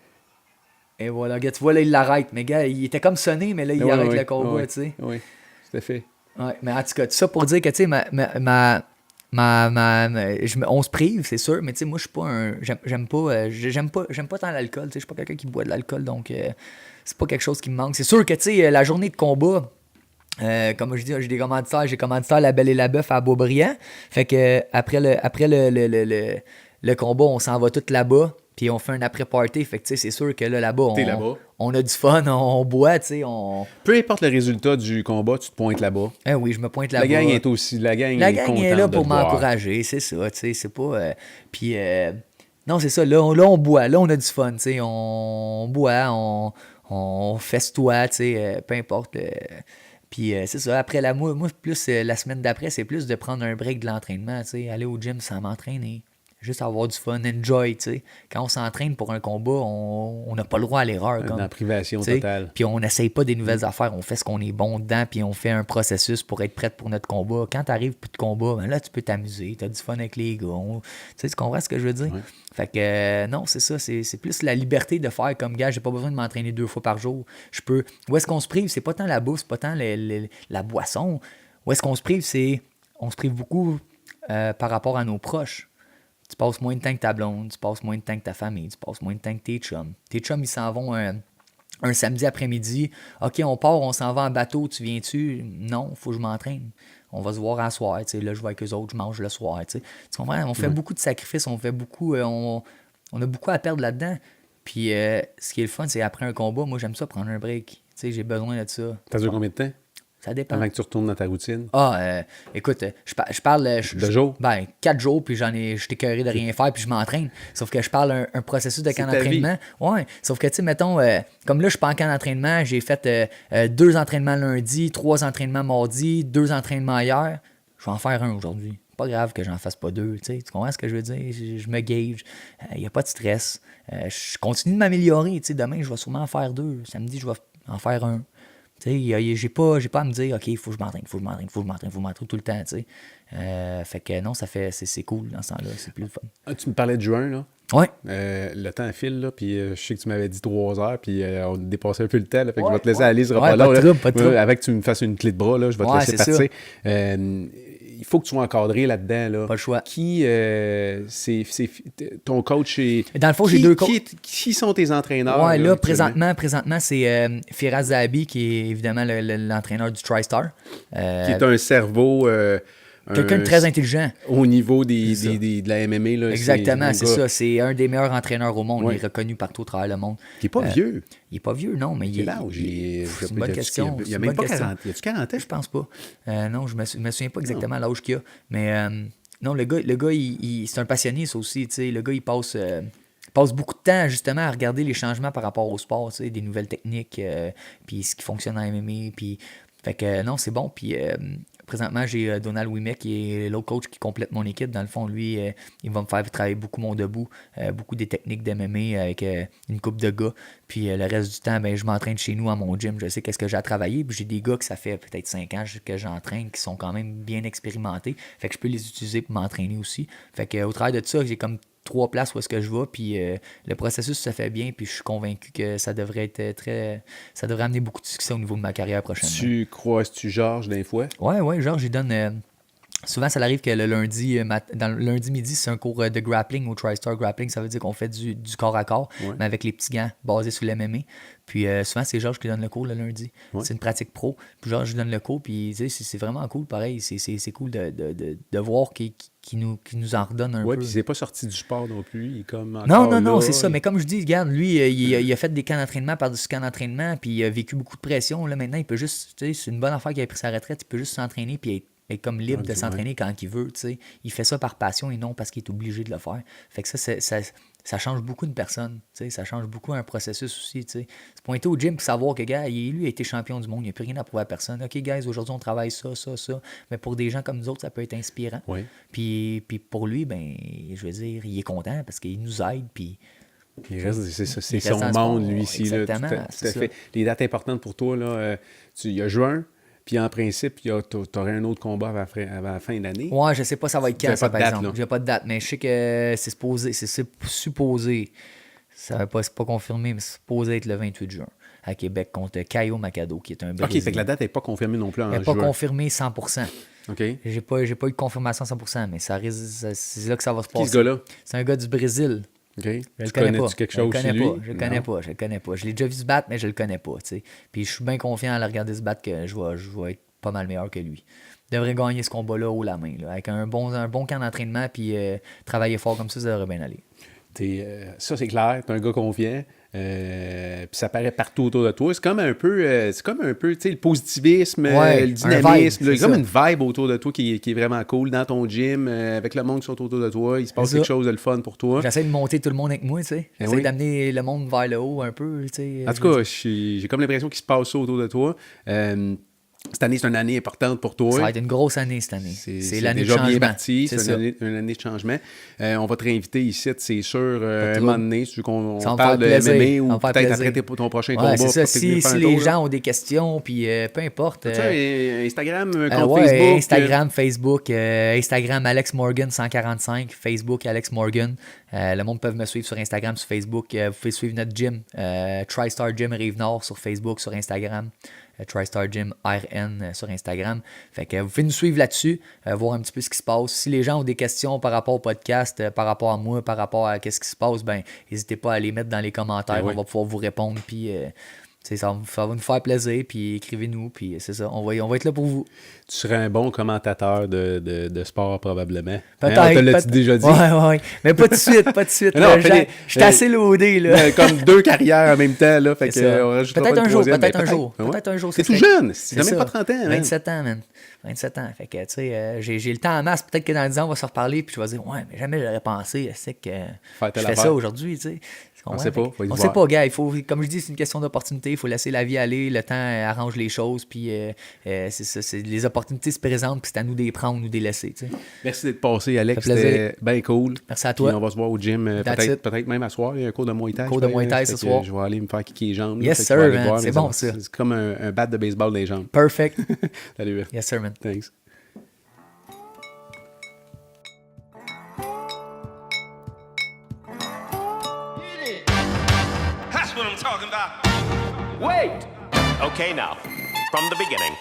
Et voilà, gars, tu vois, là, il l'arrête. Mais gars, il était comme sonné, mais là, il arrête le combat, tu sais. Oui, tout à fait. Ouais, mais en tout cas, tout ça pour dire que, tu sais, on se prive, c'est sûr, mais tu sais, moi, je suis pas un. J'aime pas tant l'alcool, tu sais, je suis pas quelqu'un qui boit de l'alcool, donc c'est pas quelque chose qui me manque. C'est sûr que, tu sais, la journée de combat, comme je dis, j'ai des commanditaires, j'ai commanditaire La Belle et la Bœuf à Beaubriand. Fait que après le combat, on s'en va tous là-bas. Puis on fait un après-party, fait que tu sais, c'est sûr que là-bas, on a du fun, on boit, tu sais, Peu importe le résultat du combat, tu te pointes là-bas. Oui, je me pointe là-bas. La gang est aussi, la gang est là pour m'encourager, c'est ça, tu sais, c'est pas... Puis, non, c'est ça, là, on boit, là, on a du fun, tu sais, on boit, on festoie, tu sais, peu importe... Puis c'est ça, après moi plus la semaine d'après, c'est plus de prendre un break de l'entraînement, tu sais, aller au gym sans m'entraîner. Juste avoir du fun, enjoy, tu sais. Quand on s'entraîne pour un combat, on n'a pas le droit à l'erreur. Dans la privation totale. Puis on n'essaye pas des nouvelles affaires, on fait ce qu'on est bon dedans, puis on fait un processus pour être prêt pour notre combat. Quand t'arrives pour le combat, ben là, tu peux t'amuser, t'as du fun avec les gars. Tu comprends ce que je veux dire? Ouais. Fait que non, c'est ça, c'est plus la liberté de faire comme gars, j'ai pas besoin de m'entraîner 2 fois par jour. Je peux. Où est-ce qu'on se prive? C'est pas tant la bouffe, c'est pas tant la boisson. Où est-ce qu'on se prive? On se prive beaucoup par rapport à nos proches. Tu passes moins de temps que ta blonde, tu passes moins de temps que ta famille, tu passes moins de temps que tes chums. Tes chums, ils s'en vont un samedi après-midi. OK, on part, on s'en va en bateau, tu viens-tu? Non, il faut que je m'entraîne. On va se voir à soir, tu sais. Là, je vais avec eux autres, je mange le soir, tu sais. Tu comprends? On fait beaucoup de sacrifices, on fait beaucoup... on a beaucoup à perdre là-dedans. Puis, ce qui est le fun, c'est après un combat, moi, j'aime ça prendre un break. Tu sais, j'ai besoin de ça. Ça dure combien de temps? Ça dépend. Avant que tu retournes dans ta routine? Écoute, je parle... de jours? 4 jours, puis je suis écœuré de rien faire, puis je m'entraîne. Sauf que je parle un processus de camp d'entraînement. Ouais, sauf que, tu sais, mettons, comme là, je suis pas en camp d'entraînement, j'ai fait 2 entraînements lundi, 3 entraînements mardi, 2 entraînements hier. Je vais en faire un aujourd'hui. Pas grave que j'en fasse pas 2, tu sais. Tu comprends ce que je veux dire? Je me gauge. Il n'y a pas de stress. Je continue de m'améliorer, tu sais. Demain, je vais sûrement en faire 2. Samedi, je vais en faire 1. Tu sais, j'ai pas à me dire, OK, il faut que je m'entraîne tout le temps, tu sais. Fait que non, c'est cool dans ce temps-là, c'est plus le fun. Ah, tu me parlais de juin, là? Oui. Le temps file, là, puis je sais que tu m'avais dit 3 heures, puis on dépassait un peu le temps, là, fait que je vais te laisser aller, ce sera pas long. Pas de trouble. Avec que tu me fasses une clé de bras, là, je vais te laisser partir. Il faut que tu sois encadré là-dedans. Là. Pas le choix. C'est ton coach est... Dans le fond, j'ai 2 coachs. Qui sont tes entraîneurs? Ouais, là, présentement c'est Firas Zahabi, qui est évidemment l'entraîneur du TriStar. Qui est un cerveau... quelqu'un de très intelligent. Au niveau de la MMA. Là, exactement, c'est ça. C'est un des meilleurs entraîneurs au monde. Ouais. Il est reconnu partout à travers le monde. Il n'est pas vieux. Il n'est pas vieux, non, mais il est... C'est une bonne question. Il n'y a même pas 40 ans. Y a-tu 40 ans? Je pense pas. Non, je me souviens pas exactement l'âge qu'il a. Mais Non, le gars c'est un passionné, ça aussi. Tu sais. Le gars, il passe beaucoup de temps, justement, à regarder les changements par rapport au sport, tu sais, des nouvelles techniques, puis ce qui fonctionne en MMA. Puis, fait que non, c'est bon. Puis, présentement, j'ai Donald Wimek, qui est l'autre coach qui complète mon équipe. Dans le fond, lui, il va me faire travailler beaucoup mon debout, beaucoup des techniques d'MMA avec une couple de gars. Puis le reste du temps, ben, je m'entraîne chez nous à mon gym. Je sais qu'est-ce que j'ai à travailler. Puis j'ai des gars que ça fait peut-être 5 ans que j'entraîne, qui sont quand même bien expérimentés. Fait que je peux les utiliser pour m'entraîner aussi. Fait que au travers de ça, j'ai comme 3 places où est-ce que je vais, puis le processus se fait bien, puis je suis convaincu que ça devrait être ça devrait amener beaucoup de succès au niveau de ma carrière prochainement. Tu croises-tu Georges d'un fois? Ouais, Georges, il donne... souvent, ça arrive que le lundi, le lundi midi, c'est un cours de grappling au TriStar Grappling. Ça veut dire qu'on fait du corps à corps, mais avec les petits gants basés sur l'MMA. Puis souvent, c'est Georges qui donne le cours le lundi. Ouais. C'est une pratique pro. Puis Georges lui donne le cours. Puis c'est vraiment cool. Pareil, c'est cool de voir qu'il nous en redonne un peu. Oui, puis il n'est pas sorti du sport non plus. Il est comme non, c'est ça. Mais comme je dis, regarde, lui, il a fait des camps d'entraînement par-dessus camps d'entraînement. Puis il a vécu beaucoup de pression. Là, maintenant, il peut juste... C'est une bonne affaire qu'il ait pris sa retraite. Il peut juste s'entraîner puis être comme libre de s'entraîner quand il veut, tu sais. Il fait ça par passion et non parce qu'il est obligé de le faire. Fait que ça change beaucoup une personne, tu sais. Ça change beaucoup un processus aussi, tu sais. Se pointer au gym et savoir que, gars, lui a été champion du monde, il n'y a plus rien à prouver à personne. OK, guys, aujourd'hui, on travaille ça. Mais pour des gens comme nous autres, ça peut être inspirant. Oui. Puis pour lui, ben, je veux dire, il est content parce qu'il nous aide, puis... Il reste, c'est son monde, lui, ici. Exactement, là, tout à fait. Les dates importantes pour toi, là, il y a juin. Puis en principe, tu aurais un autre combat avant la fin de l'année. Ouais, je sais pas ça va être quand, ça, par exemple. Là. J'ai pas de date, mais je sais que c'est supposé. Ça va pas, c'est pas confirmé, mais c'est supposé être le 28 juin à Québec contre Caio Macado, qui est un Brésilien. OK, fait que la date n'est pas confirmée non plus en juin. Elle n'est pas confirmée 100%. OK. J'ai pas eu de confirmation 100%, mais ça risque, c'est là que ça va se passer. Qui ce gars-là? C'est un gars du Brésil. OK. Je le connais pas. Quelque chose je le connais pas. pas. Je l'ai déjà vu se battre, mais je le connais pas. T'sais. Puis je suis bien confiant à le regarder se battre que je vais être pas mal meilleur que lui. Il devrait gagner ce combat-là haut la main. Là. Avec un bon camp d'entraînement, puis travailler fort comme ça devrait bien aller. Ça, c'est clair. T'es un gars confiant. Puis ça paraît partout autour de toi. C'est comme un peu, tu sais, le positivisme, le dynamisme. Il y a comme une vibe autour de toi qui est vraiment cool dans ton gym, avec le monde qui sont autour de toi. Il se passe quelque chose de le fun pour toi. J'essaie de monter tout le monde avec moi, tu sais. J'essaie d'amener le monde vers le haut un peu, tu sais. En tout cas, j'ai comme l'impression qu'il se passe ça autour de toi. Cette année, c'est une année importante pour toi. Ça va être une grosse année cette année. C'est l'année déjà de changement. Bien parti. C'est une année de changement. On va te réinviter ici, c'est sûr, un moment donné, si tu veux qu'on parle de MMA ou peut-être après ton prochain combat. C'est ça. Si les gens ont des questions, puis peu importe. Instagram, compte Facebook. Instagram, Facebook. Instagram, Alex Morgan 145. Facebook, Alex Morgan. Le monde peut me suivre sur Instagram, sur Facebook. Vous pouvez suivre notre gym. TriStar Gym Rive-Nord sur Facebook, sur Instagram. TriStar Gym RN sur Instagram. Fait que vous pouvez nous suivre là-dessus, voir un petit peu ce qui se passe. Si les gens ont des questions par rapport au podcast, par rapport à moi, par rapport à ce qui se passe, ben n'hésitez pas à les mettre dans les commentaires. On va pouvoir vous répondre. Puis ça va nous faire plaisir. Puis écrivez-nous. Puis c'est ça. On va être là pour vous. Tu serais un bon commentateur de sport, probablement. Peut-être. On te l'a-tu déjà dit? Ouais. Mais pas de suite. Non, je suis assez loadé. Là. Comme 2 carrières en même temps. Là, fait peut-être un jour. C'est tout jeune. Tu n'as même pas 30 ans. 27 ans, man. 27 ans. Fait que, tu sais, j'ai le temps en masse. Peut-être que dans 10 ans, on va se reparler. Puis je vais dire, ouais, mais jamais j'aurais pensé. C'est que je fais ça aujourd'hui, tu sais. On sait pas. On sait pas, gars. Comme je dis, c'est une question d'opportunité. Il faut laisser la vie aller. Le temps arrange les choses. Puis c'est ça. Les opportunités se présentent. Puis c'est à nous de les prendre ou de les laisser. T'sais. Merci d'être passé, Alex. C'était bien cool. Merci à toi. Puis on va se voir au gym peut-être même à soir. Il y a un cours de Muay Thai. Ce soir. Je vais aller me faire kicker les jambes. Yes, sir, man. C'est bon, ça. C'est comme un bat de baseball des jambes. Perfect. Salut. Yes, sir, man. Thanks. That's what I'm talking about. Wait! Okay, now, from the beginning.